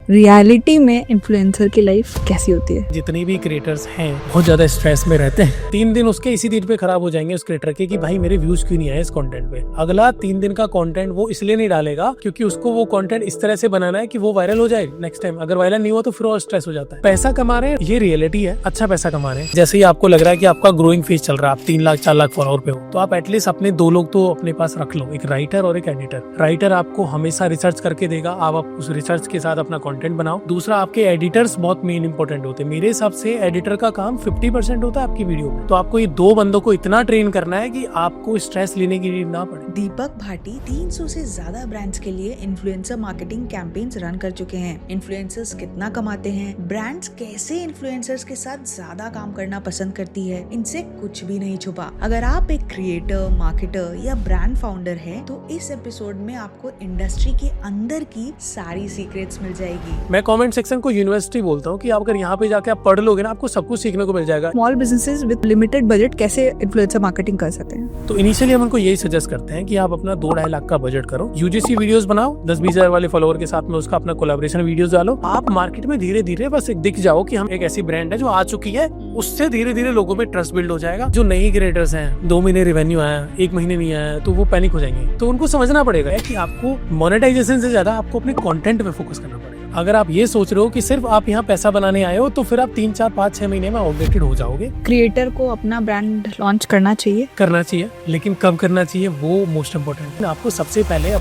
Reality में influencer की life कैसी होती है। जितने भी क्रिएटर्स हैं बहुत ज्यादा स्ट्रेस में रहते हैं। 3 दिन उसके इसी दिन पे खराब हो जाएंगे उस क्रिएटर के कि भाई मेरे व्यूज क्यों नहीं आए इस कंटेंट पे। अगला 3 दिन का कंटेंट वो इसलिए नहीं डालेगा क्योंकि उसको वो कंटेंट इस तरह से बनाना है कि वो वायरल हो जाए नेक्स्ट टाइम। अगर वायरल नहीं हुआ तो फिर और स्ट्रेस हो जाता है। पैसा कमा रहे हैं, ये रियलिटी है, अच्छा पैसा कमा रहे हैं। जैसे ही आपको लग रहा है कि आपका ग्रोइंग फेज चल रहा है, आप 3 लाख 4 लाख फॉलोअर पे हो, तो आप एटलीस्ट अपने 2 लोग तो अपने पास रख लो, एक राइटर और एक एडिटर। राइटर आपको हमेशा रिसर्च करके देगा, आप उस रिसर्च के साथ अपना कंटेंट बनाओ। दूसरा, आपके एडिटर्स बहुत मेन इंपॉर्टेंट होते हैं। मेरे हिसाब से एडिटर का काम 50% होता है आपकी वीडियो में। तो आपको ये 2 बंदों को इतना ट्रेन करना है कि आपको स्ट्रेस लेने की नीड ना पड़े। दीपक भाटी 300 से ज्यादा ब्रांड्स के लिए इन्फ्लुएंसर मार्केटिंग कैंपेन्स रन कर चुके हैं। इन्फ्लुएंसर्स कितना कमाते हैं, ब्रांड्स कैसे इन्फ्लुएंसर्स के साथ ज्यादा काम करना पसंद करती है, इनसे कुछ भी नहीं छुपा। अगर आप एक क्रिएटर, मार्केटर या ब्रांड फाउंडर है तो इस एपिसोड में आपको इंडस्ट्री के अंदर की सारी सीक्रेट्स मिल जाएगी। मैं कमेंट सेक्शन को यूनिवर्सिटी बोलता हूँ कि आप अगर यहाँ पे जाके आप पढ़ लोगे ना, आपको सब कुछ सीखने को मिल जाएगा। Small businesses with limited budget कैसे इन्फ्लुएंसर मार्केटिंग कर सकते हैं। तो इनिशियली हम उनको यही सजेस्ट करते हैं कि आप अपना 2-2.5 लाख का बजट करो, यूजीसी वीडियोस बनाओ, 10-20 हजार वाले फॉलोअर के साथ में उसका अपना कोलैबोरेशन वीडियोस डालो। आप मार्केट में धीरे धीरे बस एक दिख जाओ कि हम एक ऐसी ब्रांड है जो आ चुकी है, उससे धीरे धीरे लोगों में ट्रस्ट बिल्ड हो जाएगा। जो नई क्रिएटर्स हैं, 2 महीने रेवेन्यू आया, 1 महीने नहीं आया, तो वो पैनिक हो जाएंगे। तो उनको समझना पड़ेगा कि आपको मोनेटाइजेशन से ज्यादा आपको अपने कंटेंट पे फोकस करना पड़ेगा। अगर आप ये सोच रहे हो कि सिर्फ आप यहाँ पैसा बनाने आए हो, तो फिर आप 3, 4, 5, 6 महीने में आउटडेटेड हो जाओगे। क्रिएटर को अपना ब्रांड लॉन्च करना चाहिए, लेकिन कब करना चाहिए वो मोस्ट इम्पोर्टेंट है। आपको सबसे पहले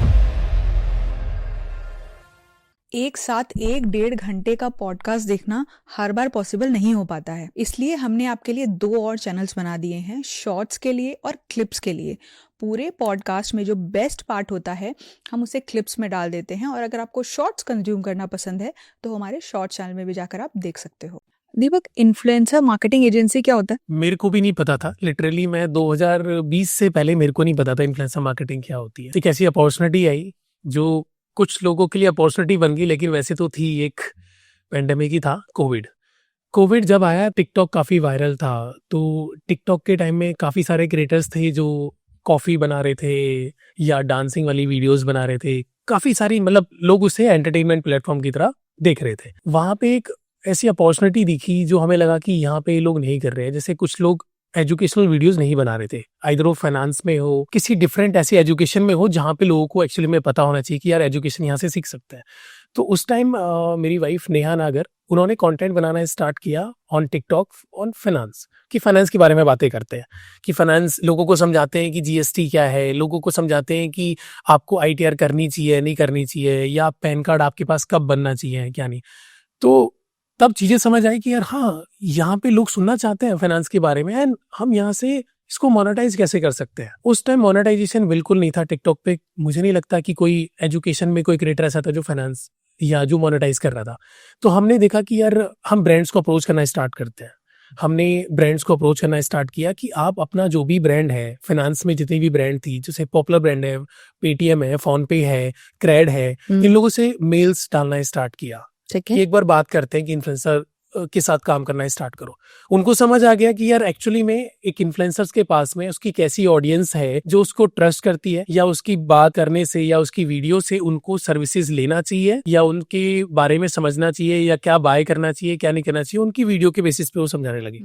एक साथ 1-1.5 घंटे का पॉडकास्ट देखना हर बार पॉसिबल नहीं हो पाता है, इसलिए हमने आपके लिए 2 और चैनल्स बना दिए हैं, शॉर्ट्स के लिए और क्लिप्स के लिए। पूरे पॉडकास्ट में जो बेस्ट पार्ट होता है हम उसे क्लिप्स में डाल देते हैं, और अगर आपको शॉर्ट्स कंज्यूम करना पसंद है तो हमारे शॉर्ट चैनल में भी जाकर आप देख सकते हो। दीपक, इन्फ्लुएंसर मार्केटिंग एजेंसी क्या होता है? मेरे को भी नहीं पता था। लिटरली मैं 2020 से पहले मेरे को नहीं पता था इन्फ्लुएंसर मार्केटिंग क्या होती है। एक ऐसी अपॉर्चुनिटी आई जो कुछ लोगों के लिए अपॉर्चुनिटी बन गई, लेकिन वैसे तो थी एक पेंडेमिक ही था, कोविड जब आया टिकटॉक काफ़ी वायरल था। तो टिकटॉक के टाइम में काफ़ी सारे क्रिएटर्स थे जो कॉफ़ी बना रहे थे या डांसिंग वाली वीडियोस बना रहे थे। काफ़ी सारी, मतलब लोग उसे एंटरटेनमेंट प्लेटफॉर्म की तरह देख रहे थे। वहाँ पे एक ऐसी अपॉर्चुनिटी दिखी जो हमें लगा कि यहाँ पे लोग नहीं कर रहे हैं। जैसे कुछ लोग एजुकेशनल वीडियोस नहीं बना रहे थे, आइदर वो फाइनेंस में हो, किसी डिफरेंट ऐसी एजुकेशन में हो जहाँ पे लोगों को एक्चुअली में पता होना चाहिए कि यार एजुकेशन यहाँ से सीख सकते हैं। तो उस टाइम मेरी वाइफ नेहा नागर, उन्होंने कंटेंट बनाना स्टार्ट किया ऑन टिकटॉक ऑन फाइनेंस, कि फाइनेंस के बारे में बातें करते हैं, कि फाइनेंस लोगों को समझाते हैं कि जीएसटी क्या है, लोगों को समझाते हैं कि आपको आईटीआर करनी चाहिए नहीं करनी चाहिए, या पैन कार्ड आपके पास कब बनना चाहिए क्या नहीं। तो तब चीजें समझ आई कि यार हाँ, यहाँ पे लोग सुनना चाहते हैं फाइनेंस के बारे में, एंड हम यहाँ से इसको मोनेटाइज कैसे कर सकते हैं। उस टाइम मोनेटाइजेशन बिल्कुल नहीं था टिकटॉक पे। मुझे नहीं लगता कि कोई एजुकेशन में कोई क्रिएटर ऐसा था जो फाइनेंस या जो मोनेटाइज कर रहा था। तो हमने देखा कि यार हम ब्रांड्स को अप्रोच करना स्टार्ट करते हैं। हमने ब्रांड्स को अप्रोच करना स्टार्ट किया कि आप अपना जो भी ब्रांड है, फाइनेंस में जितनी भी ब्रांड थी, जैसे पॉपुलर ब्रांड है, पेटीएम है, फोन पे है, क्रेड है, इन लोगों से मेल्स डालना स्टार्ट किया कि एक बार बात करते हैं कि इन्फ्लुएंसर के साथ काम करना स्टार्ट करो। उनको समझ आ गया कि यार एक्चुअली में एक इन्फ्लुएंसर्स के पास में उसकी कैसी ऑडियंस है जो उसको ट्रस्ट करती है, या उसकी बात करने से या उसकी वीडियो से उनको सर्विसेज लेना चाहिए, या उनके बारे में समझना चाहिए, या क्या बाय करना चाहिए क्या नहीं करना चाहिए, उनकी वीडियो के बेसिस पे वो समझाने लगे।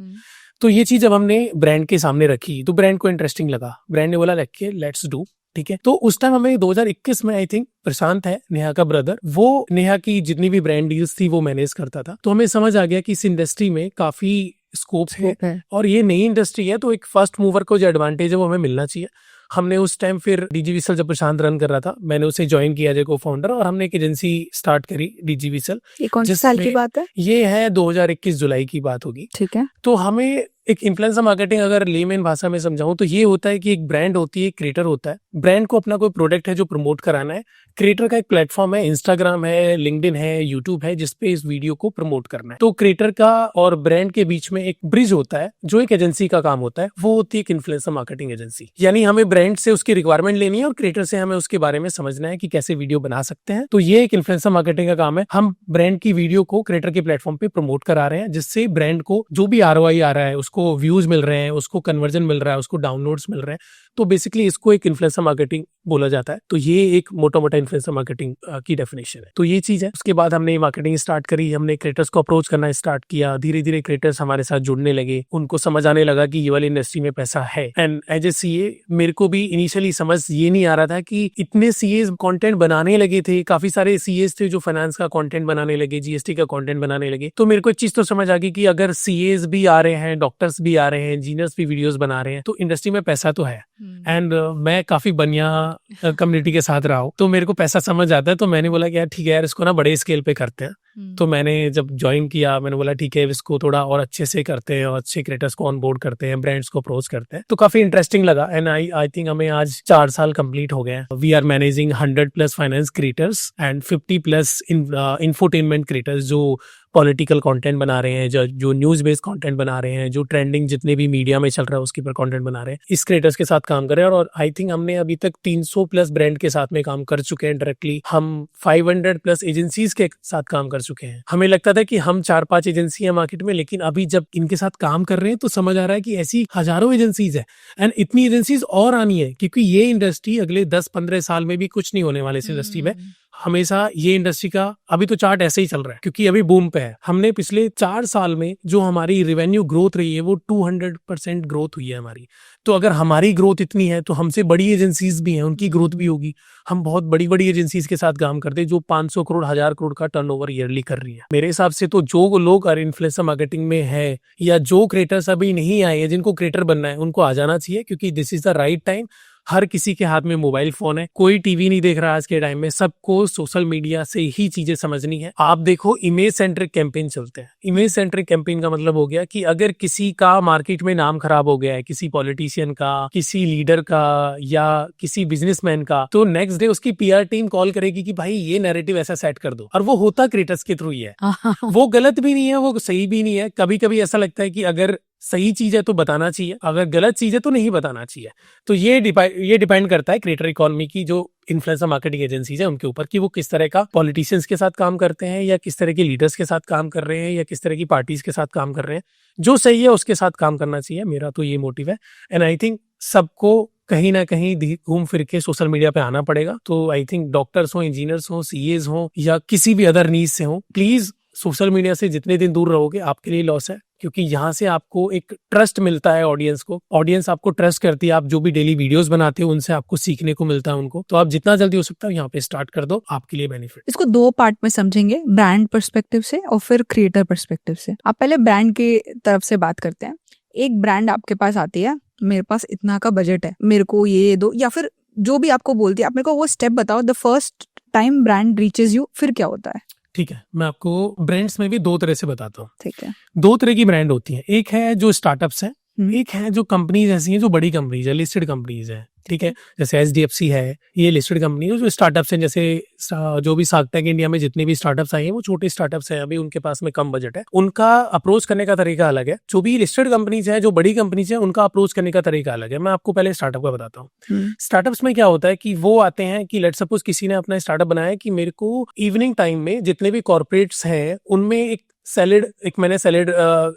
तो ये चीज जब हमने ब्रांड के सामने रखी तो ब्रांड को इंटरेस्टिंग लगा। ब्रांड ने बोला लेट्स डू, ठीक है। तो उस टाइम हमें 2021 में आई थिंक प्रशांत है नेहा का ब्रदर, वो नेहा की जितनी भी ब्रांड डील्स थी वो मैनेज करता था। तो हमें समझ आ गया कि इस इंडस्ट्री में काफी स्कोप है और ये नई इंडस्ट्री है, तो एक फर्स्ट मूवर को जो एडवांटेज है वो हमें मिलना चाहिए। हमने उस टाइम फिर डीजी विसल, जब प्रशांत रन कर रहा था, मैंने उसे ज्वाइन किया एज को फाउंडर, और हमने एक एजेंसी स्टार्ट करी डीजी विसल। ये कौन से साल की बात है? ये है 2021 जुलाई की बात होगी, ठीक है। तो हमें एक इन्फ्लुएंसर मार्केटिंग अगर लेमन भाषा में समझाऊं तो ये होता है कि एक ब्रांड होती है, एक क्रिएटर होता है, ब्रांड को अपना कोई प्रोडक्ट है जो प्रमोट कराना है, क्रिएटर का एक प्लेटफॉर्म है, इंस्टाग्राम है, लिंक्डइन है, यूट्यूब है, जिसपे इस वीडियो को प्रमोट करना है। तो क्रिएटर का और ब्रांड के बीच में एक ब्रिज होता है जो एक एजेंसी का काम होता है, वो होती है एक इन्फ्लुएंसर मार्केटिंग एजेंसी। यानी हमें ब्रांड से उसकी रिक्वायरमेंट लेनी है और क्रिएटर से हमें उसके बारे में समझना है कि कैसे वीडियो बना सकते हैं। तो ये एक इन्फ्लुएंसर मार्केटिंग का काम है। हम ब्रांड की वीडियो को क्रिएटर के प्लेटफॉर्म पे प्रमोट करा रहे हैं, जिससे ब्रांड को जो भी ROI आ रहा है, उसको व्यूज मिल रहे हैं, उसको कन्वर्जन मिल रहा है, उसको डाउनलोड्स मिल रहे हैं, तो बेसिकली इसको एक इन्फ्लुएंसर मार्केटिंग बोला जाता है। तो ये एक मोटा मोटा इन्फ्लुएंसर मार्केटिंग की डेफिनेशन है। तो ये चीज है। उसके बाद हमने मार्केटिंग स्टार्ट करी, हमने क्रिएटर्स को अप्रोच करना स्टार्ट किया, धीरे धीरे क्रिएटर्स हमारे साथ जुड़ने लगे, उनको समझ आने लगा कि ये वाली इंडस्ट्री में पैसा है। एंड एज ए सीए मेरे को भी इनिशियली समझ ये नहीं आ रहा था कि इतने सीएस कंटेंट बनाने लगे थे, काफी सारे सीएस थे जो फाइनेंस का कंटेंट बनाने लगे, जीएसटी का कंटेंट बनाने लगे। तो मेरे को एक चीज तो समझ आ गई कि अगर सीएस भी आ रहे हैं, डॉक्टर्स भी आ रहे हैं, इंजीनियर्स भी वीडियोस बना रहे हैं, तो इंडस्ट्री में पैसा तो है। एंड मैं काफी बढ़िया कम्युनिटी के साथ रहा हूँ, तो मेरे को पैसा समझ आता है। तो मैंने बोला कि यार ठीक है यार, इसको ना बड़े स्केल पे करते हैं। तो मैंने जब ज्वाइन किया, मैंने बोला ठीक है इसको थोड़ा और अच्छे से करते हैं और अच्छे क्रिएटर्स को ऑन बोर्ड करते हैं, ब्रांड्स को अप्रोच करते हैं। तो काफी इंटरेस्टिंग लगा। एंड आई थिंक हमें आज 4 साल कंप्लीट हो गए हैं। We are managing 100+ finance creators and 50+ infotainment creators जो पॉलिटिकल कंटेंट बना रहे हैं, जो न्यूज बेस्ड कंटेंट बना रहे हैं, जो ट्रेंडिंग जितने भी मीडिया में चल रहा है उसके ऊपर कंटेंट बना रहे हैं। इस क्रिएटर्स के साथ काम कर रहे हैं और आई थिंक हमने अभी तक 300+ ब्रांड के साथ में काम कर चुके हैं डायरेक्टली। हम 500+ एजेंसीज के साथ काम कर चुके हैं। हमें लगता था कि हम 4-5 एजेंसी है मार्केट में, लेकिन अभी जब इनके साथ काम कर रहे हैं तो समझ आ रहा है कि ऐसी हजारों एजेंसीज है एंड इतनी एजेंसीज और आनी है, क्योंकि ये इंडस्ट्री अगले 10-15 साल में भी कुछ नहीं होने वाले इस इंडस्ट्री में। हमेशा ये इंडस्ट्री का अभी तो चार्ट ऐसे ही चल रहा है क्योंकि अभी बूम पे है। हमने पिछले 4 साल में जो हमारी रेवेन्यू ग्रोथ रही है वो 200% ग्रोथ हुई है हमारी। तो अगर हमारी ग्रोथ इतनी है तो हमसे बड़ी एजेंसीज भी हैं, उनकी ग्रोथ भी होगी। हम बहुत बड़ी बड़ी एजेंसीज के साथ काम करते हैं जो 500 करोड़ 1000 करोड़ का टर्नओवर ईयरली कर रही है। मेरे हिसाब से तो जो लोग इन्फ्लुएंसर मार्केटिंग में है या जो क्रिएटर्स अभी नहीं आए हैं, जिनको क्रिएटर बनना है, उनको आ जाना चाहिए, क्योंकि this is the right time. हर किसी के हाथ में मोबाइल फोन है, कोई टीवी नहीं देख रहा आज के टाइम में, सबको सोशल मीडिया से ही चीजें समझनी है। आप देखो इमेज सेंट्रिक कैंपेन चलते हैं। इमेज सेंट्रिक कैंपेन का मतलब हो गया कि अगर किसी का मार्केट में नाम खराब हो गया है, किसी पॉलिटिशियन का, किसी लीडर का या किसी बिजनेसमैन का, तो नेक्स्ट डे उसकी पीआर टीम कॉल करेगी कि भाई ये नैरेटिव ऐसा सेट कर दो। और वो होता क्रिएटर्स के थ्रू ही है। वो गलत भी नहीं है, वो सही भी नहीं है। कभी कभी ऐसा लगता है कि अगर सही चीज है तो बताना चाहिए, अगर गलत चीज है तो नहीं बताना चाहिए। तो ये डिपेंड करता है क्रिएटर इकोनॉमी की जो इन्फ्लुएंसर मार्केटिंग एजेंसीज है उनके ऊपर, कि वो किस तरह का पॉलिटिशियंस के साथ काम करते हैं या किस तरह के लीडर्स के साथ काम कर रहे हैं या किस तरह की पार्टीज के साथ काम कर रहे हैं। जो सही है उसके साथ काम करना चाहिए, मेरा तो ये मोटिव है। एंड आई थिंक सबको कहीं ना कहीं घूम फिर के सोशल मीडिया पे आना पड़ेगा। तो आई थिंक डॉक्टर्स हो, इंजीनियर्स हो, सीएज हो या किसी भी अदर नीज से हो, प्लीज सोशल मीडिया से जितने दिन दूर रहोगे आपके लिए लॉस है, क्योंकि यहाँ से आपको एक ट्रस्ट मिलता है ऑडियंस को। ऑडियंस आपको ट्रस्ट करती है, आप जो भी डेली वीडियोस बनाते हो उनसे आपको सीखने को मिलता है उनको। तो आप जितना जल्दी हो सकता है यहाँ पे स्टार्ट कर दो, आपके लिए बेनिफिट। इसको 2 पार्ट में समझेंगे, ब्रांड पर्सपेक्टिव से और फिर क्रिएटर पर्सपेक्टिव से। आप पहले ब्रांड की तरफ से बात करते हैं। एक ब्रांड आपके पास आती है, मेरे पास इतना का बजट है, मेरे को ये दो, या फिर जो भी आपको बोलती है, आप मेरे को वो स्टेप बताओ। The first time brand reaches you, फिर क्या होता है? ठीक है, मैं आपको ब्रांड्स में भी 2 तरह से बताता हूँ। ठीक है। 2 तरह की ब्रांड होती है। एक है जो स्टार्टअप्स है, एक है जो कंपनीज ऐसी हैं जो बड़ी कंपनीज है, लिस्टेड कंपनीज है। ठीक है, जैसे एचडीएफसी है, ये लिस्टेड कंपनी है। जो स्टार्टअप्स हैं, जैसे जो भी शार्क टैंक इंडिया में जितने भी स्टार्टअप्स आए हैं वो छोटे स्टार्टअप्स हैं, अभी उनके पास में कम बजट है, उनका अप्रोच करने का तरीका अलग है। जो भी लिस्टेड कंपनीज है, जो बड़ी कंपनीज है, उनका अप्रोच करने का तरीका अलग है। मैं आपको पहले स्टार्टअप का बताता हूँ। स्टार्टअप्स में क्या होता है कि वो आते हैं कि लेट्स सपोज किसी ने अपना स्टार्टअप बनाया कि मेरे को इवनिंग टाइम में जितने भी कॉर्पोरेट्स हैं उनमें मैंने सैलेड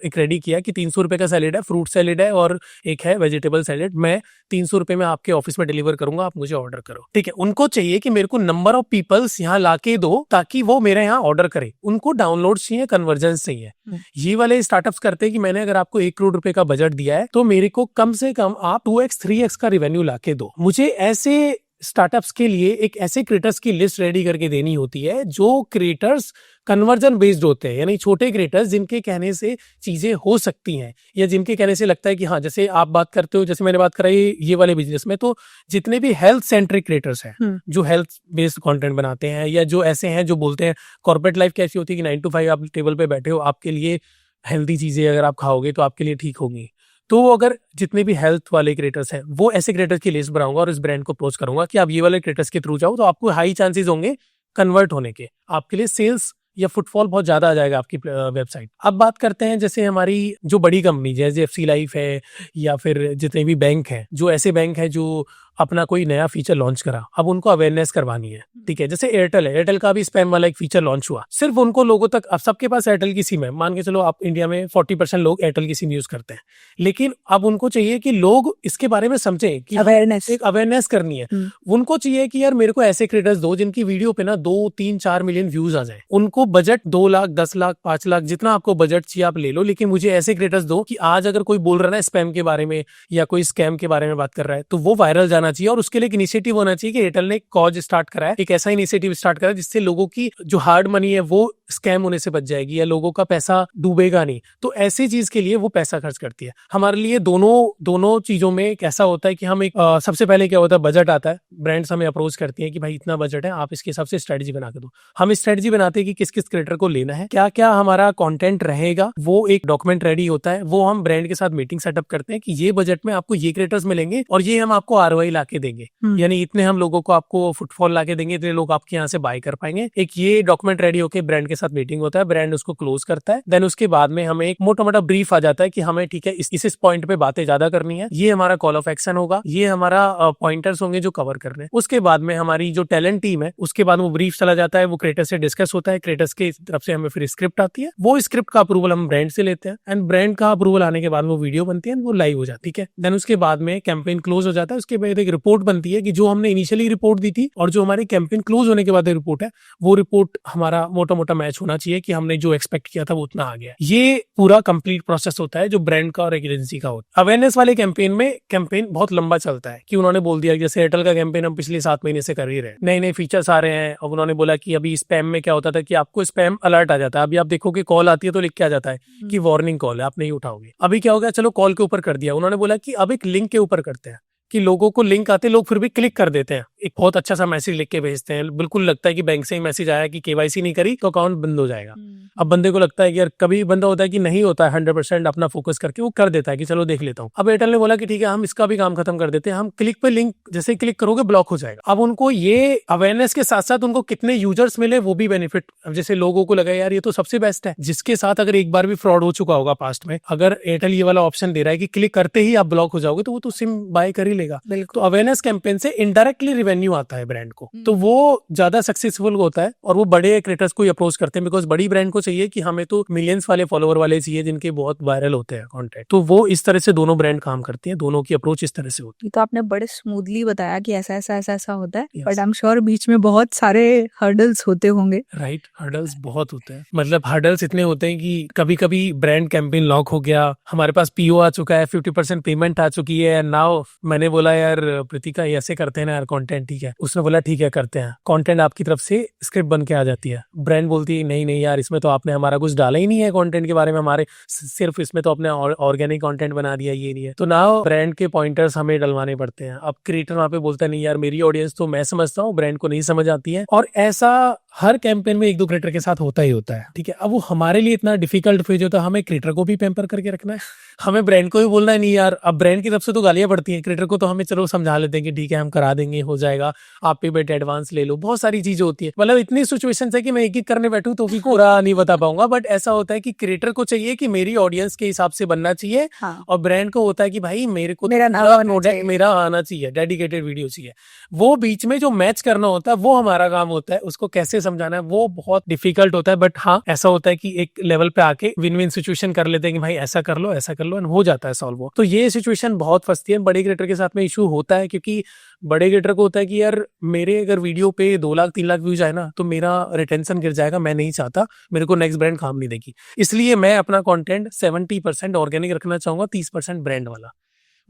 एक रेडी किया कि 300 रुपए का सैलेड है, फ्रूट सैलेड है और एक है वेजिटेबल सैलेड, मैं 300 रुपए में आपके ऑफिस में डिलीवर करूंगा, आप मुझे ऑर्डर करो। ठीक है, उनको चाहिए कि मेरे को नंबर ऑफ पीपल्स यहाँ लाके दो ताकि वो मेरे यहाँ ऑर्डर करे। उनको डाउनलोड चाहिए, कन्वर्जन चाहिए। ये वाले स्टार्टअप्स करते हैं कि मैंने अगर आपको 1 करोड़ रुपए का बजट दिया है तो मेरे को कम से कम आप 2x 3x का रेवेन्यू लाके दो। मुझे ऐसे स्टार्टअप्स के लिए एक ऐसे क्रिएटर्स की लिस्ट रेडी करके देनी होती है जो क्रिएटर्स कन्वर्जन बेस्ड होते हैं, यानी छोटे क्रिएटर्स जिनके कहने से चीजें हो सकती हैं या जिनके कहने से लगता है कि हाँ, जैसे आप बात करते हो, जैसे मैंने बात कराई ये वाले बिजनेस में, तो जितने भी हेल्थ सेंट्रिक क्रिएटर्स हैं जो हेल्थ बेस्ड कंटेंट बनाते हैं या जो ऐसे हैं जो बोलते हैं कॉर्पोरेट लाइफ कैसी होती है कि 9 to 5 आप टेबल पे बैठे हो, आपके लिए हेल्दी चीजें अगर आप खाओगे तो आपके लिए ठीक होगी। तो अगर जितने भी हेल्थ वाले क्रिएटर्स हैं वो ऐसे क्रिएटर्स की लिस्ट बनाऊंगा और इस ब्रांड को अप्रोच करूंगा कि आप ये वाले क्रिएटर्स के थ्रू जाओ, तो आपको हाई चांसेस होंगे कन्वर्ट होने के, आपके लिए सेल्स या फुटफॉल बहुत ज्यादा आ जाएगा आपकी वेबसाइट। अब बात करते हैं जैसे हमारी जो बड़ी कंपनी जैसे एफसी लाइफ है या फिर जितने भी बैंक हैं, जो ऐसे बैंक हैं जो अपना कोई नया फीचर लॉन्च करा, अब उनको अवेयरनेस करवानी है, ठीक है। जैसे एयरटेल है, एयरटेल का भी स्पैम वाला एक फीचर लॉन्च हुआ, सिर्फ उनको लोगों तक, अब सबके पास एयरटेल की सिम है, मान के चलो आप इंडिया में 40% लोग एयरटेल की सिम यूज करते हैं, लेकिन अब उनको चाहिए कि लोग इसके बारे में समझें कि अवेयरनेस, एक अवेयरनेस करनी है। उनको चाहिए कि यार मेरे को ऐसे क्रिएटर्स दो जिनकी वीडियो पे ना 2, 3, 4 मिलियन व्यूज आ जाए। उनको बजट 2 लाख, 10 लाख, 5 लाख, जितना आपको बजट चाहिए आप ले लो, लेकिन मुझे ऐसे क्रिएटर्स दो कि आज अगर कोई बोल रहा है ना स्पैम के बारे में या कोई स्कैम के बारे में बात कर रहा है तो वो वायरल जाना चाहिए। और उसके लिए एक इनिशिएटिव होना चाहिए कि एयरटेल ने कॉज स्टार्ट करा है, एक ऐसा इनिशिएटिव स्टार्ट करा है जिससे लोगों की जो हार्ड मनी है वो स्कैम होने से बच जाएगी या लोगों का पैसा डूबेगा नहीं। तो ऐसी चीज के लिए वो पैसा खर्च करती है। हमारे लिए दोनों चीजों में कैसा होता है कि हम एक सबसे पहले क्या होता है, बजट आता है, ब्रांड्स हमें अप्रोच करती है कि भाई इतना बजट है, आप इसके हिसाब से स्ट्रेटजी बना के दो। हम स्ट्रेटजी बनाते हैं कि किस किस क्रिएटर को लेना है, क्या क्या हमारा कंटेंट रहेगा, वो एक डॉक्यूमेंट रेडी होता है। वो हम ब्रांड के साथ मीटिंग सेटअप करते हैं कि ये बजट में आपको ये क्रिएटर्स मिलेंगे और ये हम आपको आरओआई ला के देंगे, यानी इतने हम लोगों को आपको फुटफॉल ला के देंगे, इतने लोग आपके यहाँ से बाय कर पाएंगे। एक ये डॉक्यूमेंट रेडी होकर ब्रांड के साथ मीटिंग होता है, ब्रांड उसको क्लोज करता है। देन उसके बाद में हमें एक मोटा मोटा ब्रीफ आ जाता है कि हमें ठीक है इस पॉइंट पे बातें ज्यादा करनी है, ये हमारा कॉल ऑफ एक्शन होगा, ये हमारा पॉइंटर्स होंगे जो कवर करने हैं। उसके बाद में हमारी जो टैलेंट टीम है उसके बाद वो ब्रीफ चला जाता है, वो क्रिएटर से डिस्कस होता है, क्रिएटर्स के तरफ से हमें फिर स्क्रिप्ट आती है, वो स्क्रिप्ट का अप्रूवल हम ब्रांड से लेते हैं एंड ब्रांड का अप्रूवल आने के बाद वो वीडियो बनती है, वो लाइव हो जाती है। देन उसके बाद में कैंपेन क्लोज हो जाता है। उसके बाद एक रिपोर्ट बनती है कि जो हमने इनिशियली रिपोर्ट दी थी और जो हमारी कैंपेन क्लोज होने के बाद रिपोर्ट है, वो रिपोर्ट हमारा मोटा मोटा मैच होना चाहिए कि हमने जो एक्सपेक्ट किया था वो उतना आ गया। ये पूरा कंप्लीट प्रोसेस होता है जो ब्रांड का और एक एजेंसी का होता है। अवेयरनेस वाले कैंपेन में कैंपेन बहुत लंबा चलता है कि उन्होंने बोल दिया, जैसे एयरटेल का कैंपेन हम पिछले 7 महीने से कर ही रहे हैं, नए नए फीचर्स आ रहे हैं। अब उन्होंने बोला कि अभी स्पैम में क्या होता था कि आपको स्पैम अलर्ट आ जाता है, अभी आप देखोगे कॉल आती है तो लिख के आ जाता है कि वार्निंग कॉल है, आप नहीं उठाओगे। अभी क्या हो गया, चलो कॉल के ऊपर कर दिया, उन्होंने बोला कि अब एक लिंक के ऊपर करते हैं कि लोगों को लिंक आते, लोग फिर भी क्लिक कर देते हैं, एक बहुत अच्छा सा मैसेज लिख के भेजते हैं, बिल्कुल लगता है कि बैंक से ही मैसेज आया कि केवाईसी नहीं करी तो अकाउंट बंद हो जाएगा। अब बंदे को लगता है कि यार कभी बंदा होता है कि नहीं होता है 100% अपना फोकस करके वो कर देता है कि चलो देख लेता हूँ। अब एयरटेल ने बोला कि ठीक है हम इसका भी काम खत्म कर देते हैं, हम क्लिक पे लिंक जैसे क्लिक करोगे ब्लॉक हो जाएगा। अब उनको ये अवेयरनेस के साथ साथ उनको कितने यूजर्स मिले वो भी बेनिफिट, अब जैसे लोगों को लगा यार ये तो सबसे बेस्ट है, जिसके साथ अगर एक बार भी फ्रॉड हो चुका होगा पास्ट में, अगर एयरटेल ये वाला ऑप्शन दे रहा है कि क्लिक करते ही आप ब्लॉक हो जाओगे तो वो तो सिम बाय कर ही लेगा। तो अवेयरनेस कैंपेन से इनडायरेक्टली रेवेन्यू आता है ब्रांड को, तो वो ज्यादा सक्सेसफुल होता है और वो बड़े क्रिएटर्स को अप्रोच करते हैं, बिकॉज बड़ी ब्रांड को चाहिए कि हमें तो मिलियंस वाले फॉलोअर वाले चाहिए जिनके बहुत वायरल होते हैं कंटेंट। तो वो इस तरह से दोनों ब्रांड काम करती हैं, दोनों की अप्रोच इस तरह से होती है। तो आपने बड़े स्मूथली बताया कि ऐसा ऐसा ऐसा ऐसा होता है, बट आई एम श्योर बीच में बहुत सारे हर्डल्स होते होंगे। राइट, हर्डल्स बहुत होते हैं, मतलब हर्डल्स इतने होते हैं कि कभी कभी ब्रांड कैंपेन लॉक हो गया, हमारे पास पीओ आ चुका है, 50% पेमेंट आ चुकी है, नाउ मैंने बोला यार प्रीतिका ऐसे करते हैं ना यार कंटेंट, ठीक है, उसने बोला ठीक है करते हैं, कंटेंट आपकी तरफ से स्क्रिप्ट बन के आ जाती है, ब्रांड बोलती है नहीं नहीं यार इसमें तो आपने हमारा कुछ डाला ही नहीं है कंटेंट के बारे में, हमारे सिर्फ इसमें तो अपने ऑर्गेनिक कंटेंट बना दिया, ये नहीं है। तो नाउ ब्रांड के पॉइंटर्स हमें डलवाने पड़ते हैं। अब क्रिएटर वहां पे बोलता है नहीं यार मेरी ऑडियंस तो मैं समझता हूँ, ब्रांड को नहीं समझ आती है, और ऐसा हर कैंपेन में 1-2 क्रिएटर के साथ होता ही होता है, ठीक है। अब वो हमारे लिए इतना डिफिकल्ट फेज होता है, हमें क्रिएटर को भी पैम्पर करके रखना है, हमें ब्रांड को भी बोलना है नहीं यार, अब ब्रांड की तरफ से तो गालियां पड़ती हैं, क्रिएटर को तो हमें चलो समझा लेते हैं कि ठीक है हम करा देंगे, हो जाएगा, आप पेमेंट एडवांस ले लो, बहुत सारी चीजें होती है। मतलब इतनी सिचुएशन है कि मैं एक एक करने बैठूं तो भी पूरा नहीं बता पाऊंगा, बट ऐसा होता है कि क्रिएटर को चाहिए कि मेरी ऑडियंस के हिसाब से बनना चाहिए, और ब्रांड को होता है कि भाई मेरे को मेरा आना चाहिए, डेडिकेटेड वीडियो चाहिए। वो बीच में जो मैच करना होता है वो हमारा काम होता है, उसको कैसे समझाना है वो बहुत डिफिकल्ट होता है। बट हाँ ऐसा होता है कि एक लेवल पे आके विन विन सिचुएशन कर लेते हैं कि भाई ऐसा कर लो ऐसा कर लो, एंड हो जाता है सॉल्व वो। तो ये सिचुएशन बहुत फंसती है, बड़े क्रिएटर के साथ में इशू होता है, क्योंकि बड़े क्रिएटर को होता है कि यार मेरे अगर वीडियो पे 2 लाख 3 लाख व्यूज आए ना तो मेरा रिटेंशन गिर जाएगा, मैं नहीं चाहता, मेरे को नेक्स्ट ब्रांड काम नहीं देगी, इसलिए मैं अपना कंटेंट 70% ऑर्गेनिक रखना चाहूंगा, 30% ब्रांड वाला।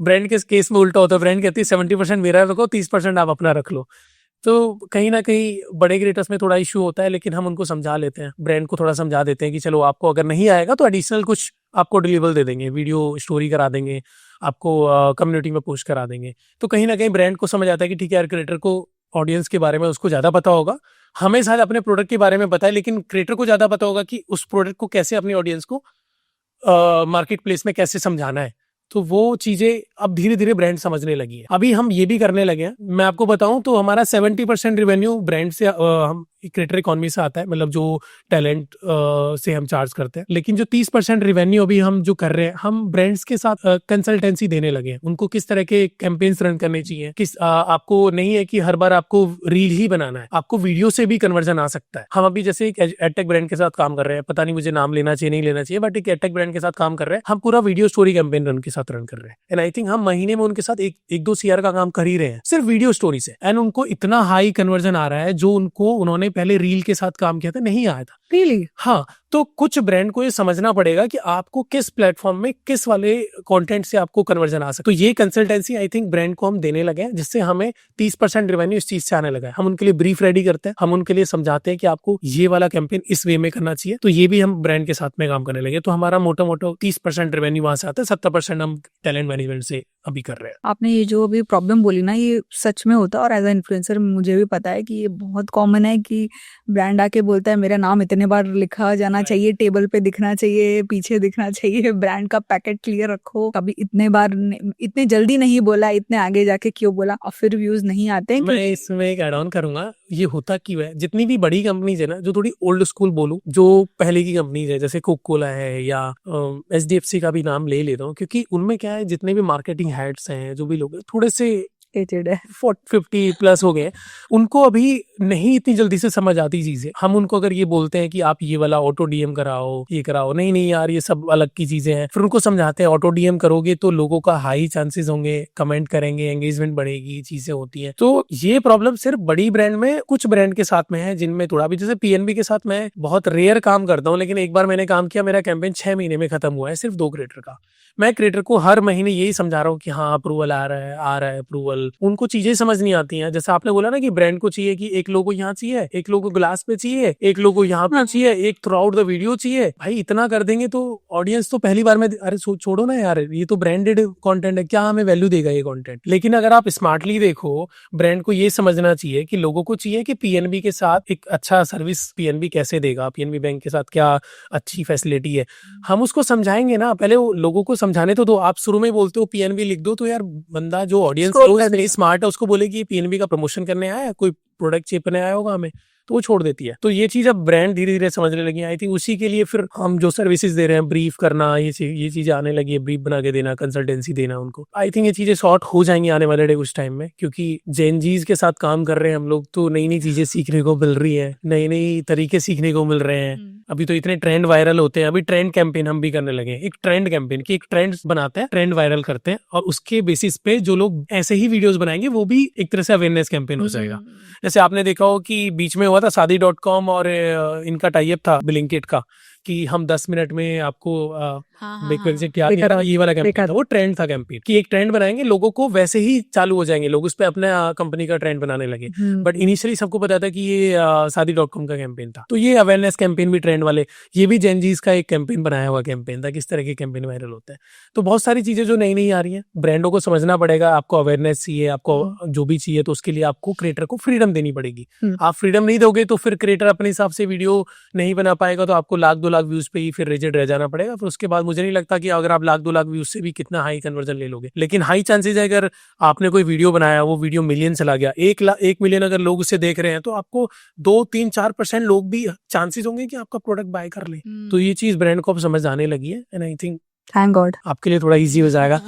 ब्रांड के केस में उल्टा होता है, ब्रांड कहती है 70% मेरा रखो, 30% आप अपना रख लो। तो कहीं ना कहीं बड़े क्रिएटर्स में थोड़ा इशू होता है, लेकिन हम उनको समझा लेते हैं, ब्रांड को थोड़ा समझा देते हैं कि चलो आपको अगर नहीं आएगा तो एडिशनल कुछ आपको डिलीवर दे देंगे, वीडियो स्टोरी करा देंगे, आपको कम्युनिटी में पोस्ट करा देंगे। तो कहीं ना कहीं ब्रांड को समझ आता है कि ठीक है यार क्रिएटर को ऑडियंस के बारे में उसको ज्यादा पता होगा, हमें शायद अपने प्रोडक्ट के बारे में पता है, लेकिन क्रिएटर को ज्यादा पता होगा कि उस प्रोडक्ट को कैसे अपनी ऑडियंस को मार्केट प्लेस में कैसे समझाना है, तो वो चीजें अब धीरे धीरे ब्रांड समझने लगी है। अभी हम ये भी करने लगे हैं। मैं आपको बताऊं तो हमारा 70% रेवेन्यू ब्रांड से हम क्रिएटर इकोनॉमी से आता है, मतलब जो टैलेंट से हम चार्ज करते हैं। लेकिन जो 30% रेवेन्यू अभी हम जो कर रहे हैं, हम ब्रांड्स के साथ कंसल्टेंसी देने लगे हैं। उनको किस तरह के कैंपेन्स रन करने चाहिए, किस आपको नहीं है कि हर बार आपको रील ही बनाना है, आपको वीडियो से भी कन्वर्जन आ सकता है। हम अभी जैसे एक एडटेक ब्रांड के साथ काम कर रहे हैं, पता नहीं मुझे नाम लेना चाहिए नहीं लेना चाहिए, बट एक एडटेक ब्रांड के साथ काम कर रहे हैं। हम पूरा वीडियो स्टोरी कैंपेन उनके साथ रन कर रहे हैं, एंड आई थिंक हम महीने में उनके साथ 1-2 CR का काम कर ही रहे हैं सिर्फ वीडियो स्टोरी से। एंड उनको इतना हाई कन्वर्जन आ रहा है जो उन्होंने पहले रील के साथ काम किया था नहीं आया था। Really? हाँ, तो कुछ ब्रांड को ये समझना पड़ेगा कि आपको किस प्लेटफॉर्म में किस वाले कंटेंट से आपको कन्वर्जन आ सकता है। तो ये कंसल्टेंसी आई थिंक ब्रांड को हम देने लगे हैं, जिससे हमें 30% रेवेन्यू इस चीज से आने लगा है। हम उनके लिए ब्रीफ रेडी करते हैं, हम उनके लिए समझाते हैं कि आपको ये वाला कैंपेन इस वे में करना चाहिए। तो ये भी हम ब्रांड के साथ में काम करने लगे। तो हमारा मोटा 30% रेवेन्यू वहां से आता है, 70% हम टैलेंट मैनेजमेंट से अभी कर रहे हैं। आपने ये जो अभी प्रॉब्लम बोली ना, ये सच में होता है, और एज अ इन्फ्लुएंसर मुझे भी पता है कि ये बहुत कॉमन है कि ब्रांड आके बोलता है मेरा नाम इतने बार लिखा जाना चाहिए, टेबल पे दिखना चाहिए, पीछे दिखना चाहिए, ब्रांड का पैकेट क्लियर रखो, कभी इतने बार इतने जल्दी नहीं बोला, इतने आगे जाके क्यों बोला, और फिर व्यूज नहीं आते हैं। मैं इसमें एक एड ऑन करूंगा, ये होता क्यों है। जितनी भी बड़ी कंपनीज है ना, जो थोड़ी ओल्ड स्कूल बोलूं, जो पहले की कंपनीज है, जैसे कोका कोला है या SDFC का भी नाम ले लेता हूँ, क्योंकि उनमें क्या है, जितने भी मार्केटिंग हेड्स हैं, जो भी लोग हैं, थोड़े से एजेड है, 50 प्लस हो गए, उनको अभी नहीं इतनी जल्दी से समझ आती चीजें। हम उनको अगर ये बोलते हैं कि आप ये वाला ऑटो DM कराओ, ये कराओ, नहीं यार ये सब अलग की चीजें हैं, फिर उनको समझाते हैं ऑटो DM करोगे तो लोगों का हाई चांसेस होंगे, कमेंट करेंगे, एंगेजमेंट बढ़ेगी, चीजें होती हैं। तो ये प्रॉब्लम सिर्फ बड़ी ब्रांड में, कुछ ब्रांड के साथ में है, जिनमें थोड़ा भी, जैसे PNB के साथ मैं बहुत रेयर काम करता हूँ, लेकिन एक बार मैंने काम किया, मेरा कैंपेन 6 महीने में खत्म हुआ है, सिर्फ 2 क्रिएटर का। मैं क्रिएटर को हर महीने यही समझा रहा हूँ कि हाँ अप्रूवल आ रहा है अप्रूवल। उनको चीजें समझ नहीं आती हैं। जैसे आपने बोला ना कि ब्रांड को चाहिए कि एक लोगो यहाँ चाहिए, एक लोगो ग्लास पे चाहिए, एक लोगो यहाँ पे चाहिए, एक थ्रू आउट द वीडियो चाहिए। भाई इतना कर देंगे तो ऑडियंस तो पहली बार में, अरे छोड़ो ना यार, ये तो ब्रांडेड कंटेंट है, क्या हमें वैल्यू देगा ये कंटेंट। लेकिन अगर आप स्मार्टली देखो, ब्रांड को ये समझना चाहिए कि लोगों को चाहिए कि PNB के साथ एक अच्छा सर्विस PNB कैसे देगा, PNB बैंक के साथ क्या अच्छी फैसिलिटी है, हम उसको समझाएंगे ना। पहले वो लोगों को समझाने तो दो। आप शुरू में बोलते हो PNB लिख दो, तो यार बंदा जो ऑडियंस स्मार्ट है उसको बोले कि PNB का प्रमोशन करने आया है, कोई प्रोडक्ट चेपने आया होगा हमें, तो वो छोड़ देती है। तो ये चीज अब ब्रांड धीरे धीरे समझने लगी है। आई थिंक उसी के लिए फिर हम जो सर्विसेज दे रहे हैं, ब्रीफ करना, ये चीजें आने लगी है, ब्रीफ बना के देना, कंसल्टेंसी देना उनको। आई थिंक ये चीजें सॉर्ट हो जाएंगी आने वाले डे कुछ टाइम में, क्योंकि जेन जीज के साथ काम कर रहे हैं हम लोग, तो नई नई चीजें सीखने को मिल रही है, नई नई तरीके सीखने को मिल रहे हैं। अभी तो इतने ट्रेंड वायरल होते हैं। अभी ट्रेंड कैंपेन हम भी करने लगे हैं, एक ट्रेंड कैंपेन की, एक ट्रेंड बनाते हैं, ट्रेंड वायरल करते हैं, और उसके बेसिस पे जो लोग ऐसे ही वीडियोस बनाएंगे, वो भी एक तरह से अवेयरनेस कैंपेन हो जाएगा। जैसे आपने देखा हो कि बीच में हुआ था शादी.com और इनका टाइप था ब्लिंकिट का, कि हम 10 मिनट में आपको ये वाला कैंपेन था, वो ट्रेंड था कैंपेन, कि एक ट्रेंड बनाएंगे, लोगों को वैसे ही चालू हो जाएंगे, लोग उस पे अपने कंपनी का ट्रेंड बनाने लगे। बट इनिशियली सबको पता था कि ये शादी.com का कैंपेन था। तो ये अवेयरनेस कैंपेन भी ट्रेंड वाले, ये भी जेनजीज का एक कैंपेन बनाया हुआ कैंपेन था, किस तरह के कैंपेन वायरल होते हैं। तो बहुत सारी चीजें जो नई नई आ रही हैं, ब्रांडों को समझना पड़ेगा। आपको अवेयरनेस चाहिए, आपको जो भी चाहिए, तो उसके लिए आपको क्रिएटर को फ्रीडम देनी पड़ेगी। आप फ्रीडम नहीं दोगे तो फिर क्रिएटर अपने हिसाब से वीडियो नहीं बना पाएगा, तो आपको 1-2 लाख व्यूज पे ही फिर रिजिड रह जाना पड़ेगा। फिर उसके बाद मुझे नहीं लगता कि अगर आप 1-2 लाख व्यूज से भी कितना हाई कन्वर्जन ले लोगे। लेकिन हाई चांसेस है, अगर आपने कोई वीडियो बनाया, वो वीडियो मिलियन चला गया, 1 मिलियन अगर लोग उसे देख रहे हैं, तो आपको 2-3-4% लोग भी चांसेस होंगे कि आपका प्रोडक्ट बाय कर ले। तो ये चीज ब्रांड को अब समझ आने लगी है, and I think thank God आपके लिए थोड़ा इजी हो जाएगा।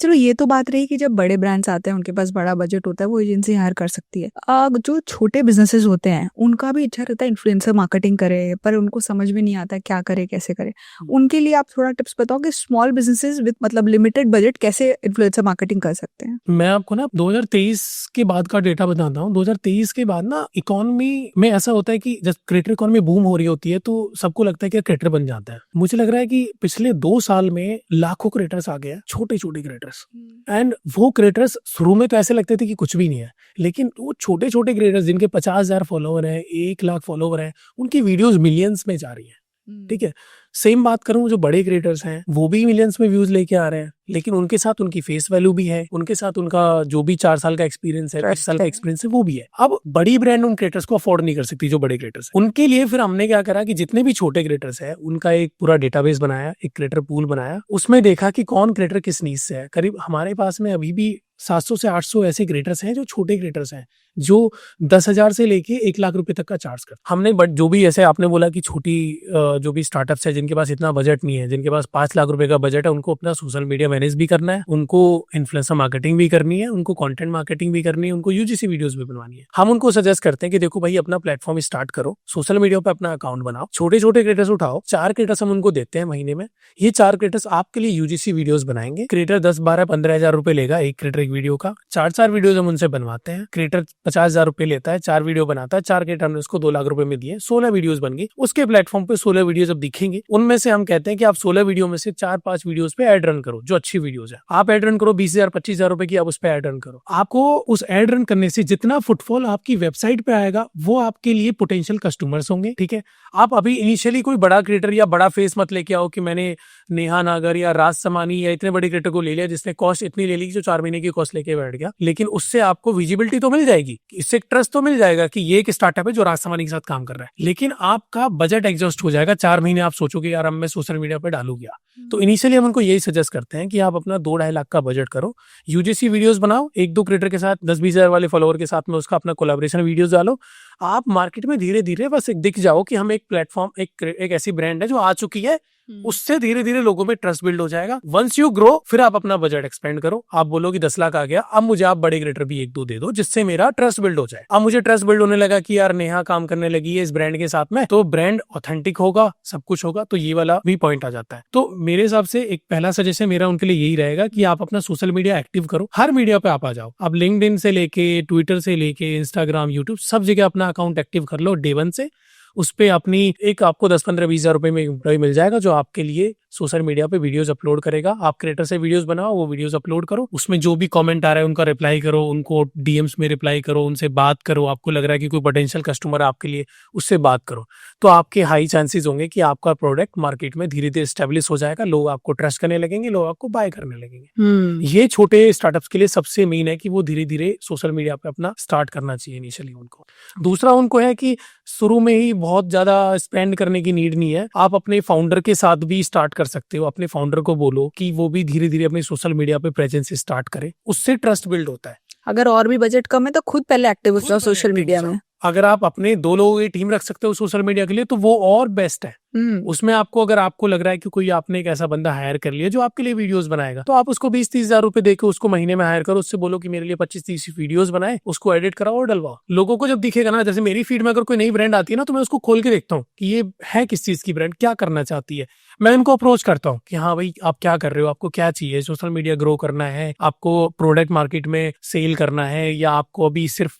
चलो ये तो बात रही कि जब बड़े ब्रांड्स आते हैं, उनके पास बड़ा बजट होता है, वो एजेंसी हायर कर सकती है। जो छोटे बिजनेसेस होते हैं, उनका भी इच्छा रहता है इन्फ्लुएंसर मार्केटिंग करे, पर उनको समझ में नहीं आता क्या करे, कैसे करे। उनके लिए आप थोड़ा टिप्स बताओ कि स्मॉल बिजनेसेस विद मतलब लिमिटेड बजट कैसे इन्फ्लुएंसर मार्केटिंग कर सकते हैं। मैं आपको ना 2023 के बाद का डेटा बताता हूँ। 2023 के बाद ना इकोनॉमी में ऐसा होता है कि जब क्रिएटर इकोनॉमी बूम हो रही होती है, तो सबको लगता है कि क्रिएटर बन जाता है। मुझे लग रहा है कि पिछले 2 साल में लाखों क्रिएटर्स आ गए, छोटे छोटे क्रिएटर्स। एंड वो क्रिएटर्स शुरू में तो ऐसे लगते थे कि कुछ भी नहीं है, लेकिन वो छोटे छोटे क्रिएटर्स जिनके 50,000 फॉलोवर हैं, 1 लाख फॉलोवर हैं, उनकी वीडियोस मिलियंस में जा रही है। ठीक है, सेम बात करूं, जो बड़े क्रिएटर्स हैं वो भी मिलियंस में व्यूज लेके आ रहे हैं, लेकिन उनके साथ उनकी फेस वैल्यू भी है, उनके साथ उनका जो भी 4 साल का एक्सपीरियंस है, 5 साल का एक्सपीरियंस है, वो भी है। अब बड़ी ब्रांड उन क्रिएटर्स को अफोर्ड नहीं कर सकती, जो बड़े क्रिएटर्स हैं। उनके लिए फिर हमने क्या करा कि जितने भी छोटे क्रिएटर्स हैं उनका एक पूरा डेटाबेस बनाया, एक क्रिएटर पूल बनाया, उसमें देखा कि कौन क्रिएटर किस नीश से है। करीब हमारे पास में अभी भी 700 से 800 ऐसे क्रिएटर्स हैं जो छोटे क्रिएटर्स हैं, जो 10,000 से लेके 1 लाख रुपए तक का चार्ज करते हैं। हमने बट जो भी ऐसे आपने बोला कि छोटी जो भी स्टार्टअप्स है जिनके पास इतना बजट नहीं है, जिनके पास 5 लाख रुपए का बजट है, उनको अपना सोशल मीडिया मैनेज भी करना है, उनको इन्फ्लुएंसर मार्केटिंग भी करनी है, उनको कंटेंट मार्केटिंग भी करनी है, उनको यूजीसी वीडियोस भी बनवानी है। हम उनको सजेस्ट करते हैं कि देखो भाई, अपना प्लेटफॉर्म स्टार्ट करो, सोशल मीडिया पे अपना अकाउंट बनाओ, छोटे छोटे क्रिएटर्स उठाओ, 4 क्रिएटर्स हम उनको देते हैं महीने में। ये 4 क्रिएटर्स आपके लिए यूजीसी वीडियोस बनाएंगे। क्रिएटर 10, 12, 15 हजार रुपए लेगा एक क्रिएटर एक वीडियो का। 4 वीडियोस हम उनसे बनवाते हैं। क्रिएटर 50,000 रुपए लेता है, 4 वीडियो बनाता है, 4 क्रिएटर हमने उसको 2 लाख रुपए में दिए, 16 वीडियोस बन गई। उसके प्लेटफॉर्म पे 16 वीडियो जब दिखेंगे, उनमें से हम कहते हैं कि आप 16 वीडियो में से 4-5 वीडियोस पे एड रन करो, जो अच्छी वीडियोस है। आप एड रन करो, 20,000 25,000 रुपए की आप उस पे एड रन करो। आपको उस एड रन करने से जितना फुटफॉल आपकी वेबसाइट पे आएगा, वो आपके लिए पोटेंशियल कस्टमर्स होंगे। ठीक है, आप अभी इनिशियली कोई बड़ा क्रिएटर या बड़ा फेस मत लेके आओ कि मैंने नेहा नागर या राज समानी या इतने बड़े क्रिएटर को ले लिया जिसने कॉस्ट इतनी ले ली जो 4 महीने की कॉस्ट लेके बैठ गया। लेकिन उससे आपको विजिबिलिटी तो मिल जाएगी, इससे ट्रस्ट तो मिल जाएगा कि ये एक स्टार्टअप है जो राज समानी के साथ काम कर रहा है, लेकिन आपका बजट एग्जॉस्ट हो जाएगा। 4 महीने आप सोचोगे यार अब मैं सोशल मीडिया पे डालू क्या। तो इनिशियली हम उनको यही सजेस्ट करते हैं कि आप अपना 2-2.5 लाख का बजट करो, यूजीसी वीडियोस बनाओ, 1-2 क्रिएटर के साथ 10-20 हजार वाले फॉलोअर के साथ में उसका अपना कोलैबोरेशन वीडियोस डालो। आप मार्केट में धीरे धीरे बस एक दिख जाओ कि हम एक प्लेटफॉर्म, एक ऐसी ब्रांड है जो आ चुकी है, उससे धीरे धीरे लोगों में ट्रस्ट बिल्ड हो जाएगा। वंस यू ग्रो, फिर आप अपना बजट एक्सपेंड करो। आप बोलो कि 10 लाख आ गया, अब मुझे आप बड़े क्रिएटर भी 1-2 दे दो जिससे मेरा ट्रस्ट बिल्ड हो जाए। अब मुझे ट्रस्ट बिल्ड होने लगा कि यार नेहा काम करने लगी है इस ब्रांड के साथ में, तो ब्रांड ऑथेंटिक होगा, सब कुछ होगा, तो ये वाला भी पॉइंट आ जाता है। तो मेरे हिसाब से एक पहला सजेशन मेरा उनके लिए यही रहेगा कि आप अपना सोशल मीडिया एक्टिव करो, हर मीडिया पे आप आ जाओ। आप लिंक्डइन से लेके, ट्विटर से लेके, इंस्टाग्राम, यूट्यूब, सब जगह अपना अकाउंट एक्टिव कर लो डे 1 से। उस पे अपनी एक आपको 10-15-20 हजार रुपए में एम्प्लॉय मिल जाएगा जो आपके लिए सोशल मीडिया पे वीडियोस अपलोड करेगा। आप क्रिएटर से वीडियोस बनाओ, वो वीडियोस अपलोड करो, उसमें जो भी कमेंट आ रहा है उनका रिप्लाई करो, उनको डीएम्स में रिप्लाई करो, उनसे बात करो। आपको लग रहा है कि कोई पोटेंशियल कस्टमर है आपके लिए, उससे बात करो, तो आपके हाई चांसेस होंगे कि आपका प्रोडक्ट मार्केट में धीरे धीरे स्टेब्लिश हो जाएगा, लोग आपको ट्रस्ट करने लगेंगे, लोग आपको बाय करने लगेंगे। ये छोटे स्टार्टअप्स के लिए सबसे मेन है कि वो धीरे धीरे सोशल मीडिया पे अपना स्टार्ट करना चाहिए इनिशियली उनको। दूसरा उनको है कि शुरू में ही बहुत ज्यादा स्पेंड करने की नीड नहीं है, आप अपने फाउंडर के साथ भी स्टार्ट कर सकते हो। अपने फाउंडर को बोलो कि वो भी धीरे धीरे अपने सोशल मीडिया पे प्रेजेंस स्टार्ट करे, उससे ट्रस्ट बिल्ड होता है। अगर और भी बजट कम है तो खुद पहले एक्टिव हो जाओ सोशल मीडिया में। अगर आप अपने 2 लोगों की टीम रख सकते हो सोशल मीडिया के लिए तो वो और बेस्ट है। उसमें आपको, अगर आपको लग रहा है कि कोई आपने एक ऐसा बंदा हायर कर लिया जो आपके लिए वीडियोस बनाएगा, तो आप उसको 20-30 हजार रुपए देके उसको महीने में हायर करो। उससे बोलो कि मेरे लिए 25-30 वीडियोस बनाए, उसको एडिट कराओ और डलवाओ। लोगों को जब दिखेगा ना, जैसे मेरी फीड में अगर कोई नई ब्रांड आती है ना, तो मैं उसको खोल के देखता हूँ कि ये है किस चीज की ब्रांड, क्या करना चाहती है। मैं इनको अप्रोच करता हूँ कि हाँ भाई आप क्या कर रहे हो, आपको क्या चाहिए, सोशल मीडिया ग्रो करना है, आपको प्रोडक्ट मार्केट में सेल करना है, या आपको अभी सिर्फ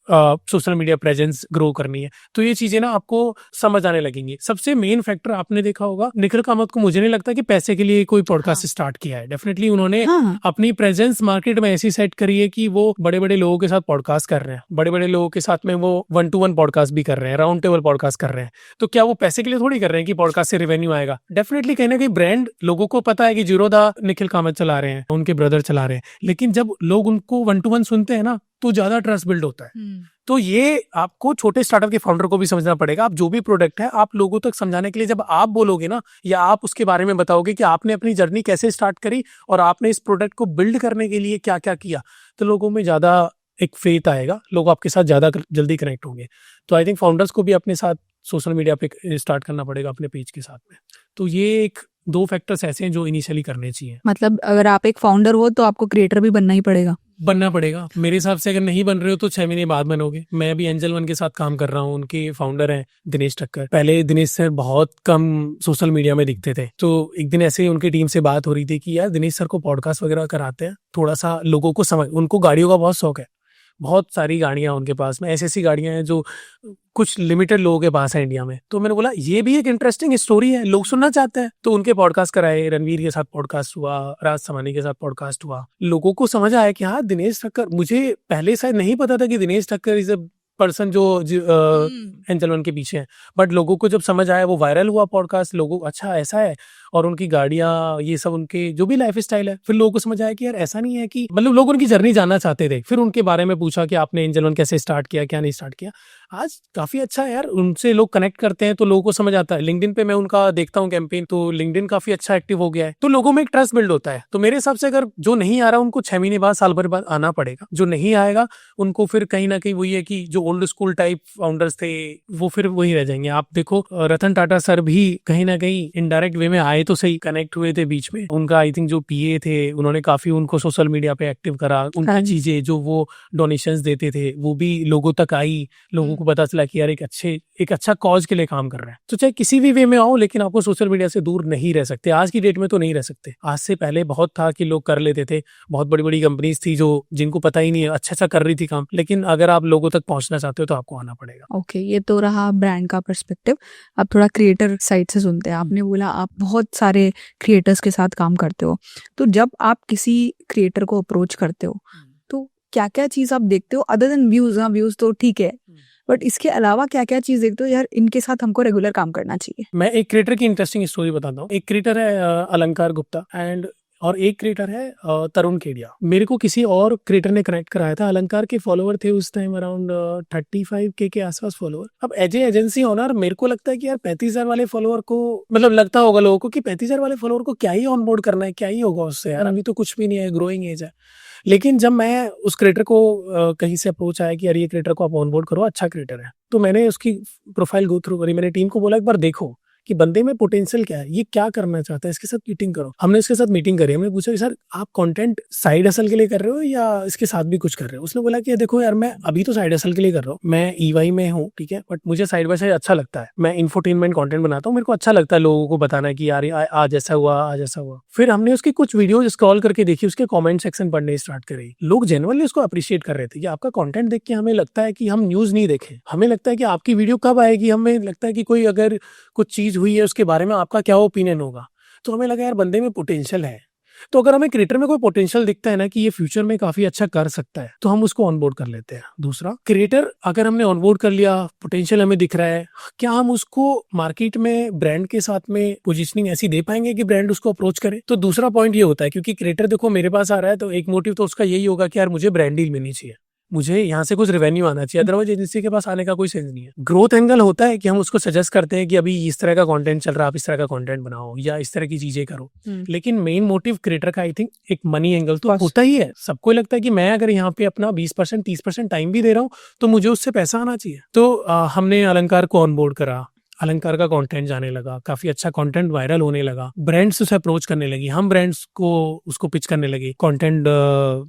सोशल मीडिया प्रेजेंस ग्रो करनी है। तो ये चीजें ना आपको समझ आने लगेंगी। सबसे मेन फैक्टर आपने देखा होगा, निखिल कामत को मुझे नहीं लगता कि पैसे के लिए कोई पॉडकास्ट स्टार्ट किया है। डेफिनेटली उन्होंने अपनी प्रेजेंस मार्केट में ऐसी सेट करी है कि वो बड़े बड़े लोगों के साथ पॉडकास्ट कर रहे हैं, बड़े बड़े लोगों के साथ में वो 1-to-1 पॉडकास्ट भी कर रहे हैं, राउंड टेबल पॉडकास्ट कर रहे हैं। तो क्या वो पैसे के लिए थोड़ी कर रहे हैं कि पॉडकास्ट से रेवेन्यू आएगा? डेफिनेटली कहीं ना कहीं ब्रांड, लोगों को पता है कि जीरोधा निखिल कामत चला रहे हैं, उनके ब्रदर चला रहे हैं, लेकिन जब लोग उनको 1-to-1 सुनते हैं ना, तो ज्यादा ट्रस्ट बिल्ड होता है। तो ये आपको छोटे स्टार्टअप के फाउंडर को भी समझना पड़ेगा। आप जो भी प्रोडक्ट है, आप लोगों तक समझाने के लिए जब आप बोलोगे ना, या आप उसके बारे में बताओगे कि आपने अपनी जर्नी कैसे स्टार्ट करी और आपने इस प्रोडक्ट को बिल्ड करने के लिए क्या क्या किया, तो लोगों में ज्यादा एक फेथ आएगा, लोग आपके साथ ज्यादा जल्दी कनेक्ट होंगे। तो आई थिंक फाउंडर्स को भी अपने साथ सोशल मीडिया पे स्टार्ट करना पड़ेगा अपने पेज के साथ में। तो ये 2 फैक्टर्स ऐसे हैं जो इनिशियली करने चाहिए। मतलब अगर आप एक फाउंडर हो तो आपको क्रिएटर भी बनना ही पड़ेगा। मेरे हिसाब से। अगर नहीं बन रहे हो तो 6 महीने बाद बनोगे। मैं अभी एंजल वन के साथ काम कर रहा हूँ, उनके फाउंडर हैं दिनेश ठक्कर। पहले दिनेश सर बहुत कम सोशल मीडिया में दिखते थे, तो एक दिन ऐसे ही उनकी टीम से बात हो रही थी कि यार दिनेश सर को पॉडकास्ट वगैरह कराते हैं, थोड़ा सा लोगों को समझ। उनको गाड़ियों का बहुत शौक है, बहुत सारी गाड़ियां उनके पास में, ऐसी गाड़ियां हैं जो कुछ लिमिटेड लोगों के पास है इंडिया में। तो मैंने बोला ये भी एक इंटरेस्टिंग स्टोरी है, लोग सुनना चाहते हैं। तो उनके पॉडकास्ट कराए, रणवीर के साथ पॉडकास्ट हुआ, राज समानी के साथ पॉडकास्ट हुआ। लोगों को समझ आया कि हाँ दिनेश ठक्कर, मुझे पहले शायद नहीं पता था कि Dinesh Thakkar is a person जो एंजल वन के पीछे हैं, बट लोगों को जब समझ आया, वो वायरल हुआ पॉडकास्ट, लोगों को अच्छा ऐसा है, और उनकी गाड़ियां, ये सब उनके जो भी लाइफ स्टाइल है, फिर लोगों को समझ आया कि यार ऐसा नहीं है कि मतलब लोग उनकी जर्नी जानना चाहते थे। फिर उनके बारे में पूछा कि आपने एंजल वन कैसे स्टार्ट किया, क्या नहीं स्टार्ट किया। आज काफी अच्छा है यार, उनसे लोग कनेक्ट करते हैं तो लोगों को समझ आता है। लिंक्डइन पे मैं उनका देखता हूँ कैंपेन, तो लिंक्डइन काफी अच्छा एक्टिव हो गया है, तो लोगों में एक ट्रस्ट बिल्ड होता है। तो मेरे हिसाब से अगर जो नहीं आ रहा उनको 6 महीने बाद, साल भर बाद आना पड़ेगा, जो नहीं आएगा उनको फिर कहीं ना कहीं वही है कि जो ओल्ड स्कूल टाइप फाउंडर्स थे वो फिर वही रह जाएंगे। आप देखो रतन टाटा सर भी कहीं ना कहीं इनडायरेक्ट वे में आए तो सही, कनेक्ट हुए थे बीच में। उनका आई थिंक जो पीए थे, उन्होंने काफी उनको सोशल मीडिया पे एक्टिव करा, उनकी चीजें जो वो डोनेशंस देते थे वो भी लोगों तक आई, लोगों को पता चला कि यार एक अच्छा कॉज के लिए काम कर रहे हैं। तो चाहे किसी भी वे में आओ, लेकिन आपको सोशल मीडिया से दूर नहीं रह सकते। आज की डेट में तो नहीं रह सकते, आज से पहले बहुत था कि लोग कर लेते थे, बहुत बड़ी बड़ी कंपनीज थी जो जिनको पता ही नहीं है, अच्छा कर रही थी काम, लेकिन अगर आप लोगों तक पहुंचना चाहते हो तो आपको आना पड़ेगा। ओके, ये तो रहा ब्रांड का पर्सपेक्टिव। अब थोड़ा क्रिएटर साइड से सुनते हैं। आपने बोला आप बहुत सारे क्रिएटर्स के साथ काम करते हो, तो जब आप किसी क्रिएटर को अप्रोच करते हो तो क्या क्या चीज आप देखते हो अदर देन व्यूज? हाँ, व्यूज तो ठीक है, बट इसके अलावा क्या क्या चीज देखते हो यार इनके साथ हमको रेगुलर काम करना चाहिए? मैं एक क्रिएटर की इंटरेस्टिंग स्टोरी बताता हूँ। एक क्रिएटर है अलंकार गुप्ता और एक क्रिएटर है तरुण केडिया। मेरे को किसी और क्रिएटर ने कनेक्ट कराया था। अलंकार के फॉलोवर थे उस टाइम अराउंड 35K के आसपास फॉलोवर। अब एज ए एजेंसी ओनर मेरे को लगता है कि यार 35,000 वाले फॉलोवर को, मतलब लगता होगा लोगों को कि 35,000 वाले फॉलोवर को क्या ही ऑनबोर्ड करना है, क्या ही होगा उससे यार, अभी तो कुछ भी नहीं है, ग्रोइंग एज है। लेकिन जब मैं उस क्रिएटर को कहीं से अप्रोच आया कि यार ये क्रिएटर को आप ऑनबोर्ड करो, अच्छा क्रिएटर है, तो मैंने उसकी प्रोफाइल गो थ्रू करी। मैंने टीम को बोला एक बार देखो कि बंदे में पोटेंशियल क्या है, ये क्या करना चाहता है, इसके साथ मीटिंग करो। हमने इसके साथ मीटिंग करी। हमने पूछा कि सर आप कंटेंट साइड हसल के लिए कर रहे हो या इसके साथ भी कुछ कर रहे हो? उसने बोला कि देखो यार मैं अभी तो साइड हसल के लिए कर रहा हूँ, मैं ईवाई में हूँ, ठीक है, बट मुझे साइड बाय साइड अच्छा लगता है। मैं इंफोटेनमेंट कंटेंट बनाता हूँ, मेरे को अच्छा लगता है लोगों को बताना कि यार आज ऐसा हुआ, आज ऐसा हुआ। फिर हमने उसकी कुछ वीडियो स्क्रॉल करके देखी, उसके कॉमेंट सेक्शन पढ़ने स्टार्ट करे। लोग जेन्युइनली उसको अप्रिशिएट कर रहे थे कि आपका कॉन्टेंट देख के हमें लगता है कि हम न्यूज नहीं देखें, हमें लगता है कि आपकी वीडियो कब आएगी, हमें लगता है कि कोई अगर कुछ चीज हुई है उसके बारे में आपका क्या ओपिनियन होगा। तो हमें लगा यार बंदे में पोटेंशियल है। तो अगर हमें क्रिएटर में कोई पोटेंशियल दिखता है ना कि ये फ्यूचर में काफी अच्छा कर सकता है, तो हम उसको ऑनबोर्ड कर लेते हैं। दूसरा, क्रिएटर अगर हमने ऑनबोर्ड कर लिया, पोटेंशियल हमें दिख रहा है, क्या हम उसको मार्केट में ब्रांड के साथ में पोजीशनिंग ऐसी दे पाएंगे कि ब्रांड उसको अप्रोच करे? तो दूसरा पॉइंट ये होता है, क्योंकि क्रिएटर देखो मेरे पास आ रहा है तो एक मोटिव तो उसका यही होगा कि यार मुझे ब्रांड डील मिलनी चाहिए, मुझे यहाँ से कुछ रेवेन्यू आना चाहिए, अदरवाइज एजेंसी के पास आने का कोई सेंस नहीं है। ग्रोथ एंगल होता है कि हम उसको सजेस्ट करते हैं कि अभी इस तरह का कंटेंट चल रहा है, आप इस तरह का कंटेंट बनाओ या इस तरह की चीजें करो। लेकिन मेन मोटिव क्रिएटर का आई थिंक एक मनी एंगल तो होता ही है। सबको लगता है कि मैं अगर यहाँ पे अपना 20% 30% टाइम भी दे रहा हूँ तो मुझे उससे पैसा आना चाहिए। तो हमने अलंकार को ऑनबोर्ड करा, अलंकार का कंटेंट जाने लगा, काफी अच्छा कंटेंट वायरल होने लगा, ब्रांड्स उसे अप्रोच करने लगी, हम ब्रांड्स को उसको पिच करने लगे, कंटेंट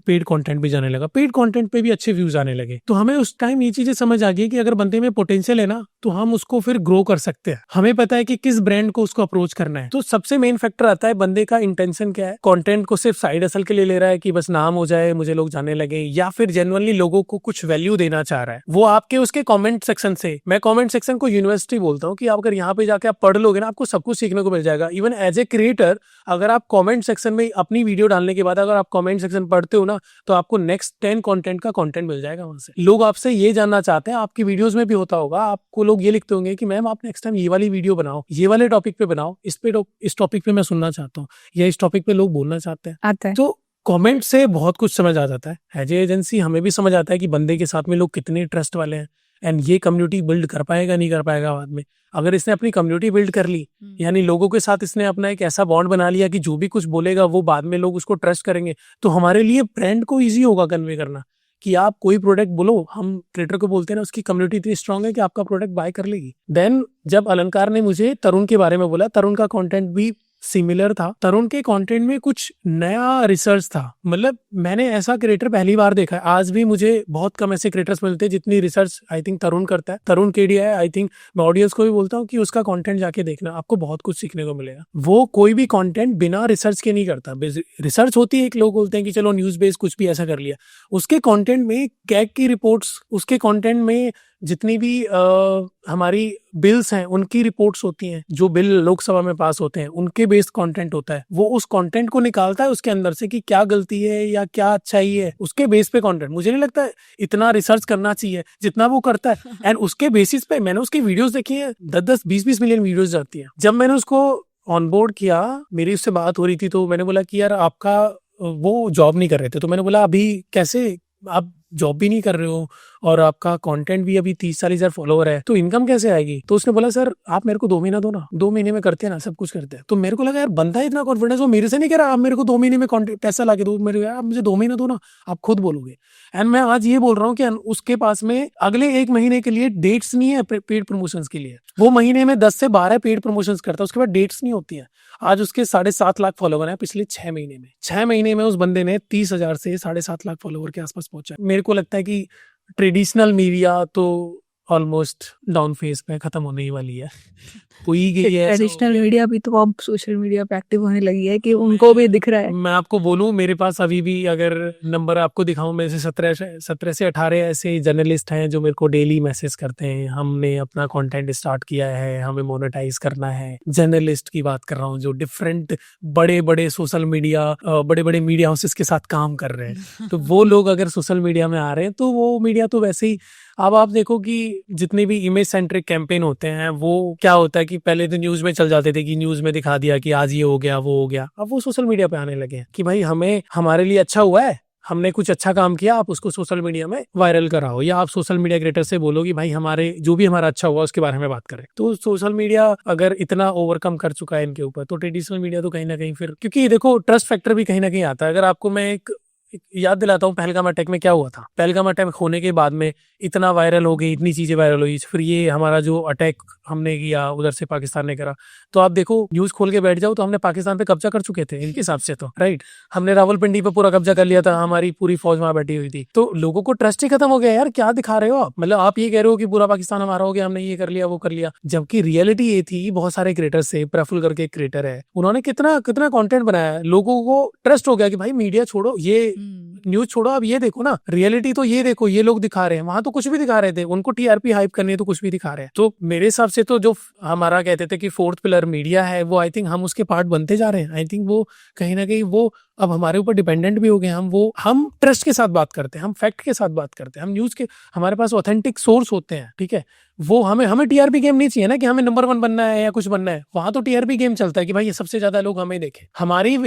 पेड कंटेंट भी जाने लगा, पेड कंटेंट पे भी अच्छे व्यूज आने लगे। तो हमें उस टाइम ये चीजें समझ आ गई कि अगर बंदे में पोटेंशियल है ना तो हम उसको फिर ग्रो कर सकते हैं। हमें पता है कि किस ब्रांड को उसको अप्रोच करना है। तो सबसे मेन फैक्टर आता है बंदे का इंटेंशन क्या है। कंटेंट को सिर्फ साइड हसल के लिए ले रहा है कि बस नाम हो जाए, मुझे लोग जाने लगे, या फिर जेन्युइनली लोगों को कुछ वैल्यू देना चाह रहा है। वो आपके उसके कमेंट सेक्शन से, मैं कमेंट सेक्शन को यूनिवर्सिटी बोलता हूँ कि आप अगर यहाँ पे जाके आप पढ़ लोगे ना, आपको सब कुछ सीखने को मिल जाएगा। इवन एज ए क्रिएटर अगर आप कमेंट सेक्शन में अपनी वीडियो डालने के बाद अगर आप कमेंट सेक्शन पढ़ते हो ना, तो आपको नेक्स्ट 10 कंटेंट का कंटेंट मिल जाएगा वहां से। लोग आपसे ये जानना चाहते हैं, आपकी वीडियोस में भी होता होगा, आपको लोग ये लिखते होंगे कि मैम आप नेक्स्ट टाइम ये वाली वीडियो बनाओ, ये वाले टॉपिक पे बनाओ, इस टॉपिक पे मैं सुनना चाहता हूँ, या इस टॉपिक पे लोग बोलना चाहते हैं। तो कमेंट से बहुत कुछ समझ आ जाता है। एज ए एजेंसी हमें भी समझ आता है कि बंदे के साथ में लोग कितने ट्रस्ट वाले हैं, एंड ये कम्युनिटी बिल्ड कर पाएगा नहीं कर पाएगा बाद में। अगर इसने अपनी कम्युनिटी बिल्ड कर ली, यानी लोगों के साथ इसने अपना एक ऐसा बॉन्ड बना लिया कि जो भी कुछ बोलेगा वो बाद में लोग उसको ट्रस्ट करेंगे, तो हमारे लिए ब्रांड को ईजी होगा कन्वे करना कि आप कोई प्रोडक्ट बोलो, हम क्रिएटर को बोलते हैं ना, उसकी कम्युनिटी इतनी स्ट्रांग है कि आपका प्रोडक्ट बाय कर लेगी। देन जब अलंकार ने मुझे तरुण के बारे में बोला, तरुण का कंटेंट भी सिमिलर था। तरुण के कंटेंट में कुछ नया रिसर्च था, मतलब मैंने ऐसा क्रिएटर पहली बार देखा है। आज भी मुझे बहुत कम ऐसे क्रिएटर्स मिलते हैं जितनी रिसर्च आई थिंक तरुण करता है। तरुण केडिया है, आई थिंक मैं ऑडियंस को भी बोलता हूँ कि उसका कंटेंट जाके देखना, आपको बहुत कुछ सीखने को मिलेगा। वो कोई भी कंटेंट बिना रिसर्च के नहीं करता। रिसर्च होती है, एक लोग बोलते हैं कि चलो न्यूज बेस्ड कुछ भी ऐसा कर लिया, उसके कंटेंट में कैग की रिपोर्ट्स, उसके कंटेंट में जितनी भी हमारी बिल्स हैं उनकी रिपोर्ट्स होती हैं, जो बिल लोकसभा में पास होते हैं उनके बेस्ड कंटेंट होता है। वो उस कंटेंट को निकालता है उसके अंदर से कि क्या गलती है या या क्या अच्छाई है, उसके बेस पे कंटेंट। मुझे नहीं लगता इतना रिसर्च करना चाहिए जितना वो करता है। एंड उसके बेसिस पे मैंने उसकी वीडियोस देखी है, 10-10 20-20 मिलियन वीडियोस जाती है। जब मैंने उसको ऑन बोर्ड किया, मेरी उससे बात हो रही थी, तो मैंने बोला कि यार आपका, वो जॉब नहीं कर रहे थे, तो मैंने बोला अभी कैसे आप जॉब भी नहीं कर रहे हो और आपका कंटेंट भी अभी 30-40 हजार फॉलोवर है, तो इनकम कैसे आएगी? तो उसने बोला सर आप मेरे को 2 महीना दो ना, 2 महीने में करते हैं ना, सब कुछ करते हैं। तो मेरे को लगा यार बंदा इतना कॉन्फिडेंस, वो मेरे से नहीं कह रहा आप मेरे को 2 महीने में पैसा ला के दो, मेरे आप मुझे 2 महीना दो ना, आप खुद बोलोगे। एंड मैं आज ये बोल रहा हूँ कि उसके पास में अगले 1 महीने के लिए डेट्स नहीं है पेड प्रमोशंस के लिए। वो महीने में 10 से 12 पेड प्रमोशंस करता है, उसके बाद डेट्स नहीं होती है। आज उसके 7.5 लाख फॉलोवर हैं पिछले 6 महीने में। 6 महीने में उस बंदे ने 30,000 से 7.5 लाख फॉलोवर के आसपास पहुंचा। मेरे को लगता है कि ट्रेडिशनल मीडिया तो ऑलमोस्ट डाउन फेज पे खत्म होने ही वाली है, हो ही गई है। ट्रेडिशनल मीडिया भी तो अब सोशल मीडिया पे एक्टिव होने लगी है कि उनको भी दिख रहा है। मैं आपको बोलूं, मेरे पास अभी भी अगर नंबर आपको दिखाऊं, मेरे से 17 से 18 ऐसे जर्नलिस्ट हैं जो मेरे को डेली मैसेज करते हैं, हमने अपना कंटेंट स्टार्ट किया है, हमें मोनेटाइज करना है। जर्नलिस्ट की बात कर रहा हूँ जो डिफरेंट बड़े बड़े सोशल मीडिया, बड़े बड़े मीडिया हाउसेस के साथ काम कर रहे हैं। तो वो लोग अगर सोशल मीडिया में आ रहे हैं तो वो मीडिया तो वैसे ही, अब आप देखो कि जितने भी इमेज सेंट्रिक कैंपेन होते हैं, वो क्या होता है कि पहले तो न्यूज में चल जाते थे कि न्यूज में दिखा दिया कि आज ये हो गया वो हो गया। अब वो सोशल मीडिया पे आने लगे हैं कि भाई हमें, हमारे लिए अच्छा हुआ है, हमने कुछ अच्छा काम किया, आप उसको सोशल मीडिया में वायरल कराओ, या आप सोशल मीडिया क्रिएटर से बोलो कि भाई हमारे जो भी हमारा अच्छा हुआ उसके बारे में बात करें। तो सोशल मीडिया अगर इतना ओवरकम कर चुका है इनके ऊपर, तो ट्रेडिशनल मीडिया तो कहीं ना कहीं फिर, क्योंकि देखो ट्रस्ट फैक्टर भी कहीं ना कहीं आता है। अगर आपको मैं एक याद दिलाता हूँ, पहलगाम अटैक में क्या हुआ था। पहलगाम अटैक होने के बाद में इतना वायरल हो गई, इतनी चीजें वायरल हुई, फिर ये हमारा जो अटैक हमने किया उधर से पाकिस्तान ने करा, तो आप देखो न्यूज खोल के बैठ जाओ तो हमने पाकिस्तान पे कब्जा कर चुके थे इनके हिसाब से, तो राइट, हमने रावलपिंडी पे पूरा कब्जा कर लिया था, हमारी पूरी फौज वहां बैठी हुई थी। तो लोगों को ट्रस्ट ही खत्म हो गया यार, क्या दिखा रहे हो आप, मतलब आप ये कह रहे हो कि पूरा पाकिस्तान हमारा हो गया, हमने ये कर लिया वो कर लिया, जबकि रियलिटी ये थी। बहुत सारे क्रिएटर्स से, प्रफुल करके एक क्रिएटर है, उन्होंने कितना कितना कंटेंट बनाया, लोगों को ट्रस्ट हो गया कि भाई मीडिया छोड़ो, ये न्यूज छोड़ो, अब ये देखो ना रियलिटी, तो ये देखो ये लोग दिखा रहे हैं, वहां तो कुछ भी दिखा रहे थे, उनको टीआरपी हाइप करनी है तो कुछ भी दिखा रहे हैं। तो मेरे हिसाब से तो जो हमारा कहते थे कि 4th पिलर मीडिया है, वो आई थिंक हम उसके पार्ट बनते जा रहे हैं। आई थिंक वो कहीं ना कहीं वो अब हमारे ऊपर डिपेंडेंट भी हो गए। हम ट्रस्ट के साथ बात करते हैं, हम फैक्ट के साथ बात करते हैं, हम न्यूज के, हमारे पास ऑथेंटिक सोर्स होते हैं, ठीक है। वो हमें टीआरपी गेम नहीं चाहिए ना कि हमें नंबर 1 बनना है या कुछ बनना है। वहां तो टीआरपी गेम चलता है कि भाई ये सबसे ज्यादा लोग हमें देखें। हमारी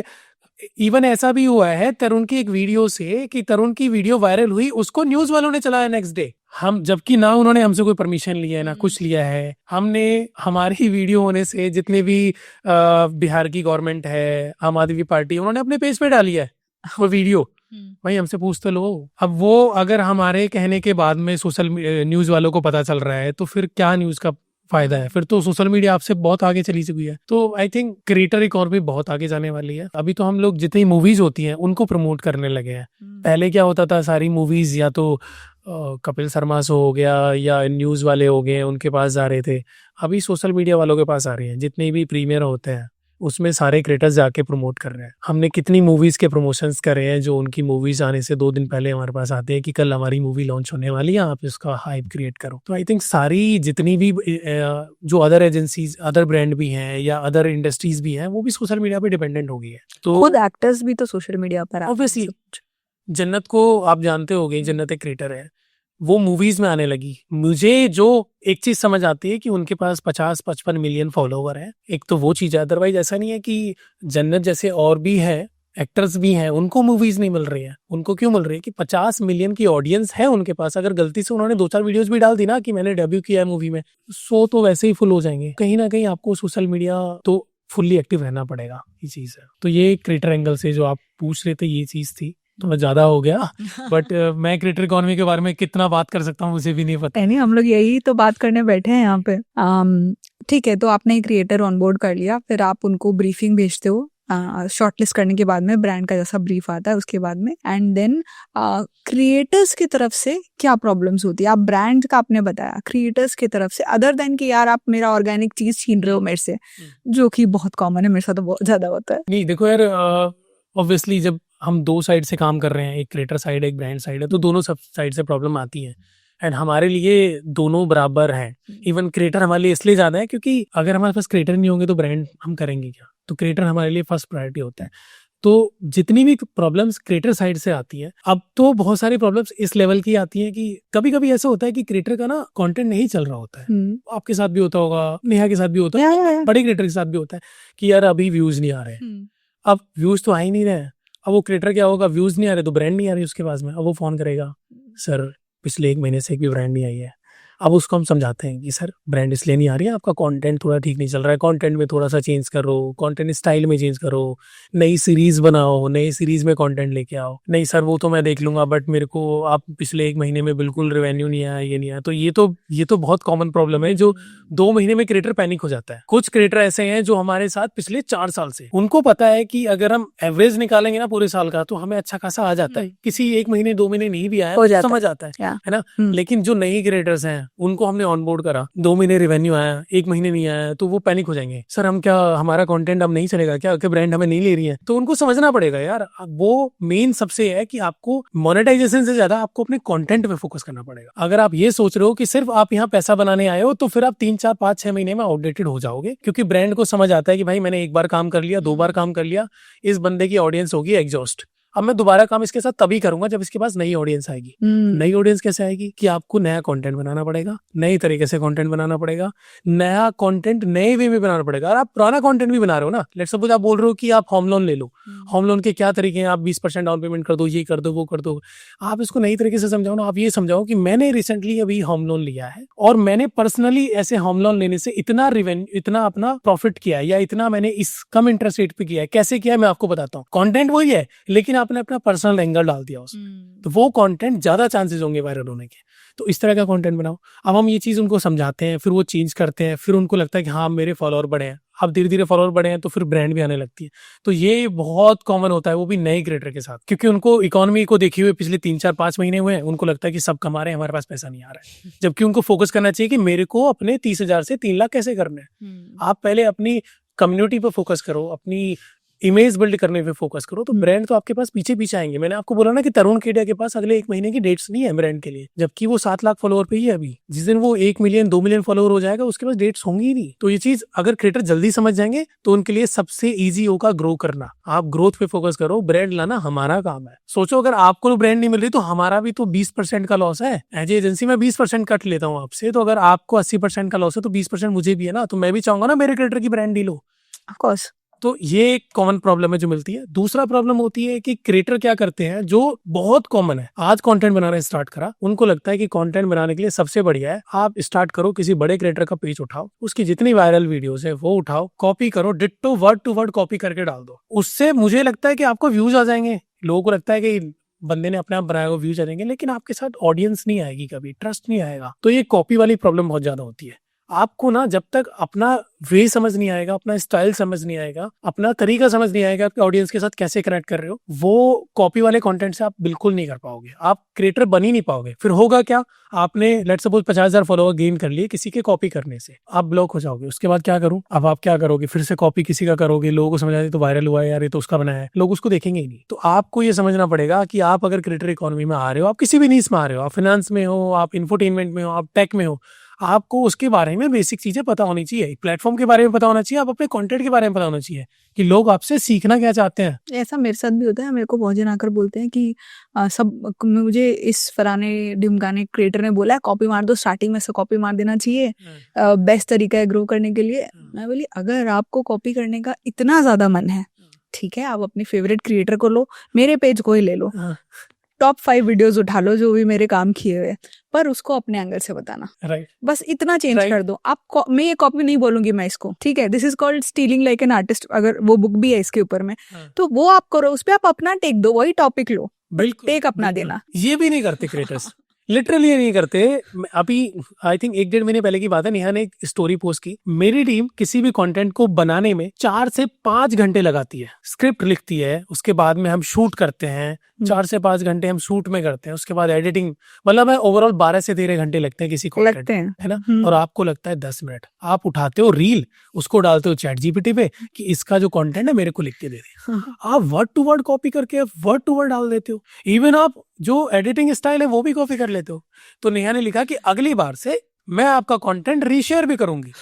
इवन ऐसा भी हुआ है तरुण की एक वीडियो से कि तरुण की वीडियो वायरल हुई, उसको न्यूज वालों ने चलाया नेक्स्ट डे, हम, जबकि ना उन्होंने हमसे कोई परमिशन लिया है ना कुछ लिया है। हमने, हमारी वीडियो होने से जितने भी बिहार की गवर्नमेंट है, आम आदमी पार्टी, उन्होंने अपने पेज पे डाली है वो वीडियो। भाई हमसे पूछ तो लो। अब वो अगर हमारे कहने के बाद में सोशल न्यूज वालों को पता चल रहा है तो फिर क्या न्यूज का फायदा है, फिर तो सोशल मीडिया आपसे बहुत आगे चली चुकी है। तो आई थिंक क्रिएटर इकॉनमी बहुत आगे जाने वाली है। अभी तो हम लोग जितनी मूवीज होती हैं उनको प्रमोट करने लगे हैं। पहले क्या होता था, सारी मूवीज या तो कपिल शर्मा से हो गया या न्यूज वाले हो गए उनके पास जा रहे थे, अभी सोशल मीडिया वालों के पास आ रही हैं। जितने भी प्रीमियर होते हैं उसमें सारे क्रिएटर्स जाके प्रमोट कर रहे हैं। हमने कितनी मूवीज के प्रमोशंस करे हैं जो उनकी मूवीज आने से 2 दिन पहले हमारे पास आते हैं कि कल हमारी मूवी लॉन्च होने वाली है, आप इसका हाइप क्रिएट करो। तो आई थिंक सारी जितनी भी जो अदर एजेंसीज, अदर ब्रांड भी हैं या अदर इंडस्ट्रीज भी हैं, वो भी सोशल मीडिया पे डिपेंडेंट हो गई है। तो खुद एक्टर्स भी तो सोशल मीडिया पर ऑब्वियसली जन्नत को आप जानते होंगे, जन्नत एक क्रिएटर है, वो मूवीज में आने लगी। मुझे जो एक चीज समझ आती है कि उनके पास 50-55 मिलियन फॉलोवर है, एक तो वो चीज है। अदरवाइज ऐसा नहीं है कि जन्नत जैसे और भी है, एक्टर्स भी हैं, उनको मूवीज नहीं मिल रही है। उनको क्यों मिल रही है कि 50 मिलियन की ऑडियंस है उनके पास। अगर गलती से उन्होंने 2-4 वीडियोस भी डाल दी ना कि मैंने डेब्यू किया है मूवी में, 100 तो वैसे ही फुल हो जाएंगे। कहीं ना कहीं आपको सोशल मीडिया तो फुल्ली एक्टिव रहना पड़ेगा, ये चीज है। तो ये क्रिएटर एंगल से जो आप पूछ रहे थे, ये चीज थी। थोड़ा ज्यादा हो गया बट मैं क्रिएटर इकोनॉमी के बारे में कितना बात कर सकता हूँ मुझे भी नहीं पता। नहीं, हम लोग यही तो बात करने बैठे हैं यहाँ पे। ठीक है, तो आपने क्रिएटर ऑनबोर्ड कर लिया, फिर आप उनको ब्रीफिंग भेजते हो शॉर्टलिस्ट करने के बाद में, ब्रांड का जैसा ब्रीफ आता है उसके बाद में, एंड देन क्रिएटर्स की तरफ से क्या प्रॉब्लम्स होती है? आप ब्रांड का आपने बताया, क्रिएटर्स की तरफ से अदर देन कि यार आप मेरा ऑर्गेनिक चीज छीन रहे हो मेरे से, जो कि बहुत कॉमन है, मेरे साथ तो बहुत ज्यादा होता है। नहीं देखो यार, ऑब्वियसली जब हम 2 साइड से काम कर रहे हैं, एक क्रिएटर साइड एक ब्रांड साइड है, तो दोनों सब साइड से प्रॉब्लम आती है। एंड हमारे लिए दोनों बराबर हैं। इवन क्रिएटर हमारे लिए इसलिए ज्यादा है क्योंकि अगर हमारे पास क्रिएटर नहीं होंगे तो ब्रांड हम करेंगे क्या? तो क्रिएटर हमारे लिए फर्स्ट प्रायोरिटी होता है। तो जितनी भी प्रॉब्लम्स क्रिएटर साइड से आती हैं, अब तो बहुत सारी प्रॉब्लम्स इस लेवल की आती हैं कि कभी कभी ऐसा होता है कि क्रिएटर का ना कंटेंट नहीं चल रहा होता है। आपके साथ भी होता होगा, नेहा के साथ भी होता है, बड़े क्रिएटर के साथ भी होता है कि यार अभी व्यूज नहीं आ रहे हैं। अब व्यूज तो आ ही नहीं रहे हैं। अब वो क्रिएटर क्या होगा, व्यूज नहीं आ रहे तो ब्रांड नहीं आ रही उसके पास में। अब वो फोन करेगा, सर पिछले 1 महीने से एक भी ब्रांड नहीं आई है। अब उसको हम समझाते हैं कि सर ब्रांड इसलिए नहीं आ रही है, आपका कंटेंट थोड़ा ठीक नहीं चल रहा है, कंटेंट में थोड़ा सा चेंज करो, कंटेंट स्टाइल में चेंज करो, नई सीरीज बनाओ, नई सीरीज में कंटेंट लेके आओ। नहीं सर वो तो मैं देख लूंगा, बट मेरे को आप पिछले 1 महीने में बिल्कुल रेवेन्यू नहीं आया, ये नहीं आया। तो ये तो बहुत कॉमन प्रॉब्लम है जो 2 महीने में क्रिएटर पैनिक हो जाता है। कुछ क्रिएटर ऐसे हैं जो हमारे साथ पिछले 4 साल से, उनको पता है कि अगर हम एवरेज निकालेंगे ना पूरे साल का तो हमें अच्छा खासा आ जाता है। किसी 1 महीने 2 महीने नहीं भी आया समझ आता है ना। लेकिन जो नई क्रिएटर्स हैं उनको हमने ऑनबोर्ड करा, 2 महीने रेवेन्यू आया, 1 महीने नहीं आया, तो वो पैनिक हो जाएंगे, सर हम क्या, हमारा कंटेंट अब नहीं चलेगा क्या, ब्रांड हमें नहीं ले रही है। तो उनको समझना पड़ेगा यार, वो मेन सबसे है कि आपको मोनेटाइजेशन से ज्यादा आपको अपने कंटेंट पे फोकस करना पड़ेगा। अगर आप ये सोच रहे हो कि सिर्फ आप यहाँ पैसा बनाने आए हो तो फिर आप 3, 4, 5, 6 महीने में आउटडेटेड हो जाओगे, क्योंकि ब्रांड को समझ आता है कि भाई मैंने 1 बार काम कर लिया, 2 बार काम कर लिया, इस बंदे की ऑडियंस होगी एग्जॉस्ट, अब मैं दोबारा काम इसके साथ तभी करूंगा जब इसके पास नई ऑडियंस आएगी। नई ऑडियंस कैसे आएगी कि आपको नया कंटेंट बनाना पड़ेगा, नई तरीके से कंटेंट बनाना पड़ेगा, नया कंटेंट नए वे में बनाना पड़ेगा। और आप पुराना कंटेंट भी बना रहे हो ना, लेट्स सपोज आप बोल रहे हो कि आप होम लोन ले लो, होम लोन के क्या तरीके हैं, आप 20% डाउन पेमेंट कर दो, ये कर दो, वो कर दो। आप इसको नई तरीके से समझाओ ना। आप ये समझाओ कि मैंने रिसेंटली अभी होम लोन लिया है और मैंने पर्सनली ऐसे होम लोन लेने से इतना रेवेन्यू, इतना अपना प्रॉफिट किया है, या इतना मैंने इस कम इंटरेस्ट रेट पे किया है। कैसे किया है मैं आपको बताता हूँ। कंटेंट वही है लेकिन आपने अपना पर्सनल एंगल डाल दिया उसमें, तो वो कंटेंट ज्यादा चांसेस होंगे वायरल होने के। तो इस तरह का कंटेंट बनाओ। अब हम ये चीज उनको समझाते हैं, फिर वो चेंज करते हैं, फिर उनको लगता है कि हाँ मेरे फॉलोअर बढ़े हैं। अब धीरे धीरे फॉलोअर बढ़े हैं तो फिर ब्रांड भी आने लगती है। तो ये बहुत कॉमन होता है, वो भी नए क्रिएटर के साथ, क्योंकि उनको इकोनॉमी को देखे हुए पिछले 3, 4, 5 महीने हुए हैं, उनको लगता है कि सब कमा रहे हैं, हमारे पास पैसा नहीं आ रहा है। जबकि उनको फोकस करना चाहिए कि मेरे को अपने 30,000 से 3 लाख कैसे करने हैं। आप पहले अपनी कम्युनिटी पर फोकस करो, अपनी इमेज बिल्ड करने पे फोकस करो, तो ब्रांड तो आपके पास पीछे पीछे आएंगे। मैंने आपको बोला ना कि तरुण केडिया के पास अगले 1 महीने की डेट्स नहीं है ब्रांड के लिए, जबकि वो 7 लाख फॉलोअर पे ही है अभी। जिस दिन वो 1 मिलियन 2 मिलियन फॉलोअर हो जाएगा उसके पास डेट्स होंगी ही नहीं। तो ये चीज अगर क्रिएटर जल्दी समझ जाएंगे तो उनके लिए सबसे ईजी होगा ग्रो करना। आप ग्रोथ पे फोकस करो, ब्रांड लाना हमारा काम है। सोचो अगर आपको ब्रांड नहीं मिल रही तो हमारा भी तो 20% का लॉस है। एज एजेंसी में 20% कट लेता हूँ आपसे, तो अगर आपको 80% का लॉस है तो 20% मुझे भी है ना। तो मैं भी चाहूंगा ना मेरे क्रिएटर की ब्रांड डील हो। Of course. तो ये एक कॉमन प्रॉब्लम है जो मिलती है। दूसरा प्रॉब्लम होती है कि क्रिएटर क्या करते हैं, जो बहुत कॉमन है। आज कंटेंट बनाना स्टार्ट करा, उनको लगता है कि कंटेंट बनाने के लिए सबसे बढ़िया है आप स्टार्ट करो, किसी बड़े क्रिएटर का पेज उठाओ, उसकी जितनी वायरल वीडियोस है वो उठाओ, कॉपी करो, ditto word to word copy करके डाल दो। उससे मुझे लगता है कि आपको व्यूज आ जाएंगे। लोगों को लगता है कि बंदे ने अपने आप बनाया हुआ व्यूज आ जाएंगे, लेकिन आपके साथ ऑडियंस नहीं आएगी, कभी ट्रस्ट नहीं आएगा। तो ये कॉपी वाली प्रॉब्लम बहुत ज्यादा होती है। आपको ना जब तक अपना वे समझ नहीं आएगा, अपना स्टाइल समझ नहीं आएगा, अपना तरीका समझ नहीं आएगा, आपके ऑडियंस के साथ कैसे कनेक्ट कर रहे हो, वो कॉपी वाले कंटेंट से आप बिल्कुल नहीं कर पाओगे। आप क्रिएटर बन ही नहीं पाओगे। फिर होगा क्या, आपने लेट्स सपोज 50,000 फॉलोअर गेन कर लिए किसी के कॉपी करने से, आप ब्लॉक हो जाओगे। उसके बाद क्या करूं, अब आप क्या करोगे, फिर से कॉपी किसी का करोगे, लोगों को समझ आए तो वायरल हुआ है यार, ये तो उसका बनाया है, लोग उसको देखेंगे ही नहीं। तो आपको ये समझना पड़ेगा कि आप अगर क्रिएटर इकोनॉमी में आ रहे हो, आप किसी भी नीश में आ रहे हो, आप फाइनेंस में हो, आप इंफोटेनमेंट में हो, आप टेक में हो, आपको उसके बारे में बेसिक चीजें पता होनी चाहिए, प्लेटफॉर्म के बारे में पता होना चाहिए, आप अपने कंटेंट के बारे में पता होना चाहिए कि लोग आपसे सीखना क्या चाहते हैं। ऐसा मेरे साथ भी होता है। मेरे को बहुत जन आकर बोलते हैं कि सब मुझे इस फलाने ढिमकाने क्रिएटर ने बोला है कॉपी मार दो, स्टार्टिंग में से कॉपी मार देना चाहिए, बेस्ट तरीका है ग्रो करने के लिए। मैं बोली अगर आपको कॉपी करने का इतना ज्यादा मन है, ठीक है, आप अपने फेवरेट क्रिएटर को लो, मेरे पेज को ही ले लो, टॉप 5 वीडियोस उठा लो जो भी मेरे काम किए हुए, पर उसको अपने एंगल से बताना। राइट। बस इतना चेंज कर दो आप। मैं ये कॉपी नहीं बोलूंगी मैं इसको, ठीक है, this is called stealing like an artist. अगर वो बुक भी है इसके ऊपर में, तो वो आप करो, उस पर आप अपना टेक दो, वही टॉपिक लो, टेक अपना देना। ये भी नहीं करते क्रिएटर्स, लिटरली नहीं करते। अभी आई थिंक 1-1.5 महीने पहले की बात है, नेहा ने एक स्टोरी पोस्ट की, मेरी टीम किसी भी कंटेंट को बनाने में 4 से 5 घंटे लगाती है, स्क्रिप्ट लिखती है, उसके बाद में हम शूट करते हैं, 4 से 5 घंटे हम शूट में करते हैं, उसके बाद एडिटिंग, मतलब है ओवरऑल 12 से 13 घंटे लगते हैं किसी कंटेंट, है ना। और आपको लगता है 10 मिनट, आप उठाते हो रील, उसको डालते हो चैट जीपीटी पे कि इसका जो कंटेंट है मेरे को लिख के दे दे। आप वर्ड टू वर्ड कॉपी करके वर्ड टू वर्ड डाल देते हो। इवन आप जो एडिटिंग स्टाइल है वो भी कॉपी कर लेते हो। तो नेहा ने लिखा कि अगली बार से मैं आपका कंटेंट रीशेयर भी करूंगी।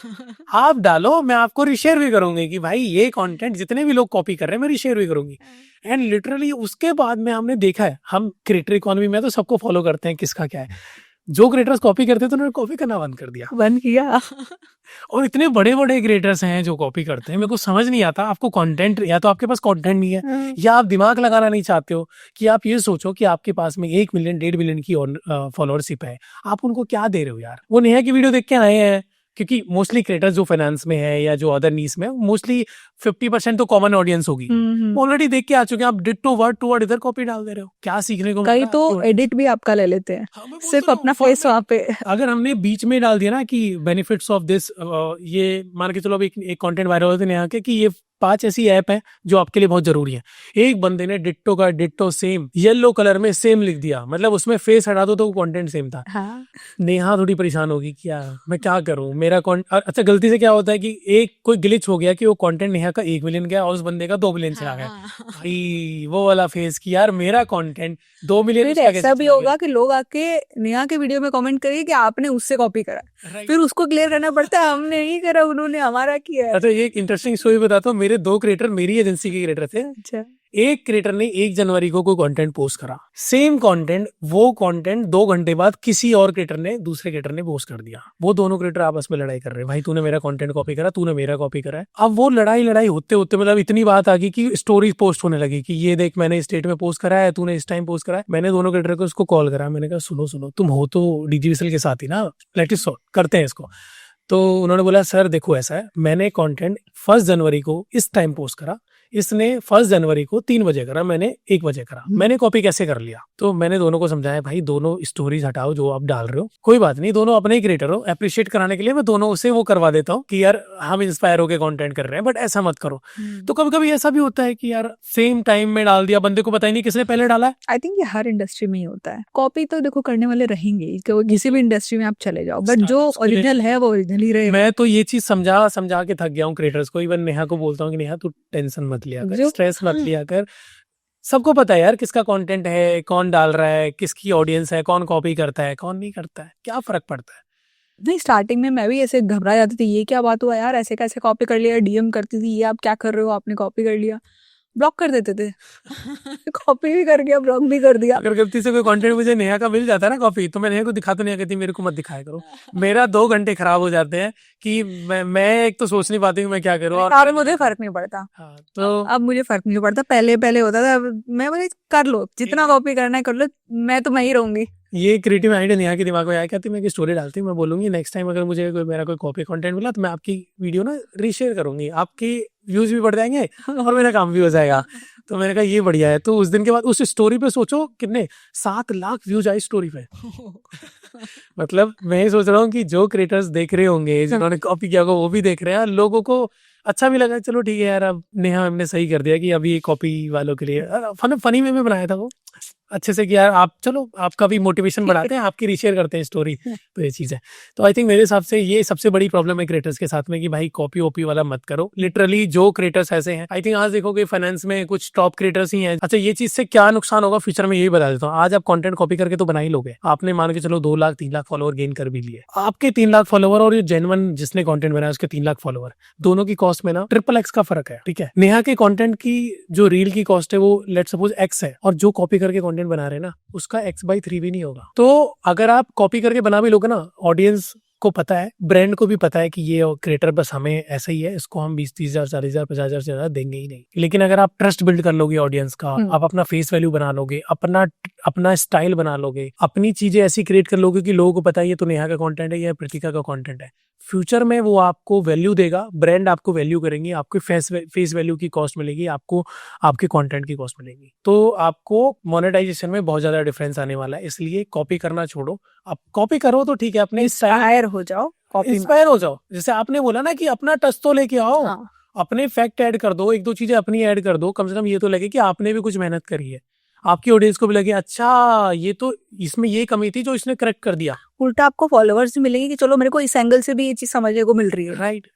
आप डालो, मैं आपको रीशेयर भी करूंगी कि भाई ये कंटेंट जितने भी लोग कॉपी कर रहे हैं मैं रीशेयर भी करूंगी। एंड लिटरली उसके बाद में हमने देखा है, हम क्रिएटर इकोनॉमी में तो सबको फॉलो करते हैं किसका क्या है। जो क्रिएटर्स कॉपी करते थे उन्होंने कॉपी करना बंद कर दिया, बंद किया। और इतने बड़े बड़े क्रिएटर्स हैं जो कॉपी करते हैं। मेरे को समझ नहीं आता, आपको कंटेंट, या तो आपके पास कंटेंट नहीं है या आप दिमाग लगाना नहीं चाहते हो कि आप ये सोचो कि आपके पास में 1 मिलियन 1.5 मिलियन की फॉलोअरशिप है, आप उनको क्या दे रहे हो यार। वो नेहा की वीडियो देख के आए हैं, क्योंकि मोस्टली क्रिएटर्स जो फाइनेंस में है या जो अदर नीस में, मोस्टली 50% तो कॉमन ऑडियंस होगी, ऑलरेडी देख के आ चुके हैं। आप डिट्टो वर्ड टू वर्ड इधर कॉपी डाल दे रहे हो, क्या सीखने को मिल कई रहा है तो आपको? एडिट भी आपका ले लेते हैं, हाँ, मैं बोल सिर्फ तो रहा अपना हूँ, फेस वहाँ पे। अगर हमने बीच में डाल दिया ना कि बेनिफिट्स ऑफ दिस, ये मान के चलो, अब एक कंटेंट वायरल होते हैं यहाँ के कि ये 5 ऐसी ऐप है जो आपके लिए बहुत जरूरी है। एक बंदे ने डिट्टो का डिट्टो सेम येलो कलर में सेम लिख दिया, मतलब उसमें फेस हटा दो तो वो कंटेंट सेम था। हाँ। नेहा थोड़ी परेशान होगी, क्या मैं क्या करूं, मेरा अच्छा गलती से क्या होता है कि एक कोई ग्लिच हो गया कि वो कंटेंट नेहा का 1 मिलियन गया और उस बंदे का 2 मिलियन से आ गया। भाई वो वाला फेस कि यार मेरा कंटेंट 2 मिलियन, फिर ऐसा भी होगा कि लोग आके नेहा के वीडियो में कमेंट करेंगे कि आपने उससे कॉपी करा, फिर उसको क्लियर करना पड़ता है हमने नहीं करा, उन्होंने हमारा किया है। अच्छा, ये एक इंटरेस्टिंग स्टोरी बताता हूँ। मेरे 2 क्रिएटर मेरी एजेंसी के क्रिएटर थे। अच्छा। एक क्रिएटर ने 1 जनवरी को कोई कंटेंट पोस्ट करा, सेम कंटेंट, वो कंटेंट 2 घंटे बाद किसी और क्रिएटर ने, दूसरे क्रिएटर ने पोस्ट कर दिया। वो दोनों क्रिएटर आपस में लड़ाई कर रहे हैं, भाई तूने मेरा कंटेंट कॉपी करा, तूने मेरा कॉपी करा है। अब वो लड़ाई होते होते मतलब इतनी बात आ गई कि स्टोरीज पोस्ट होने लगी कि ये देख मैंने स्टेट में पोस्ट करा है, तूने इस टाइम पोस्ट करा है। मैंने दोनों क्रिएटर को उसको कॉल करा, मैंने कहा सुनो तुम हो तो डीजीवीएसएल के साथ ही ना, लेट इट सॉर्ट करते हैं इसको। तो उन्होंने बोला सर देखो ऐसा है, मैंने कंटेंट 1 जनवरी को इस टाइम पोस्ट करा, इसने 1 जनवरी को 3 बजे करा, मैंने 1 बजे करा, मैंने कॉपी कैसे कर लिया। तो मैंने दोनों को समझाया भाई दोनों स्टोरीज हटाओ जो आप डाल रहे हो, कोई बात नहीं, दोनों अपने ही क्रिएटर हो, अप्रिशिएट कराने के लिए मैं दोनों से वो करवा देता हूँ कि यार हम इंस्पायर होकर कंटेंट कर रहे हैं, बट ऐसा मत करो। तो कभी कभी ऐसा भी होता है कि यार सेम टाइम में डाल दिया, बंदे को पता ही नहीं किसने पहले डाला है। आई थिंक ये हर इंडस्ट्री में ही होता है। कॉपी तो देखो करने वाले रहेंगे, किसी भी इंडस्ट्री में आप चले जाओ, बट जो ओरिजिनल है वो ओरिजिनल ही रहेगा। मैं तो ये चीज समझा के थक गया हूँ क्रिएटर्स को। इवन नेहा को बोलता हूँ कि नेहा तू टेंशन मत लिया कर, स्ट्रेस मत लिया कर, सबको पता है यार किसका कंटेंट है, कौन डाल रहा है, किसकी ऑडियंस है, कौन कॉपी करता है, कौन नहीं करता है, क्या फर्क पड़ता है। नहीं, स्टार्टिंग में मैं भी ऐसे घबरा जाती थी, ये क्या बात हुआ यार, ऐसे कैसे कॉपी कर लिया, डीएम करती थी, ये आप क्या कर रहे हो, आपने कॉपी कर लिया, ब्लॉक कर देते थे। कॉपी भी कर दिया, ब्लॉक भी कर दिया। अगर गलती से कोई कंटेंट मुझे नेहा का मिल जाता है ना कॉपी, तो मैं नेहा को दिखाता नहीं, कहती मेरे को मत दिखाया करो। मेरा 2 घंटे खराब हो जाते हैं कि मैं एक तो सोच नहीं पाती हूँ मैं क्या करूँ, और मुझे फर्क नहीं पड़ता। हाँ, तो अब मुझे फर्क नहीं पड़ता, पहले होता था, मैं बोले कर लो जितना कॉपी करना है कर लो, मैं तो मैं ही रहूंगी। ये क्रिएटिव आइडिया नेहा के दिमाग में आया, कहती मैं एक स्टोरी डालती हूँ, मैं बोलूंगी नेक्स्ट टाइम अगर मुझे मेरा कोई कॉपी कंटेंट मिला तो मैं आपकी वीडियो ना रीशेयर करूंगी, आपकी व्यूज भी बढ़ जाएंगे और मेरा काम भी हो जाएगा। तो मैंने कहा ये बढ़िया है। तो उस दिन के बाद उस स्टोरी पे सोचो कितने 7 लाख व्यूज आए स्टोरी पे। मतलब मैं ये सोच रहा हूँ कि जो क्रिएटर्स देख रहे होंगे, जिन्होंने कॉपी किया होगा वो भी देख रहे हैं, लोगों को अच्छा भी लगा, चलो ठीक है यार, अब नेहा हमने सही कर दिया कि अभी ये कॉपी वालों के लिए फनी वे में बनाया था वो अच्छे से कि यार आप चलो आपका भी मोटिवेशन बढ़ाते हैं, आपकी रीशेयर करते हैं स्टोरी। तो ये चीज है। तो आई थिंक मेरे हिसाब से ये सबसे बड़ी प्रॉब्लम है क्रिएटर्स के साथ में कि भाई कॉपी ओपी वाला मत करो। लिटरली जो क्रिएटर्स ऐसे हैं, आई थिंक आज देखोगे फाइनेंस में कुछ टॉप क्रिएटर्स ही हैं। अच्छा, ये चीज से क्या नुकसान होगा फ्यूचर में यही बता देता हूँ। आज आप कंटेंट कॉपी करके तो बना ही लोगे, आपने मान के चलो 2 लाख 3 लाख फॉलोअर गेन कर भी लिए, आपके 3 लाख फॉलोअर और ये जेन्युइन जिसने कंटेंट बनाया उसके 3 लाख फॉलोअर, दोनों की कॉस्ट में ना XXX का फर्क है। ठीक है, नेहा के कंटेंट की जो रील की कॉस्ट है वो लेट्स सपोज X है, और जो कॉपी करके कंटेंट बना रहे हैं ना उसका X/3 भी नहीं होगा। तो अगर आप कॉपी करके बना भी लोगे ना, ऑडियंस को पता है, ब्रांड को भी पता है कि ये क्रिएटर बस हमें ऐसा ही है, इसको हम 20-30 हजार 40 हजार 50 हजार से ज्यादा देंगे ही नहीं। लेकिन अगर आप ट्रस्ट बिल्ड कर लोगे ऑडियंस का, आप अपना फेस वैल्यू बना लोगे, अपना स्टाइल बना लोगे, अपनी चीजें ऐसी क्रिएट कर लोगे कि लोगों को पता है ये तो नेहा का कंटेंट है, ये प्रतीका का कंटेंट है, फ्यूचर में वो आपको वैल्यू देगा, ब्रांड आपको वैल्यू करेंगे, आपके फेस वैल्यू की कॉस्ट मिलेगी, आपको आपके कंटेंट की कॉस्ट मिलेगी। तो आपको मोनेटाइजेशन में बहुत ज्यादा डिफरेंस आने वाला है। इसलिए कॉपी करना छोड़ो, आप कॉपी करो तो ठीक है, अपने इंस्पायर हो जाओ, इंस्पायर हो जाओ। जैसे आपने बोला ना कि अपना टच तो लेके आओ, हाँ। अपने फैक्ट ऐड कर दो, 1-2 चीजें अपनी ऐड कर दो, कम से कम ये तो लगे कि आपने भी कुछ मेहनत करी है, आपकी ऑडियंस को भी लगे अच्छा ये तो इसमें ये कमी थी जो इसने करेक्ट कर दिया। उल्टा आपको फॉलोअर्स भी मिलेंगे कि चलो मेरे को इस एंगल से भी ये चीज समझने को मिल रही है। राइट।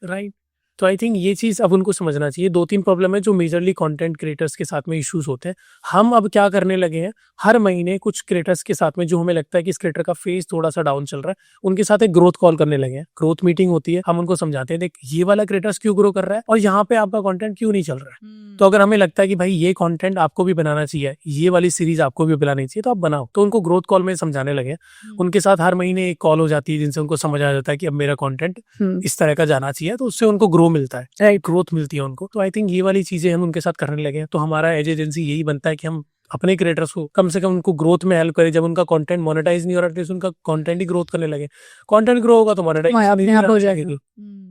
तो आई थिंक ये चीज़ अब उनको समझना चाहिए। 2-3 प्रॉब्लम है जो मेजरली कंटेंट क्रिएटर्स के साथ में इश्यूज होते हैं। हम अब क्या करने लगे हैं, हर महीने कुछ क्रिएटर्स के साथ में जो हमें लगता है कि इस क्रिएटर का फेस थोड़ा सा डाउन चल रहा है, उनके साथ एक ग्रोथ कॉल करने लगे हैं। ग्रोथ मीटिंग होती है, हम उनको समझाते हैं, देख ये वाला क्रिएटर्स क्यों ग्रो कर रहा है और यहाँ पे आपका कंटेंट क्यों नहीं चल रहा है। तो अगर हमें लगता है कि भाई ये कंटेंट आपको भी बनाना चाहिए, ये वाली सीरीज आपको भी बनानी चाहिए, तो आप बनाओ। तो उनको ग्रोथ कॉल में समझाने लगे। उनके साथ हर महीने एक कॉल हो जाती है जिनसे उनको समझ आ जाता है कि अब मेरा कंटेंट इस तरह का जाना चाहिए, तो उससे उनको ग्रो मिलता है, राइट, ग्रोथ मिलती है उनको। तो आई थिंक ये वाली चीजें हम उनके साथ करने लगे हैं। तो हमारा एज एजेंसी यही बनता है कि हम अपने क्रिएटर्स को कम से कम उनको ग्रोथ में हेल्प करें। जब उनका कंटेंट मोनेटाइज नहीं हो रहा है, उनका कंटेंट ही ग्रोथ करने लगे। कंटेंट ग्रो होगा तो मोनेटाइज हो जाएगा।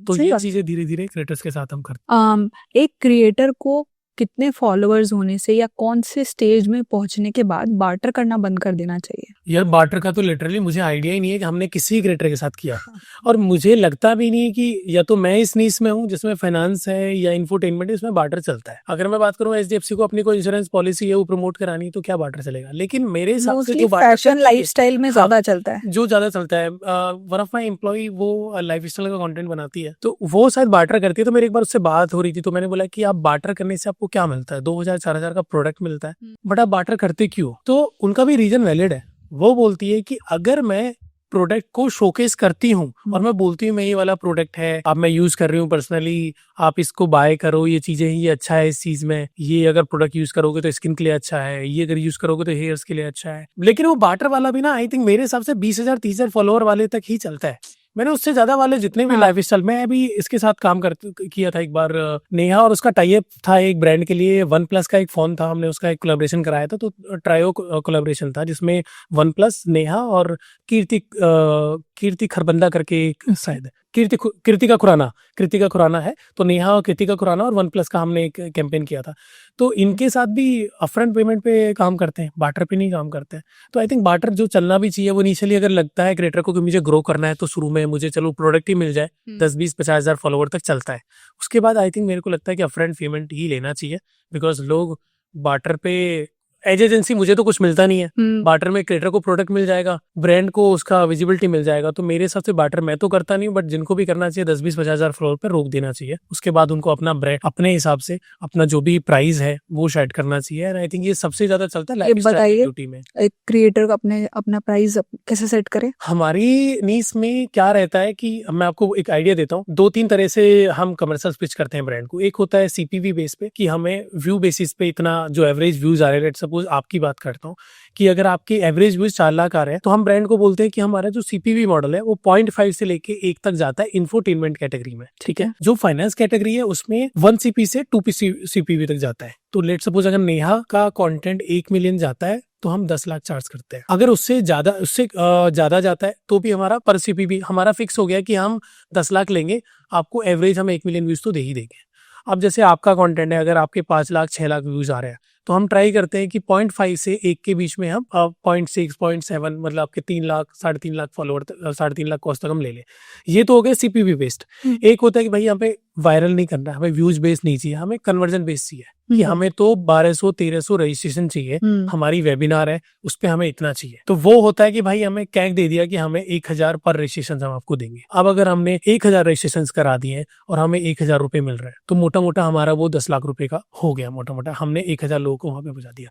तो ये चीजें धीरे धीरे क्रिएटर्स के साथ हम करते। एक क्रिएटर को कितने फॉलोअर्स होने से या कौन से स्टेज में पहुंचने के बाद बार्टर करना बंद कर देना चाहिए? यार बार्टर का तो लिटरली मुझे आइडिया ही नहीं है कि हमने किसी क्रिएटर के साथ किया, और मुझे लगता भी नहीं है कि या तो मैं इस नीश में हूँ जिसमें फाइनेंस है या इंफोटेनमेंट है, इसमें बार्टर चलता है। अगर मैं बात करूँ एचडीएफसी को अपनी कोई इंश्योरेंस पॉलिसी है वो प्रमोट करानी, तो क्या बार्टर चलेगा? लेकिन मेरे हिसाब से जो फैशन लाइफस्टाइल में ज्यादा चलता है, जो ज्यादा चलता है, वन ऑफ माई एम्प्लॉय वो लाइफस्टाइल का कंटेंट बनाती है, तो वो शायद बार्टर करती है। तो मेरी एक बार उससे बात हो रही थी, तो मैंने बोला कि आप बार्टर करने से आपको क्या मिलता है? 2000-4000 का प्रोडक्ट मिलता है, बट आप बार्टर करते क्यों? तो उनका भी रीजन वैलिड है। वो बोलती है कि अगर मैं प्रोडक्ट को शोकेस करती हूँ और मैं बोलती हूँ मैं ये वाला प्रोडक्ट है, अब मैं यूज कर रही हूँ पर्सनली, आप इसको बाय करो, ये चीजें ये अच्छा है इस चीज में, ये अगर प्रोडक्ट यूज करोगे तो स्किन के लिए अच्छा है, ये अगर यूज करोगे तो हेयर्स के लिए अच्छा है। लेकिन वो बार्टर वाला भी ना आई थिंक मेरे हिसाब से 20,000-30,000 फॉलोअर वाले तक ही चलता है। मैंने उससे ज्यादा वाले जितने भी लाइफस्टाइल, मैं अभी इसके साथ काम किया था एक बार नेहा, और उसका टाई अप था एक ब्रांड के लिए। OnePlus का एक फोन था, हमने उसका एक कोलैबोरेशन कराया था, तो ट्रायो कोलैबोरेशन था जिसमें OnePlus, नेहा और कीर्ति खरबंदा करके एक शायद कृतिका खुराना है। तो नेहा और कृतिका खुराना और OnePlus का हमने एक कैंपेन किया था। तो इनके साथ भी अपफ्रंट पेमेंट पे काम करते हैं, बार्टर पे नहीं काम करते हैं। तो आई थिंक बार्टर जो चलना भी चाहिए वो इनिशियली अगर लगता है क्रिएटर को कि मुझे ग्रो करना है, तो शुरू में मुझे चलो प्रोडक्ट ही मिल जाए, 10-20-50,000 फॉलोवर तक चलता है। उसके बाद आई थिंक मेरे को लगता है कि अपफ्रंट पेमेंट ही लेना चाहिए, बिकॉज लोग बार्टर पे एज एजेंसी मुझे तो कुछ मिलता नहीं है, बार्टर में क्रिएटर को प्रोडक्ट मिल जाएगा, ब्रांड को उसका विजिबिलिटी मिल जाएगा। तो मेरे हिसाब से बार्टर मैं तो करता नहीं, बट जिनको भी करना चाहिए 10-20-50,000 फॉलोअर पे रोक देना चाहिए। उसके बाद उनको अपना ब्रांड अपने हिसाब से अपना जो भी प्राइस है वो सेट करना चाहिए। आई थिंक ये सबसे ज्यादा चलता है लाइफस्टाइल में। एक क्रिएटर अपना प्राइस कैसे सेट करे? हमारी नीश में क्या रहता है कि मैं आपको एक आइडिया देता हूँ। 2-3 तरह से हम कमर्शियल पिच करते हैं ब्रांड को। एक होता है सीपीवी बेस पे, कि हमें व्यू बेसिस पे इतना जो एवरेज व्यूज आ रहे हैं, लेट्स सपोज आपकी बात करता हूँ कि अगर आपके एवरेज व्यूज 4 लाख आ रहे हैं, तो हम ब्रांड को बोलते हैं कि हमारा जो सीपीवी मॉडल है वो 0.5 से लेके 1 तक जाता है इंफोटेनमेंट कैटेगरी में, ठीक है। जो फाइनेंस कैटेगरी है उसमें 1 सीपी से 2 सीपीवी तक जाता है। तो लेट्स सपोज अगर नेहा का कंटेंट 1 मिलियन जाता है तो हम 10 लाख चार्ज करते हैं। अगर उससे ज्यादा जाता है तो भी हमारा पर सीपीवी हमारा फिक्स हो गया कि हम 10 लाख लेंगे, आपको एवरेज हम 1 मिलियन व्यूज तो दे ही देंगे। अब जैसे आपका कंटेंट है, अगर आपके 5 लाख 6 लाख व्यूज आ रहे हैं, तो हम ट्राई करते हैं कि 0.5 से 1 के बीच में हम 0.6 0.7 मतलब आपके 3 लाख 3.5 लाख फॉलोअर 3.5 लाख कॉस्ट तक हम ले लें। ये तो हो गया सीपीवी बेस्ड। एक होता है कि भाई यहाँ पे वायरल नहीं करना, हमें व्यूज बेस्ड नहीं चाहिए, हमें कन्वर्जन बेस्ड चाहिए कि हमें तो 1200-1300 रजिस्ट्रेशन चाहिए, हमारी वेबिनार है उस पर हमें इतना चाहिए। तो वो होता है कि भाई हमें कैग दे दिया कि हमें 1000 पर रजिस्ट्रेशन हम आपको देंगे। अब अगर हमने 1000 रजिस्ट्रेशन करा दिए और हमें 1000 रुपए मिल रहे हैं, तो मोटा मोटा हमारा वो 10 लाख रुपए का हो गया। मोटा मोटा हमने 1000 लोगों को वहां पे पहुंचा दिया।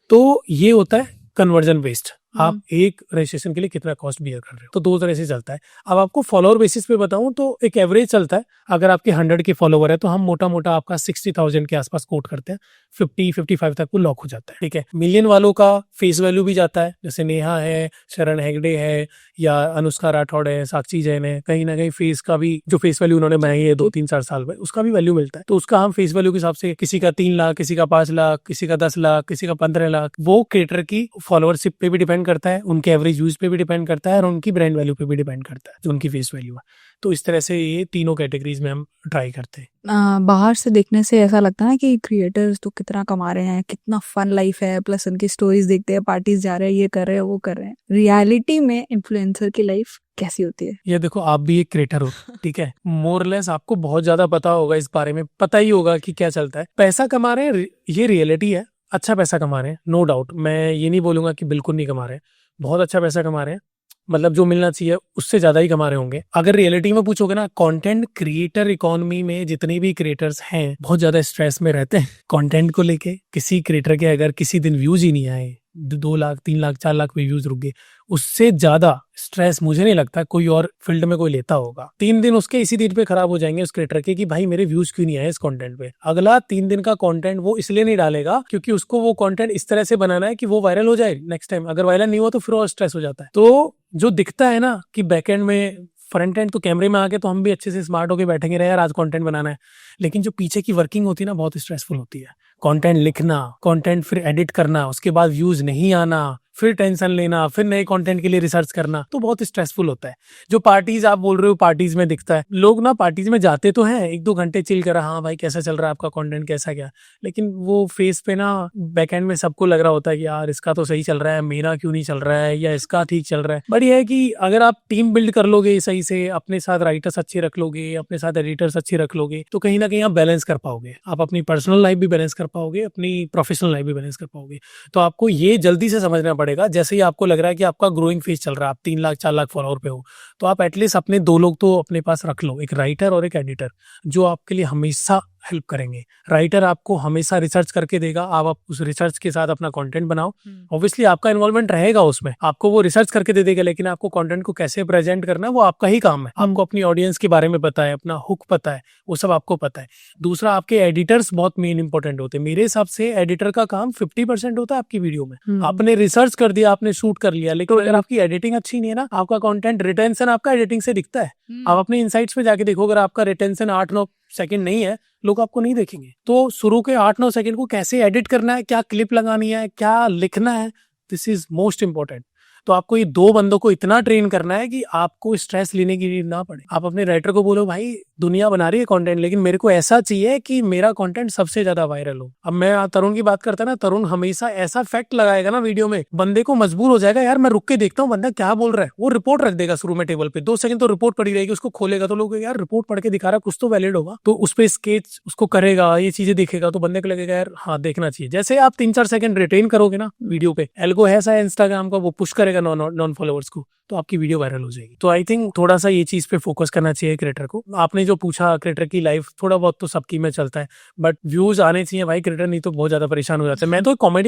तो ये होता है कन्वर्जन बेस्ड, आप एक रजिस्ट्रेशन के लिए कितना कॉस्ट बियर कर रहे हो। तो 2 तरह से चलता है। अब आपको फॉलोअर बेसिस पे बताऊं तो एक एवरेज चलता है। अगर आपके 100 के फॉलोवर है तो हम मोटा मोटा आपका 60,000 के आसपास कोट करते हैं, 50-55 तक वो लॉक हो जाता है, ठीक है। मिलियन वालों का फेस वैल्यू भी जाता है, जैसे नेहा है, शरण हेगड़े है, या अनुष्का राठौड़ है, साक्षी जैन है, कहीं ना कहीं फेस का भी जो फेस वैल्यू उन्होंने बनाई है 2-3-4 साल में, उसका भी वैल्यू मिलता है। तो उसका हम फेस वैल्यू के हिसाब से किसी का 3 लाख, किसी का 5 लाख, किसी का 10 लाख, किसी का 15 लाख, वो क्रिएटर की फॉलोअरशिप पे भी डिपेंड करता है, उनके एवरेज व्यूज पे भी डिपेंड करता है, और उनकी ब्रांड वैल्यू पे भी डिपेंड करता है जो उनकी फेस वैल्यू है। तो इस तरह से ये तीनों कैटेगरीज में हम ट्राई करते हैं। बाहर से देखने से ऐसा लगता है कि क्रिएटर्स तो कितना कमा रहे हैं, कितना फन लाइफ है, प्लस उनकी स्टोरीज देखते हैं, पार्टीज जा रहे हैं, ये कर रहे हैं, वो कर रहे हैं। रियलिटी में इन्फ्लुएंसर की लाइफ कैसी होती है? ये देखो, आप भी एक क्रिएटर हो, ठीक है, मोरलेस आपको बहुत ज्यादा पता होगा इस बारे में, पता ही होगा कि क्या चलता है। पैसा कमा रहे हैं, ये रियलिटी है, अच्छा पैसा कमा रहे हैं, नो डाउट। मैं ये नहीं बोलूंगा कि बिल्कुल नहीं कमा रहे हैं, बहुत अच्छा पैसा कमा रहे हैं। मतलब जो मिलना चाहिए उससे ज्यादा ही कमा रहे होंगे। अगर रियलिटी में पूछोगे ना, कंटेंट क्रिएटर इकोनॉमी में जितने भी क्रिएटर्स हैं बहुत ज्यादा स्ट्रेस में रहते हैं कंटेंट को लेके। किसी क्रिएटर के अगर किसी दिन व्यूज ही नहीं आए, 2 लाख 3 लाख 4 लाख पे व्यूज रुक गए, उससे ज्यादा स्ट्रेस मुझे नहीं लगता कोई और फील्ड में कोई लेता होगा। 3 दिन उसके इसी दिन पे खराब हो जाएंगे उस क्रिएटर के कि भाई मेरे व्यूज क्यों नहीं आए इस कंटेंट पे। अगला 3 दिन का कंटेंट वो इसलिए नहीं डालेगा क्योंकि उसको वो कंटेंट इस तरह से बनाना है कि वो वायरल हो जाए नेक्स्ट टाइम। अगर वायरल नहीं हुआ तो फिर और स्ट्रेस हो जाता है। तो जो दिखता है ना कि बैकएंड में, फ्रंट एंड तो कैमरे में आके तो हम भी अच्छे से स्मार्ट होके बैठेंगे रहे यार आज कंटेंट बनाना है, लेकिन जो पीछे की वर्किंग होती है ना बहुत स्ट्रेसफुल होती है। कंटेंट लिखना, कंटेंट फिर एडिट करना, उसके बाद व्यूज नहीं आना, फिर टेंशन लेना, फिर नए कंटेंट के लिए रिसर्च करना, तो बहुत स्ट्रेसफुल होता है। जो पार्टीज आप बोल रहे हो, पार्टीज में दिखता है, लोग ना पार्टीज में जाते तो हैं 1-2 घंटे चिल कर, हाँ भाई कैसा चल रहा है आपका कंटेंट कैसा क्या, लेकिन वो फेस पे ना बैकएंड में सबको लग रहा होता है कि यार इसका तो सही चल रहा है, मेरा क्यों नहीं चल रहा है, या इसका ठीक चल रहा है। बट ये है कि अगर आप टीम बिल्ड कर लोगे सही से, अपने साथ राइटर्स अच्छे रख लोगे, अपने साथ एडिटर्स अच्छे रख लोगे, तो कहीं ना कहीं आप बैलेंस कर पाओगे। आप अपनी पर्सनल लाइफ भी बैलेंस कर पाओगे, अपनी प्रोफेशनल लाइफ भी बैलेंस कर पाओगे। तो आपको ये जल्दी से समझना पड़ेगा। जैसे ही आपको लग रहा है कि आपका ग्रोइंग फेज चल रहा है, आप 3 लाख 4 लाख फॉलोअर पे हो, तो आप एटलीस्ट अपने 2 लोग तो अपने पास रख लो, एक राइटर और एक एडिटर, जो आपके लिए हमेशा हेल्प करेंगे। राइटर आपको हमेशा रिसर्च करके देगा, आप उस रिसर्च के साथ अपना कंटेंट बनाओ। ऑब्वियसली आपका इन्वॉल्वमेंट रहेगा उसमें, आपको वो रिसर्च करके दे देगा, लेकिन आपको कंटेंट को कैसे प्रेजेंट करना है वो आपका ही काम है। आपको अपनी ऑडियंस के बारे में पता है, अपना हुक पता है, वो सब आपको पता है। दूसरा, आपके एडिटर्स बहुत मेन इंपॉर्टेंट होते हैं। मेरे हिसाब से एडिटर का काम 50% होता है आपकी वीडियो में। आपने रिसर्च कर दिया, आपने शूट कर लिया, लेकिन अगर आपकी एडिटिंग अच्छी नहीं है ना, आपका कंटेंट रिटेंशन आपका एडिटिंग से दिखता है। आप अपने इनसाइट्स में जाके देखो, अगर आपका रिटेंशन 8-9 सेकंड नहीं है, लोग आपको नहीं देखेंगे। तो शुरू के 8-9 सेकंड को कैसे एडिट करना है, क्या क्लिप लगानी है, क्या लिखना है, दिस इज मोस्ट इंपॉर्टेंट। तो आपको ये 2 बंदों को इतना ट्रेन करना है कि आपको स्ट्रेस लेने की नीड ना पड़े। आप अपने राइटर को बोलो भाई दुनिया बना रही है कंटेंट, लेकिन मेरे को ऐसा चाहिए कि मेरा कंटेंट सबसे ज्यादा वायरल हो। अब मैं तरुण की बात करता ना, तरुण हमेशा ऐसा फैक्ट लगाएगा ना वीडियो में, बंदे को मजबूर हो जाएगा यार मैं रुक के देखता हूँ बंदा क्या बोल रहा है। वो रिपोर्ट रख देगा शुरू में टेबल पे, 2 सेकंड तो रिपोर्ट पड़ी रहेगी, उसको खोलेगा तो लोग यार रिपोर्ट पढ़ के दिखा रहा है, कुछ तो वैलिड होगा। तो उस पर स्केच उसको करेगा, ये चीजें देखेगा, तो बंदे को लगेगा यार हाँ देखना चाहिए। जैसे आप 3-4 सेकंड रिटेन करोगे ना वीडियो पे, एल्गो है ऐसा इंस्टाग्राम का, वो पुश करेगा नॉन फॉलोअर्स को, तो आपकी वीडियो वायरल हो जाएगी। तो आई थिंक थोड़ा सा ये चीज पे फोकस करना चाहिए क्रिएटर को। आपने जो पूछा क्रिएटर की लाइफ, थोड़ा बहुत तो सबकी में चलता है, बट व्यूज आने चाहिए भाई क्रिएटर, नहीं तो बहुत ज्यादा परेशान हो जाते हैं।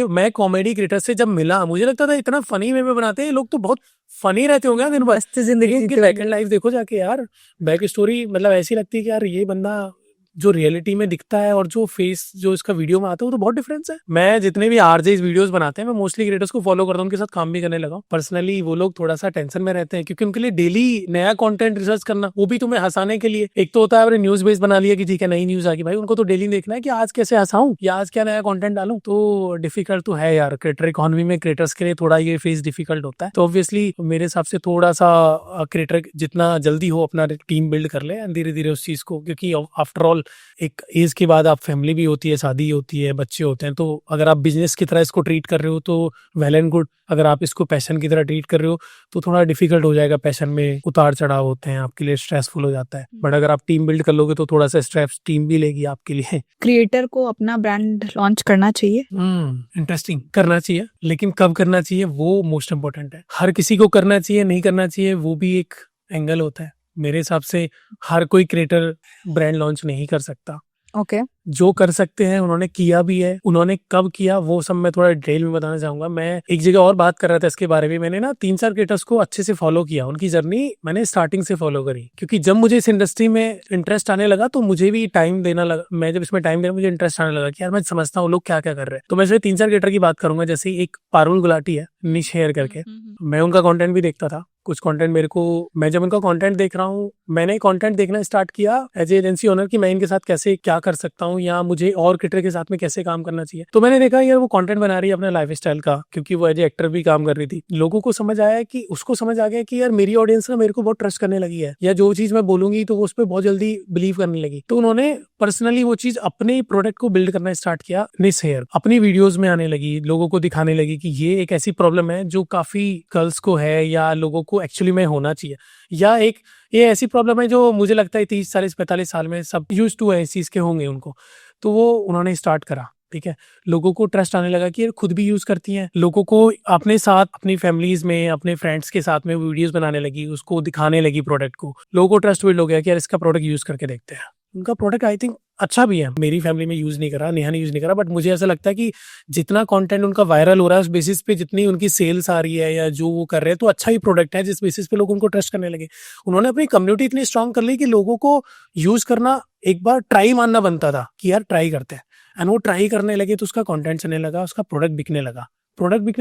मैं कॉमेडी क्रिएटर से जब मिला, मुझे लगता था इतना फनी वे में बनाते हैं लोग, तो बहुत फनी रहते होंगे दिन भर, जिंदगी की बैक एंड लाइफ देखो जाके यार, बैक स्टोरी मतलब ऐसी लगती है कि यार ये बंदा जो रियलिटी में दिखता है और जो फेस जो इसका वीडियो में आता है वो तो बहुत डिफरेंस है। मैं जितने भी आरजेस वीडियोस बनाते हैं, मैं मोस्टली क्रिएटर्स को फॉलो करता हूं, उनके साथ काम भी करने लगा पर्सनली। वो लोग थोड़ा सा टेंशन में रहते हैं क्योंकि उनके लिए डेली नया कंटेंट रिसर्च करना, वो भी तुम्हें हंसाने के लिए। एक तो होता है न्यूज बेस बना लिया कि ठीक है नई न्यूज आ गई, भाई उनको तो डेली देखना है कि आज कैसे हंसाऊं या आज क्या नया कंटेंट डालूं। तो डिफिकल्ट तो है यार, क्रिएटर इकोनॉमी में क्रिएटर्स के लिए थोड़ा ये फेस डिफिकल्ट होता है। तो ऑब्वियसली मेरे हिसाब से थोड़ा सा क्रिएटर जितना जल्दी हो अपना टीम बिल्ड कर ले धीरे धीरे उस चीज को, क्योंकि आफ्टर ऑल एक इसके बाद आप फैमिली भी होती है, शादी होती है, बच्चे होते हैं। तो अगर आप बिजनेस की तरह इसको ट्रीट कर रहे हो तो वेल एंड गुड, अगर आप इसको पैशन की तरह ट्रीट कर रहे हो तो थोड़ा डिफिकल्ट हो जाएगा। पैशन में उतार चढ़ाव होते हैं, आपके लिए स्ट्रेसफुल हो जाता है। बट अगर आप टीम बिल्ड कर लोगे तो थोड़ा सा स्ट्रेस टीम भी लेगी आपके लिए। क्रिएटर को अपना ब्रांड लॉन्च करना चाहिए। इंटरेस्टिंग, करना चाहिए, लेकिन कब करना चाहिए वो मोस्ट इंपॉर्टेंट है। हर किसी को करना चाहिए, नहीं करना चाहिए वो भी एक एंगल होता है। मेरे हिसाब से हर कोई क्रिएटर ब्रांड लॉन्च नहीं कर सकता। ओके जो कर सकते हैं उन्होंने किया भी है, उन्होंने कब किया वो सब मैं थोड़ा डिटेल में बताना चाहूंगा। मैं एक जगह और बात कर रहा था इसके बारे में, मैंने ना 3-4 क्रिएटर्स को अच्छे से फॉलो किया, उनकी जर्नी मैंने स्टार्टिंग से फॉलो करी, क्योंकि जब मुझे इस इंडस्ट्री में इंटरेस्ट आने लगा तो मुझे भी टाइम देना लगा। मैं जब इसमें टाइम देना मुझे इंटरेस्ट आने लगा कि यार मैं समझता हूँ लोग क्या क्या कर रहे हैं। तो मैं 3-4 क्रिएटर की बात करूंगा, जैसे एक पारुल गुलाटी है, निश हेयर करके, मैं उनका कंटेंट भी देखता था। कुछ कंटेंट मेरे को, मैं जब उनका कंटेंट देख रहा हूँ, मैंने कंटेंट देखना स्टार्ट किया एज एजेंसी ओनर कि मैं इनके साथ कैसे क्या कर सकता हूँ या मुझे और क्रिएटर के साथ में कैसे काम करना चाहिए। तो मैंने देखा यार वो कंटेंट बना रही है अपने लाइफस्टाइल का, क्योंकि वो एज एक्टर भी काम कर रही थी। लोगों को समझ आया कि उसको समझ आ गया कि यार मेरी ऑडियंस ना मेरे को बहुत ट्रस्ट करने लगी है, या जो चीज मैं बोलूंगी तो वो उस पर बहुत जल्दी बिलीव करने लगी। तो उन्होंने पर्सनली वो चीज अपने प्रोडक्ट को बिल्ड करना स्टार्ट किया। निश हेयर अपनी वीडियोज में आने लगी, लोगों को दिखाने लगी कि ये एक ऐसी प्रॉब्लम है जो काफी गर्ल्स को है या लोगों को एक्चुअली में होना चाहिए, या एक ये ऐसी प्रॉब्लम है जो मुझे लगता है 30, 40, 45 साल में सब यूज्ड टू है इस चीज के होंगे उनको। तो वो उन्होंने स्टार्ट करा ठीक है, लोगों को ट्रस्ट आने लगा कि ये खुद भी यूज करती हैं, लोगों को अपने साथ अपनी फैमिलीज में अपने फ्रेंड्स के साथ में वीडियोस बनाने लगी, उसको दिखाने लगी प्रोडक्ट को, लोगों को ट्रस्ट बिल्ड हो गया कि यार इसका प्रोडक्ट यूज करके देखते हैं। उनका प्रोडक्ट आई थिंक अच्छा भी है, मेरी फैमिली में यूज नहीं करा, नेहा ने यूज नहीं करा, बट मुझे ऐसा लगता है कि जितना कंटेंट उनका वायरल हो रहा है उस बेसिस पे जितनी उनकी सेल्स आ रही है या जो वो कर रहे हैं, तो अच्छा ही प्रोडक्ट है जिस बेसिस पे लोग उनको ट्रस्ट करने लगे। उन्होंने अपनी कम्युनिटी इतनी स्ट्रांग कर ली कि लोगों को यूज करना एक बार ट्राई मानना बनता था कि यार ट्राई करते हैं, एंड वो ट्राई करने लगे तो उसका कंटेंट चलने लगा, उसका प्रोडक्ट बिकने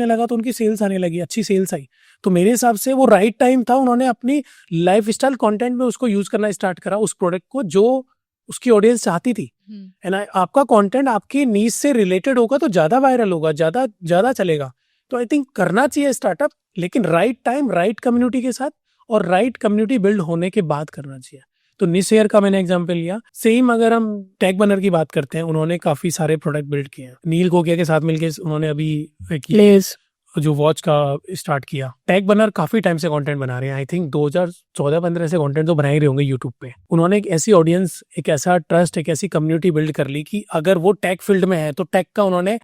लगा तो उनकी सेल्स आने लगी, अच्छी सेल्स आई। तो मेरे हिसाब से वो राइट टाइम था, उन्होंने अपनी लाइफ स्टाइल कॉन्टेंट में उसको यूज करना स्टार्ट करा, उस प्रोडक्ट को जो उसकी ऑडियंस चाहती थी। एंड आपका कंटेंट आपकी नीड से रिलेटेड होगा तो ज्यादा वायरल होगा, ज्यादा चलेगा। तो आई थिंक करना चाहिए स्टार्टअप, लेकिन राइट टाइम राइट कम्युनिटी के साथ और राइट कम्युनिटी बिल्ड होने के बाद करना चाहिए। तो निशेयर का मैंने एग्जांपल लिया, सेम अगर हम टेक बनर की बात करते हैं, उन्होंने काफी सारे प्रोडक्ट बिल्ड किए हैं। नील गोगिया के साथ मिलकर उन्होंने अभी लेस जो वॉच का स्टार्ट किया। टेक बनर काफी टाइम से कंटेंट बना रहे हैं, आई थिंक 2014-15 से कंटेंट तो बना ही रहे होंगे यूट्यूब पे। उन्होंने एक ऐसी ऑडियंस, एक ऐसा ट्रस्ट, एक ऐसी कम्युनिटी बिल्ड कर ली कि अगर वो टेक फील्ड में है तो टेक का उन्होंने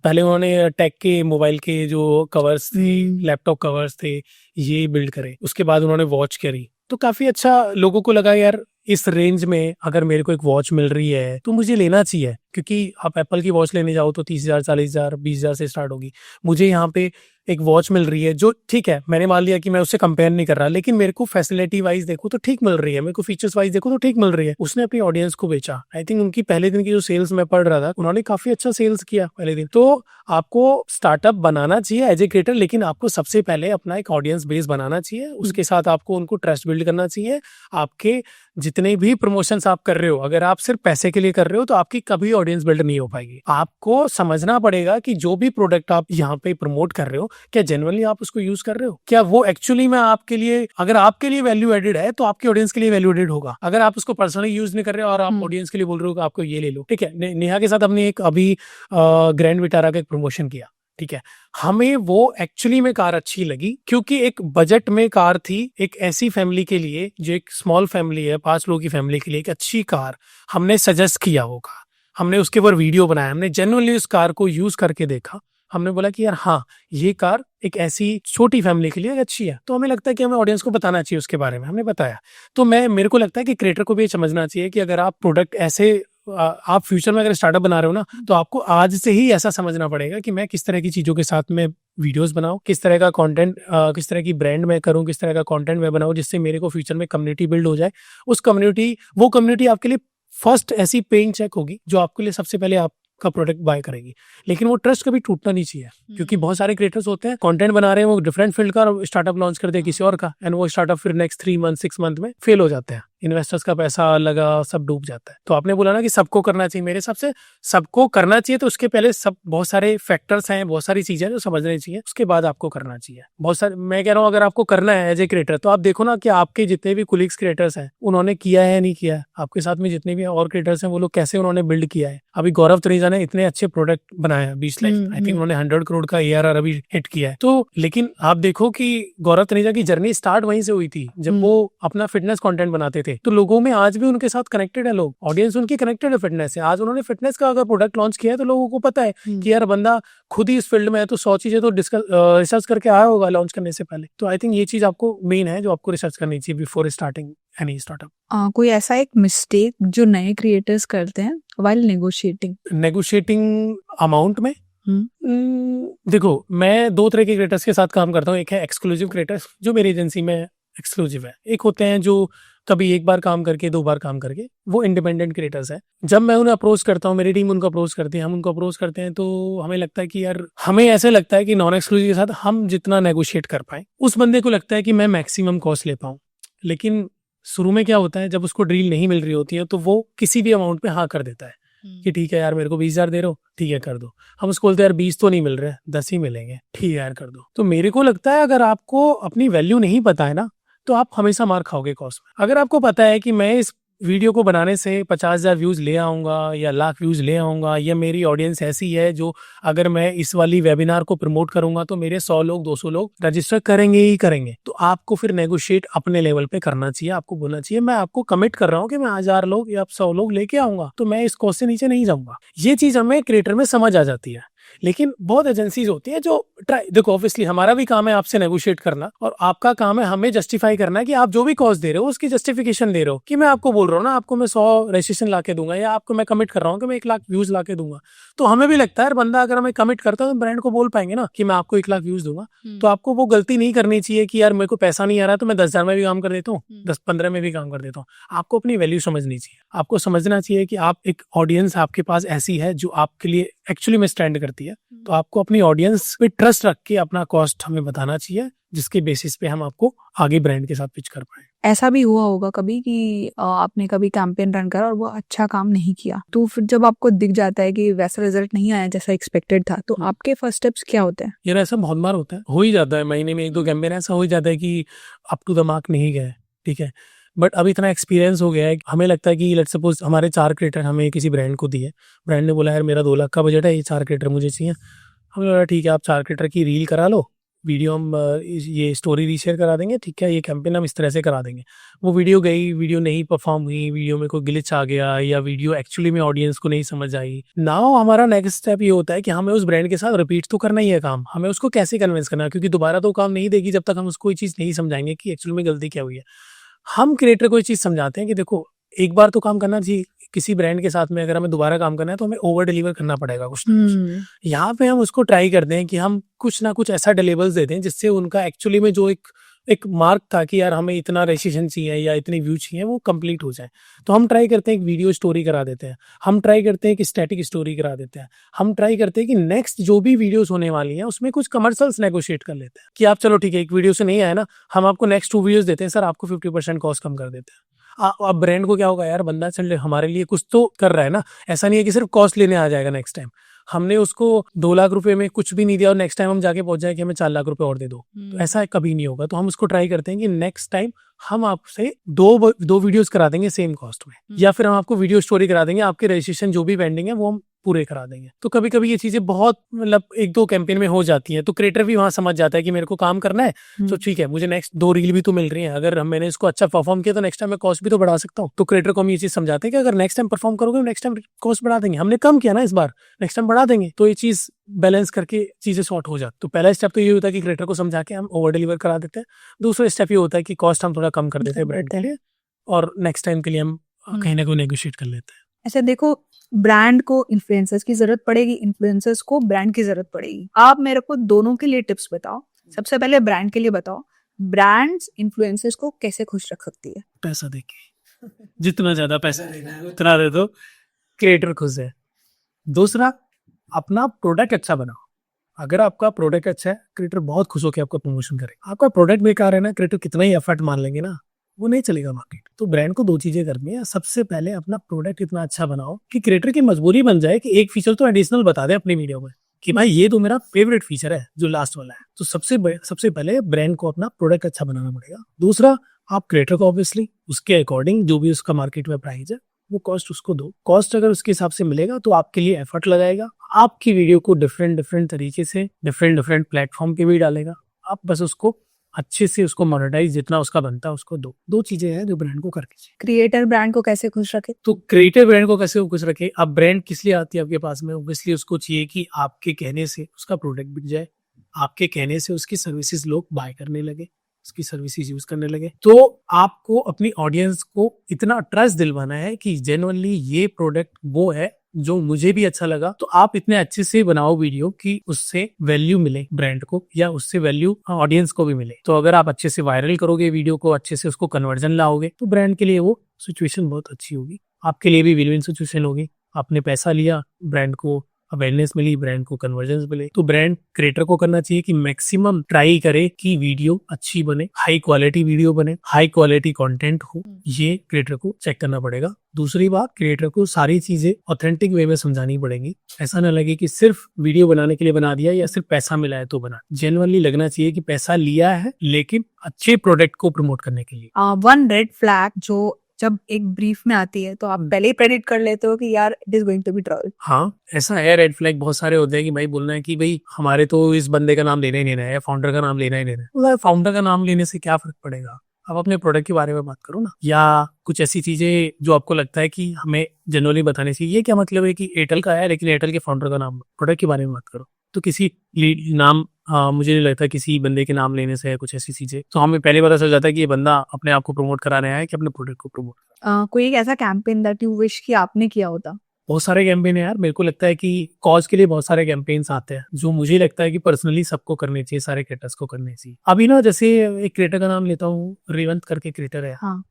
टेक के मोबाइल के जो कवर्स थे, लैपटॉप कवर्स थे, ये बिल्ड करे। उसके बाद उन्होंने वॉच करी, तो काफी अच्छा लोगों को लगा यार इस रेंज में अगर मेरे को एक वॉच मिल रही है तो मुझे लेना चाहिए, क्योंकि आप एप्पल की वॉच लेने जाओ तो 30,000, 40,000, 20,000 से स्टार्ट होगी। मुझे यहाँ पे एक वॉच मिल रही है जो ठीक है, मैंने मान लिया कि मैं उससे कंपेयर नहीं कर रहा, लेकिन मेरे को फैसिलिटी वाइज देखो तो ठीक मिल रही है, मेरे को फीचर्स वाइज देखो तो ठीक मिल रही है। उसने अपनी ऑडियंस को बेचा। आई थिंक उनकी पहले दिन की जो सेल्स मैं पढ़ रहा था, उन्होंने काफी अच्छा सेल्स किया पहले दिन। तो आपको स्टार्टअप बनाना चाहिए एज ए क्रिएटर, लेकिन आपको सबसे पहले अपना एक ऑडियंस बेस बनाना चाहिए, उसके साथ आपको उनको ट्रस्ट बिल्ड करना चाहिए। आपके जितने भी प्रमोशंस आप कर रहे हो, अगर आप सिर्फ पैसे के लिए कर रहे हो तो आपकी कभी ऑडियंस बिल्ड नहीं हो पाएगी। आपको समझना पड़ेगा कि जो भी प्रोडक्ट आप यहाँ पे प्रमोट कर रहे हो, क्या जेन्युइनली आप उसको यूज कर रहे हो, क्या वो एक्चुअली में आपके लिए, अगर आपके लिए वैल्यू एडेड है तो आपकी ऑडियंस के लिए वैल्यू एडेड होगा। अगर आप उसको पर्सनली यूज नहीं कर रहे हो और आप ऑडियंस के लिए बोल रहे हो कि आपको ये ले लो, ठीक है। नेहा के साथ हमने एक अभी ग्रैंड विटारा का एक प्रमोशन किया, ठीक है। हमें वो एक्चुअली में कार अच्छी लगी क्योंकि एक बजट में कार थी, एक ऐसी फैमिली के लिए जो एक स्मॉल फैमिली है, 5 लोगों की फैमिली के लिए एक अच्छी कार हमने सजेस्ट किया वो कार, हमने उसके ऊपर वीडियो बनाया, हमने जेन्युइनली उस कार को यूज करके देखा, हमने बोला कि यार हाँ ये कार एक ऐसी छोटी फैमिली के लिए अच्छी है। तो हमें लगता है कि हमें ऑडियंस को बताना चाहिए उसके बारे में, हमने बताया। तो मेरे को लगता है कि क्रिएटर को भी ये समझना चाहिए कि अगर आप प्रोडक्ट ऐसे आप फ्यूचर में अगर स्टार्टअप बना रहे हो ना, तो आपको आज से ही ऐसा समझना पड़ेगा कि मैं किस तरह की चीजों के साथ में वीडियोस बनाऊं, किस तरह का कंटेंट, किस तरह की ब्रांड मैं करूं, किस तरह का कंटेंट मैं बनाऊं जिससे मेरे को फ्यूचर में कम्युनिटी बिल्ड हो जाए। वो कम्युनिटी आपके लिए फर्स्ट ऐसी पेइंग चेक होगी जो आपके लिए सबसे पहले आपका प्रोडक्ट बाय करेगी। लेकिन वो ट्रस्ट कभी टूटना नहीं चाहिए, क्योंकि बहुत सारे क्रिएटर्स होते हैं कंटेंट बना रहे हैं, वो डिफरेंट फील्ड का स्टार्टअप लॉन्च करते हैं किसी और का, एंड वो स्टार्टअप फिर नेक्स्ट 3 मंथ 6 मंथ में फेल हो जाते हैं, इन्वेस्टर्स का पैसा लगा सब डूब जाता है। तो आपने बोला ना कि सबको करना चाहिए, मेरे हिसाब से सबको करना चाहिए, तो उसके पहले बहुत सारे फैक्टर्स हैं, बहुत सारी चीजें जो समझनी चाहिए, उसके बाद आपको करना चाहिए। बहुत सारे, मैं कह रहा हूँ अगर आपको करना है एज ए क्रिएटर तो आप देखो ना कि आपके जितने भी कुलीग्स क्रिएटर्स हैं उन्होंने किया है नहीं किया है, आपके साथ में जितने भी और क्रिएटर्स हैं वो लोग कैसे उन्होंने बिल्ड किया है। अभी गौरव तनेजा ने इतने अच्छे प्रोडक्ट बनाया 20 लाख, आई थिंक उन्होंने 100 करोड़ का ARR अभी हिट किया है। तो लेकिन आप देखो कि गौरव तनेजा की जर्नी स्टार्ट वहीं से हुई थी जब वो अपना फिटनेस कंटेंट बनाते थे। तो लोगों में आज भी उनके साथ कनेक्टेड है, लोग, ऑडियंस उनकी कनेक्टेड है फिटनेस से। आज उन्होंने फिटनेस का अगर प्रोडक्ट लॉन्च किया है तो लोगों को पता है कि यार बंदा खुद ही इस फील्ड में है, तो 100 चीजें तो रिसर्च करके आया होगा लॉन्च करने से पहले। तो आई थिंक ये चीज आपको मेन है जो आपको रिसर्च करनी चाहिए बिफोर स्टार्टिंग एनी स्टार्टअप। कोई ऐसा एक मिस्टेक जो नए क्रिएटर्स करते हैं व्हाइल नेगोशिएटिंग अमाउंट में? देखो, मैं 2 तरह के क्रिएटर्स के साथ काम करता हूँ। एक है एक्सक्लूसिव क्रिएटर्स जो मेरी एजेंसी में एक्सक्लूसिव है, एक होते हैं जो कभी 1 बार काम करके 2 बार काम करके, वो इंडिपेंडेंट क्रिएटर्स है। जब मैं उन्हें अप्रोच करता हूँ, मेरी टीम उनको अप्रोच करती है, हम उनको अप्रोच करते हैं, तो हमें लगता है कि यार, हमें ऐसे लगता है कि नॉन एक्सक्लूसिव के साथ हम जितना नेगोशिएट कर पाए, उस बंदे को लगता है कि मैं मैक्सिमम कॉस्ट ले पाऊँ। लेकिन शुरू में क्या होता है, जब उसको डील नहीं मिल रही होती है तो वो किसी भी अमाउंट पे हाँ कर देता है कि ठीक है यार मेरे को 20,000 दे रहे हो, ठीक है कर दो। हम उसको बोलते हैं यार 20 तो नहीं मिल रहे, 10 ही मिलेंगे, ठीक है यार कर दो। तो मेरे को लगता है अगर आपको अपनी वैल्यू नहीं पता है ना, तो आप हमेशा मार खाओगे कॉस्ट में। अगर आपको पता है कि मैं इस वीडियो को बनाने से 50,000 व्यूज़ ले आऊँगा या लाख व्यूज़ ले आऊँगा, या मेरी ऑडियंस ऐसी है जो अगर मैं इस वाली वेबिनार को प्रमोट करूँगा तो मेरे 100 लोग 200 लोग रजिस्टर करेंगे ही करेंगे। तो आपको फिर नेगोशिएट अपने लेवल पे करना चाहिए। आपको बोलना चाहिए मैं आपको कमिट कर रहा हूँ कि मैं 1000 लोग या 100 लोग लेके आऊँगा, तो मैं इस कॉस्ट से नीचे नहीं जाऊँगा। ये चीज़ हमें क्रिएटर में समझ आ जाती है। लेकिन बहुत एजेंसीज होती है जो देखो ऑब्वियसली हमारा भी काम है आपसे नेगोशिएट करना, और आपका काम है हमें जस्टिफाई करना कि आप जो भी कॉस्ट दे रहे हो उसकी जस्टिफिकेशन दे रहे हो। कि मैं आपको बोल रहा हूँ ना, आपको मैं 100 रजिस्ट्रेशन ला के दूंगा, या आपको मैं कमिट कर रहा हूँ कि मैं 1 लाख व्यूज ला के दूंगा, तो हमें भी लगता है बंदा अगर हमें कमिट करता है तो ब्रांड को बोल पाएंगे ना कि मैं आपको 1 लाख व्यूज दूंगा। तो आपको वो गलती नहीं करनी चाहिए कि यार मेरे को पैसा नहीं आ रहा तो मैं 10,000 में भी काम कर देता हूँ, 10-15 में भी काम कर देता हूँ। आपको अपनी वैल्यू समझनी चाहिए। आपको समझना चाहिए कि आप एक ऑडियंस आपके पास ऐसी है जो आपके लिए एक्चुअली में स्टैंड करती है। तो आपको अपनी ऑडियंस पे ट्रस्ट रख के अपना कॉस्ट हमें बताना चाहिए, जिसके बेसिस पे हम आपको आगे ब्रांड के साथ पिच कर पाए। ऐसा भी हुआ होगा कभी कि आपने कभी कैंपेन रन करा और वो अच्छा काम नहीं किया, तो फिर जब आपको दिख जाता है कि वैसा रिजल्ट नहीं आया जैसा एक्सपेक्टेड था, तो आपके फर्स्ट स्टेप्स क्या होते हैं? यार ऐसा बहुत बार होता है, हो ही जाता है, महीने में 1-2 कैंपेन ऐसा हो ही जाता है कि अप टू द मार्क नहीं गए, ठीक है। बट अब इतना एक्सपीरियंस हो गया है, हमें लगता है कि लेट्स सपोज हमारे 4 क्रिएटर हमें किसी ब्रांड को दिए, ब्रांड ने बोला यार मेरा 2 लाख का बजट है, ये 4 क्रिएटर मुझे चाहिए। हमने बोला ठीक है, आप 4 क्रिएटर की रील करा लो, वीडियो हम ये स्टोरी रीशेयर करा देंगे, ठीक है, ये कैंपेन हम इस तरह से करा देंगे। वो वीडियो गई, वीडियो नहीं परफॉर्म हुई, वीडियो में कोई ग्लिच आ गया, या वीडियो एक्चुअली में ऑडियंस को नहीं समझ आई। नाउ हमारा नेक्स्ट स्टेप ये होता है कि हमें उस ब्रांड के साथ रिपीट तो करना ही है काम, हमें उसको कैसे कन्विंस करना है, क्योंकि दोबारा तो काम नहीं देगी जब तक हम उसको ये चीज़ नहीं समझाएंगे कि एक्चुअली में गलती क्या हुई है। हम क्रिएटर को ये चीज़ समझाते हैं कि देखो एक बार तो काम करना चाहिए किसी ब्रांड के साथ में, अगर हमें दोबारा काम करना है तो हमें ओवर डिलीवर करना पड़ेगा कुछ ना कुछ। यहाँ पे हम उसको ट्राई करते हैं कि हम कुछ ना कुछ ऐसा डिलीवर्स देते हैं जिससे उनका एक्चुअली में जो एक मार्क था कि यार हमें इतना रजिस्ट्रेशन चाहिए या इतने व्यू चाहिए, वो कंप्लीट हो जाए। तो हम ट्राई करते हैं एक वीडियो स्टोरी करा देते हैं, हम ट्राई करते हैं कि स्टैटिक स्टोरी करा देते हैं, हम ट्राई करते हैं कि नेक्स्ट जो भी वीडियोस होने वाली हैं उसमें कुछ कमर्शियल्स नेगोशिएट कर लेते हैं कि आप चलो ठीक है, एक वीडियो से नहीं आया ना, हम आपको नेक्स्ट 2 वीडियोस देते हैं सर, आपको 50% कॉस्ट कम कर देते हैं। अब ब्रांड को क्या होगा, यार बंदा चल हमारे लिए कुछ तो कर रहा है ना, ऐसा नहीं है कि सिर्फ कॉस्ट लेने आ जाएगा नेक्स्ट टाइम। हमने उसको 2 लाख रुपए में कुछ भी नहीं दिया और नेक्स्ट टाइम हम जाके पहुंच जाए कि हमें 4 लाख रुपए और दे दो, तो ऐसा कभी नहीं होगा। तो हम उसको ट्राई करते हैं कि नेक्स्ट टाइम हम आपसे दो वीडियोस करा देंगे सेम कॉस्ट में, या फिर हम आपको वीडियो स्टोरी करा देंगे, आपके रजिस्ट्रेशन जो भी पेंडिंग है वो हम पूरे करा देंगे। तो कभी कभी ये चीजें बहुत मतलब 1-2 कैंपेन में हो जाती हैं, तो क्रिएटर भी वहां समझ जाता है कि मेरे को काम करना है, तो ठीक है, मुझे नेक्स्ट 2 रील भी तो मिल रही है, अगर मैंने इसको अच्छा परफॉर्म किया तो नेक्स्ट टाइम मैं कॉस्ट भी तो बढ़ा सकता हूँ। तो क्रिएटर को हम ये चीज समझाते हैं कि अगर नेक्स्ट टाइम परफॉर्म करोगे नेक्स्ट टाइम कॉस्ट बढ़ा देंगे, हमने कम किया ना इस बार, नेक्स्ट टाइम बढ़ा देंगे। तो ये चीज बैलेंस करके चीजें सॉर्ट हो जाती। तो पहला स्टेप तो ये होता है कि क्रिएटर को समझा के हम ओवर डिलीवर करा देते हैं। दूसरा स्टेप ये होता है कि कॉस्ट हम थोड़ा कम कर देते हैं ब्रांड के लिए, और नेक्स्ट टाइम के लिए हम कहीं ना कहीं नेगोशिएट कर लेते हैं। ऐसे देखो, ब्रांड को इन्फ्लुएंसर्स की जरूरत पड़ेगी, इन्फ्लुएंसर्स को ब्रांड की जरूरत पड़ेगी। आप मेरे को दोनों के लिए टिप्स बताओ। सबसे पहले ब्रांड के लिए बताओ, ब्रांड्स इन्फ्लुएंसर्स को कैसे खुश रख सकती है? पैसा देके, जितना ज्यादा पैसा देना है उतना दे दो, क्रिएटर खुश है। दूसरा, अपना प्रोडक्ट अच्छा बनाओ। अगर आपका प्रोडक्ट अच्छा है, क्रिएटर बहुत खुश होकर आपका प्रमोशन करेगा। आपका प्रोडक्ट बेकार है ना, क्रिएटर कितना ही एफर्ट मान लेंगे ना, वो नहीं चलेगा मार्केट। तो ब्रांड को 2 चीजें करनी है। सबसे पहले अपना प्रोडक्ट इतना अच्छा बनाओ कि क्रिएटर की मजबूरी बन जाए कि एक फीचर तो एडिशनल बता दे अपनी वीडियो में कि भाई ये तो मेरा फेवरेट फीचर है जो लास्ट वाला है। तो सबसे पहले ब्रांड को अपना प्रोडक्ट अच्छा बनाना पड़ेगा। दूसरा, आप क्रिएटर को ऑब्वियसली उसके अकॉर्डिंग जो भी उसका मार्केट में प्राइस है वो कॉस्ट उसको दो। कॉस्ट अगर उसके हिसाब से मिलेगा तो आपके लिए एफर्ट लगाएगा, आपकी वीडियो को डिफरेंट तरीके से डिफरेंट प्लेटफॉर्म पे भी डालेगा। आप बस उसको अच्छे से उसको मोनेटाइज जितना उसका बनता है उसको दो। 2 चीजें हैं जो ब्रांड को करके चाहिए। क्रिएटर ब्रांड को कैसे खुश रखे? तो क्रिएटर ब्रांड को कैसे खुश रखे? अब ब्रांड किस लिए आती है आपके पास में? ऑब्वियसली उसको चाहिए कि आपके कहने से उसका प्रोडक्ट बिक जाए, आपके कहने से उसकी सर्विसेज लोग बाय करने लगे, उसकी सर्विसेज यूज करने लगे। तो आपको अपनी ऑडियंस को इतना ट्रस्ट दिलवाना है कि जेन्युइनली ये प्रोडक्ट वो है जो मुझे भी अच्छा लगा। तो आप इतने अच्छे से बनाओ वीडियो कि उससे वैल्यू मिले ब्रांड को, या उससे वैल्यू ऑडियंस को भी मिले। तो अगर आप अच्छे से वायरल करोगे वीडियो को, अच्छे से उसको कन्वर्जन लाओगे, तो ब्रांड के लिए वो सिचुएशन बहुत अच्छी होगी, आपके लिए भी विन विन सिचुएशन होगी। आपने पैसा लिया, ब्रांड को अवेयरनेस मिली, ब्रांड को कन्वर्जन मिले। तो ब्रांड क्रिएटर को करना चाहिए कि मैक्सिमम ट्राई करे कि वीडियो अच्छी बने, हाई क्वालिटी वीडियो बने, हाई क्वालिटी कंटेंट हो। ये क्रिएटर को चेक करना पड़ेगा। दूसरी बात, क्रिएटर को सारी चीजें ऑथेंटिक वे में समझानी पड़ेगी। ऐसा ना लगे कि सिर्फ वीडियो बनाने के लिए बना दिया या सिर्फ पैसा मिला है तो बना। जेन्युइनली लगना चाहिए कि पैसा लिया है लेकिन अच्छे प्रोडक्ट को प्रमोट करने के लिए। 1 रेड फ्लैग जो जब एक ब्रीफ में आती है तो आप पहले ही प्रेडिक्ट कर लेते हो कि यार it is going to be trouble? हाँ, ऐसा है। रेड फ्लैग बहुत सारे होते हैं कि भाई बोलना है कि भाई हमारे तो इस बंदे का नाम लेना ही लेना है, फाउंडर का नाम लेना ही लेना है। मतलब फाउंडर का नाम लेने से क्या फर्क पड़ेगा? आप अपने प्रोडक्ट के बारे में बात करो ना, या कुछ ऐसी चीजें जो आपको लगता है कि हमें जनरली बतानी चाहिए। ये क्या मतलब है कि एयरटेल का है लेकिन एयरटेल के फाउंडर का नाम, प्रोडक्ट के बारे में बात करो। तो किसी नाम मुझे नहीं लगता किसी बंदे के नाम लेने से है कुछ ऐसी चीजें, तो हमें पहले पता चल जाता है कि ये बंदा अपने आप को प्रमोट करा रहा है कि अपने प्रोडक्ट को प्रमोट। कोई एक ऐसा कैंपेन दैट यू विश कि आपने किया होता? बहुत सारे कैंपेन है यार। मेरे को लगता है कि कॉज के लिए बहुत सारे कैंपेन्स आते हैं जो मुझे लगता है कि पर्सनली सबको करने चाहिए, सारे क्रिएटर्स को करने चाहिए। अभी ना जैसे एक क्रिएटर का नाम लेता हूँ, रेवंत करके क्रिएटर है। हाँ,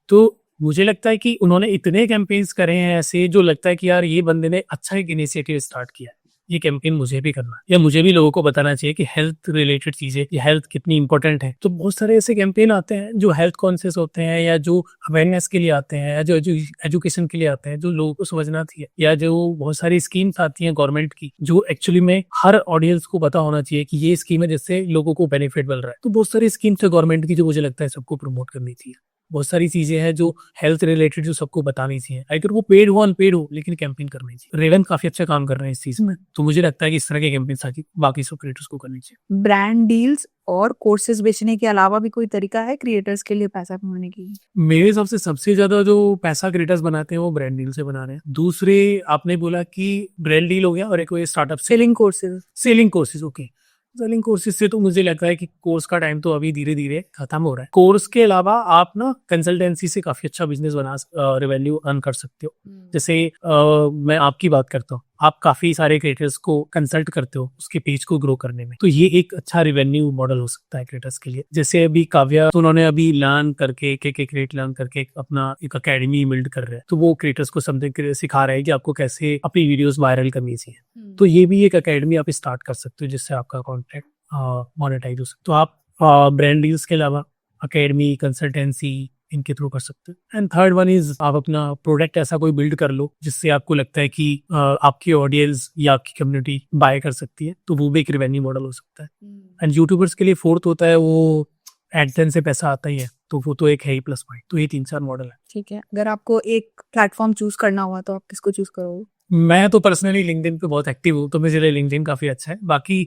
तो मुझे लगता है कि उन्होंने इतने कैंपेन्स करे हैं ऐसे, जो लगता है कि यार ये बंदे ने अच्छा एक इनिशिएटिव स्टार्ट किया है, ये कैंपेन मुझे भी करना है, या मुझे भी लोगों को बताना चाहिए कि हेल्थ रिलेटेड चीजें, ये हेल्थ कितनी इंपॉर्टेंट है। तो बहुत सारे ऐसे कैंपेन आते हैं जो हेल्थ कॉन्शियस होते हैं, या जो अवेयरनेस के लिए आते हैं, या जो एजुकेशन के लिए आते हैं, जो लोगों को समझना चाहिए, या जो बहुत सारी स्कीम्स आती हैं गवर्नमेंट की, जो एक्चुअली में हर ऑडियंस को पता होना चाहिए कि ये स्कीम है जिससे लोगों को बेनिफिट मिल रहा है। तो बहुत सारी स्कीम्स है गवर्नमेंट की जो मुझे लगता है सबको प्रमोट करनी चाहिए। बहुत सारी चीजें हैं जो हेल्थ रिलेटेड जो सबको बतानी चाहिए, अगर वो पेड हो अनपेड हो, लेकिन कैंपेन करनी चाहिए। रेवेंट काफी अच्छा काम कर रहे हैं इस चीज में, तो मुझे लगता है कि इस तरह के कैंपेन आगे बाकी सब क्रिएटर्स को करनी चाहिए। ब्रांड डील्स और कोर्सेज बेचने के अलावा भी कोई तरीका है क्रिएटर्स के लिए पैसा कमाने की? मेरे हिसाब से सबसे ज्यादा जो पैसा क्रिएटर्स बनाते हैं वो ब्रांड डील से बना रहे हैं। दूसरे आपने बोला कि ब्रांड डील हो गया, और एक वो startup selling courses. Okay, selling courses से तो मुझे लगता है कि कोर्स का टाइम तो अभी धीरे धीरे खत्म हो रहा है। कोर्स के अलावा आप ना कंसल्टेंसी से काफी अच्छा बिजनेस बना रेवेन्यू अर्न कर सकते हो। जैसे मैं आपकी बात करता हूँ, आप काफी सारे क्रिएटर्स को कंसल्ट करते हो उसके पेज को ग्रो करने में, तो ये एक अच्छा रेवेन्यू मॉडल हो सकता है क्रिएटर्स के लिए। जैसे अभी काव्या, तो उन्होंने अभी लर्न करके क्रिएट लर्न करके अपना एक अकेडमी बिल्ड कर रहे हैं, तो वो क्रिएटर्स को समथिंग सिखा रहे हैं कि आपको कैसे अपनी वीडियोस वायरल करनी चाहिए। तो ये भी एक अकेडमी आप स्टार्ट कर सकते हो जिससे आपका कॉन्टेंट मोनेटाइज हो सकता है। तो आप ब्रांड डील्स के अलावा अकेडमी, कंसल्टेंसी, इनके थ्रू कर सकते हैं। एंड थर्ड वन इज आप अपना प्रोडक्ट ऐसा कोई बिल्ड कर लो जिससे आपको लगता है कि आपकी ऑडियंस या आपकी कम्युनिटी बाय कर सकती है, तो वो भी एक रेवेन्यू मॉडल हो सकता है। एंड यूट्यूबर्स के लिए फोर्थ होता है वो एडसेंस से पैसा आता ही है, तो वो तो एक है ही प्लस पॉइंट। तो ये 3-4 मॉडल है। ठीक है, अगर आपको एक प्लेटफॉर्म चूज करना हुआ तो आप किसको चूज करोगे? मैं तो पर्सनली लिंक्डइन पे बहुत एक्टिव हूँ, तो मेरे लिए लिंक्डइन काफी अच्छा है। बाकी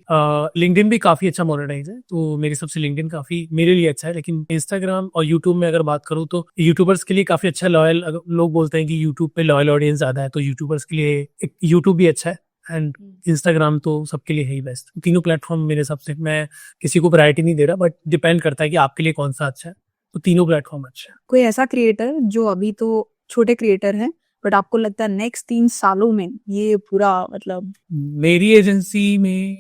लिंक्डइन भी काफी अच्छा मोनेटाइज है, तो मेरे सबसे लिंक्डइन काफी मेरे लिए अच्छा है। लेकिन इंस्टाग्राम और यूट्यूब में अगर बात करूँ तो यूट्यूबर्स के लिए काफी अच्छा लॉयल, लोग बोलते हैं कि यूट्यूब पे लॉयल ऑडियंस ज्यादा है, तो यूट्यूबर्स के लिए यूट्यूब भी अच्छा है। एंड इंस्टाग्राम तो सबके लिए है ही बेस्ट। तीनों प्लेटफॉर्म मेरे हिसाब से, मैं किसी को प्रायोरिटी नहीं दे रहा, बट डिपेंड करता है कि आपके लिए कौन सा अच्छा है, तो तीनों प्लेटफॉर्म अच्छा है। कोई ऐसा क्रिएटर जो अभी तो छोटे क्रिएटर है बट आपको लगता है नेक्स्ट 3 सालों में ये पूरा मतलब? मेरी एजेंसी में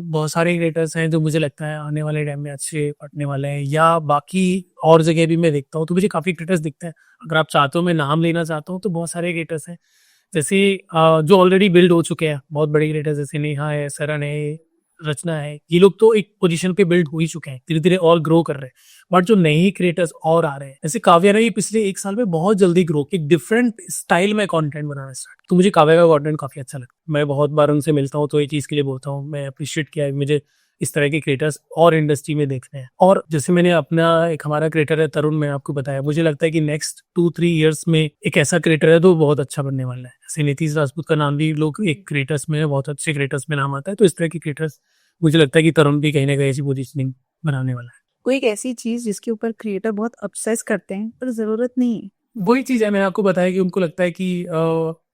बहुत सारे क्रिएटर्स हैं जो मुझे लगता है आने वाले टाइम में अच्छे पढ़ने वाले हैं, या बाकी और जगह भी मैं देखता हूँ तो मुझे काफी क्रिएटर्स दिखते हैं। अगर आप चाहते हो मैं नाम लेना चाहता हूँ तो बहुत सारे क्रिएटर्स हैं, जैसे जो ऑलरेडी बिल्ड हो चुके हैं, बहुत बड़े क्रिएटर्स जैसे नेहा है, सरन है, रचना है। ये लोग तो एक पोजीशन पे बिल्ड हो ही चुके हैं, धीरे धीरे और ग्रो कर रहे हैं। बट जो नए क्रिएटर्स और आ रहे हैं, जैसे काव्या ने पिछले 1 साल में बहुत जल्दी ग्रो, एक डिफरेंट स्टाइल में कंटेंट बनाना स्टार्ट, तो मुझे काव्या का कंटेंट काफी अच्छा लगता है। मैं बहुत बार उनसे मिलता हूँ तो ये चीज के लिए बोलता हूँ, मैं अप्रिशिएट किया है मुझे इस तरह के क्रिएटर्स और इंडस्ट्री में देखने हैं। और जैसे मैंने अपना एक हमारा क्रिएटर है तरुण, मैं आपको बताया, मुझे लगता है कि नेक्स्ट 2-3 ईयर्स में एक ऐसा क्रिएटर है तो बहुत अच्छा बनने वाला है। जैसे नीतीश राजपूत का नाम भी लोग एक क्रिएटर्स में, बहुत अच्छे क्रिएटर्स में नाम आता है, तो इस तरह के क्रिएटर्स मुझे लगता है कि तरुण भी कहीं ना कहीं ऐसी पोजीशनिंग बनाने वाला है। कोई एक ऐसी चीज जिसके ऊपर क्रिएटर बहुत ऑब्सेस करते हैं पर जरूरत नहीं है? वही चीज है, मैंने आपको बताया कि उनको लगता है कि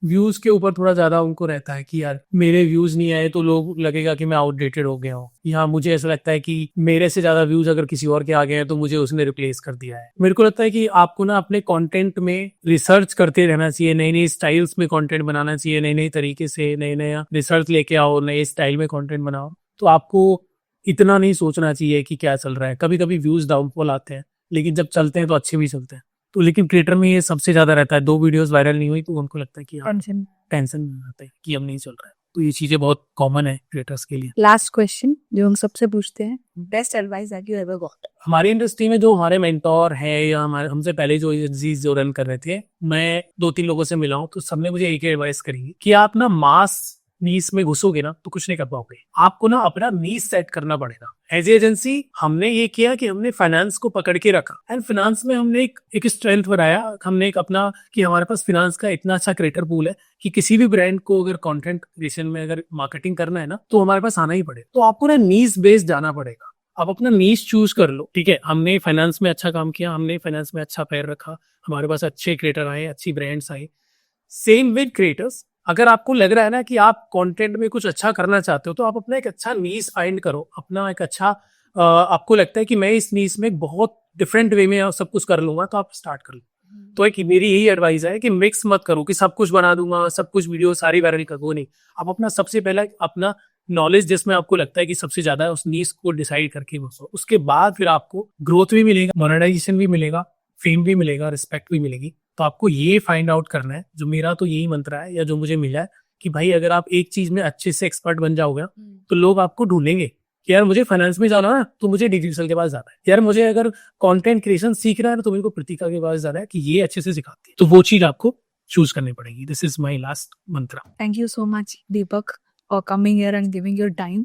व्यूज के ऊपर थोड़ा ज्यादा उनको रहता है कि यार मेरे व्यूज नहीं आए तो लोग लगेगा कि मैं आउटडेटेड हो गया हूँ, या मुझे ऐसा लगता है कि मेरे से ज्यादा व्यूज अगर किसी और के आ गए हैं तो मुझे उसने रिप्लेस कर दिया है। मेरे को लगता है कि आपको ना अपने कंटेंट में रिसर्च करते रहना चाहिए, नई नई स्टाइल्स में कंटेंट बनाना चाहिए, नई नई तरीके से नए नया रिसर्च लेके आओ, नए स्टाइल में कंटेंट बनाओ। तो आपको इतना नहीं सोचना चाहिए कि क्या चल रहा है। कभी कभी व्यूज डाउनफॉल आते हैं, लेकिन जब चलते हैं तो अच्छे भी चलते हैं। तो लेकिन क्रिएटर में ये सबसे ज्यादा रहता है, 2 वीडियोस वायरल नहीं हुई तो उनको लगता है कि टेंशन आता है कि अब नहीं चल रहा है। तो ये चीजें बहुत कॉमन है क्रिएटर्स के लिए। लास्ट क्वेश्चन जो हम सबसे पूछते हैं, best advice that you ever got? हमारी इंडस्ट्री में जो हमारे मेंटोर है या हमारे हमसे पहले जो एजेंसीज जो रन कर रहे थे, मैं 2-3 लोगों से मिला हूँ, तो सबने मुझे एक ही एडवाइस करी कि आप ना मास नीस में घुसोगे ना तो कुछ नहीं कर पाओगे। आपको ना अपना नीस सेट करना पड़ेगा। एज एजेंसी हमने ये किया कि हमने फाइनेंस को पकड़ के रखा एंड फाइनेंस में हमने एक स्ट्रेंथ बनाया। हमने एक अपना कि हमारे पास फाइनेंस का इतना अच्छा क्रिएटर पूल है कि किसी भी ब्रांड को अगर कंटेंट क्रिएशन में अगर मार्केटिंग करना है ना तो हमारे पास आना ही पड़ेगा। तो आपको ना नीस बेस्ड जाना पड़ेगा। आप अपना नीश चूज कर लो, ठीक है। हमने फाइनेंस में अच्छा काम किया, हमने फाइनेंस में अच्छा पैर रखा, हमारे पास अच्छे क्रिएटर आए, अच्छी ब्रांड्स आए। सेम विद क्रिएटर्स, अगर आपको लग रहा है ना कि आप कंटेंट में कुछ अच्छा करना चाहते हो तो आप अपना एक अच्छा नीश फाइंड करो। अपना एक अच्छा आपको लगता है कि मैं इस नीश में बहुत डिफरेंट वे में सब कुछ कर लूंगा तो आप स्टार्ट कर लो। तो एक मेरी यही एडवाइस है कि मिक्स मत करो कि सब कुछ बना दूंगा, सब कुछ वीडियो सारी वायरल कर दो, नहीं। आप अपना सबसे पहला अपना नॉलेज जिसमें आपको लगता है कि सबसे ज्यादा है उस नीश को डिसाइड करके बसो। उसके बाद फिर आपको ग्रोथ भी मिलेगा, मोनेटाइजेशन भी मिलेगा, फेम भी मिलेगा, रिस्पेक्ट भी मिलेगी। तो आपको ये फाइंड आउट करना है। जो मेरा तो यही मंत्र है या जो मुझे मिला है कि भाई अगर आप एक चीज में अच्छे से एक्सपर्ट बन जाओगे तो लोग आपको ढूंढेंगे कि यार मुझे फाइनेंस में जाना है तो मुझे डिजिटल के पास जाना है, यार मुझे अगर कंटेंट क्रिएशन सीखना है तो मेरे को प्रतीका के पास जाना है कि ये अच्छे से सिखाती है। तो वो चीज आपको चूज करनी पड़ेगी। दिस इज माई लास्ट मंत्र। थैंक यू सो मच दीपक और coming here and giving your time.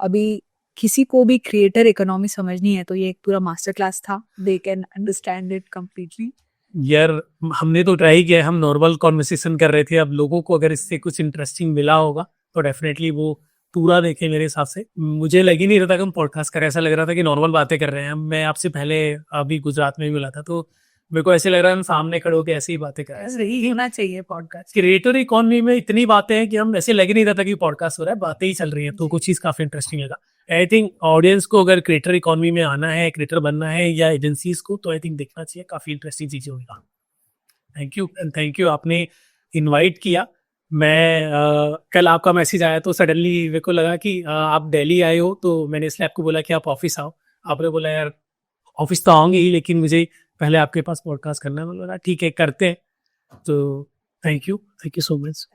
अभी किसी को भी क्रिएटर इकोनॉमी समझनी है तो ये एक पूरा मास्टर क्लास था। They can understand it completely. यार हमने तो ट्राई किया, हम नॉर्मल कॉन्वर्सेशन कर रहे थे। अब लोगों को अगर इससे कुछ इंटरेस्टिंग मिला होगा तो डेफिनेटली वो पूरा देखे। मेरे हिसाब से मुझे लग ही नहीं रहा था कि हम पॉडकास्ट कर रहे हैं, ऐसा लग रहा था कि नॉर्मल बातें कर रहे हैं। मैं आपसे पहले अभी गुजरात में मिला था तो मेरे को ऐसे लग रहा है हम सामने खड़े होकर ऐसी ही बातें कर रहे हैं। यही होना चाहिए पॉडकास्ट। क्रिएटर इकोनॉमी में इतनी बातें हैं कि हम ऐसे लग ही नहीं रहा था कि पॉडकास्ट हो रहा है, बातें ही चल रही है। तो कुछ चीज काफी इंटरेस्टिंग लगा। आई थिंक ऑडियंस को अगर क्रिएटर इकोनॉमी में आना है, क्रिएटर बनना है या एजेंसीज को, तो आई थिंक देखना चाहिए। काफी इंटरेस्टिंग चीजें होगी। Thank you and thank you आपने इनवाइट किया। मैं कल आपका मैसेज आया तो सडनली मेरे को लगा कि आप दिल्ली आए हो, तो मैंने इसलिए आपको बोला कि आप ऑफिस आओ। आपने बोला यार ऑफिस तो आऊंगी ही लेकिन मुझे पहले आपके पास पॉडकास्ट करना है। मैं बोला ठीक है करते हैं। तो थैंक यू सो मच।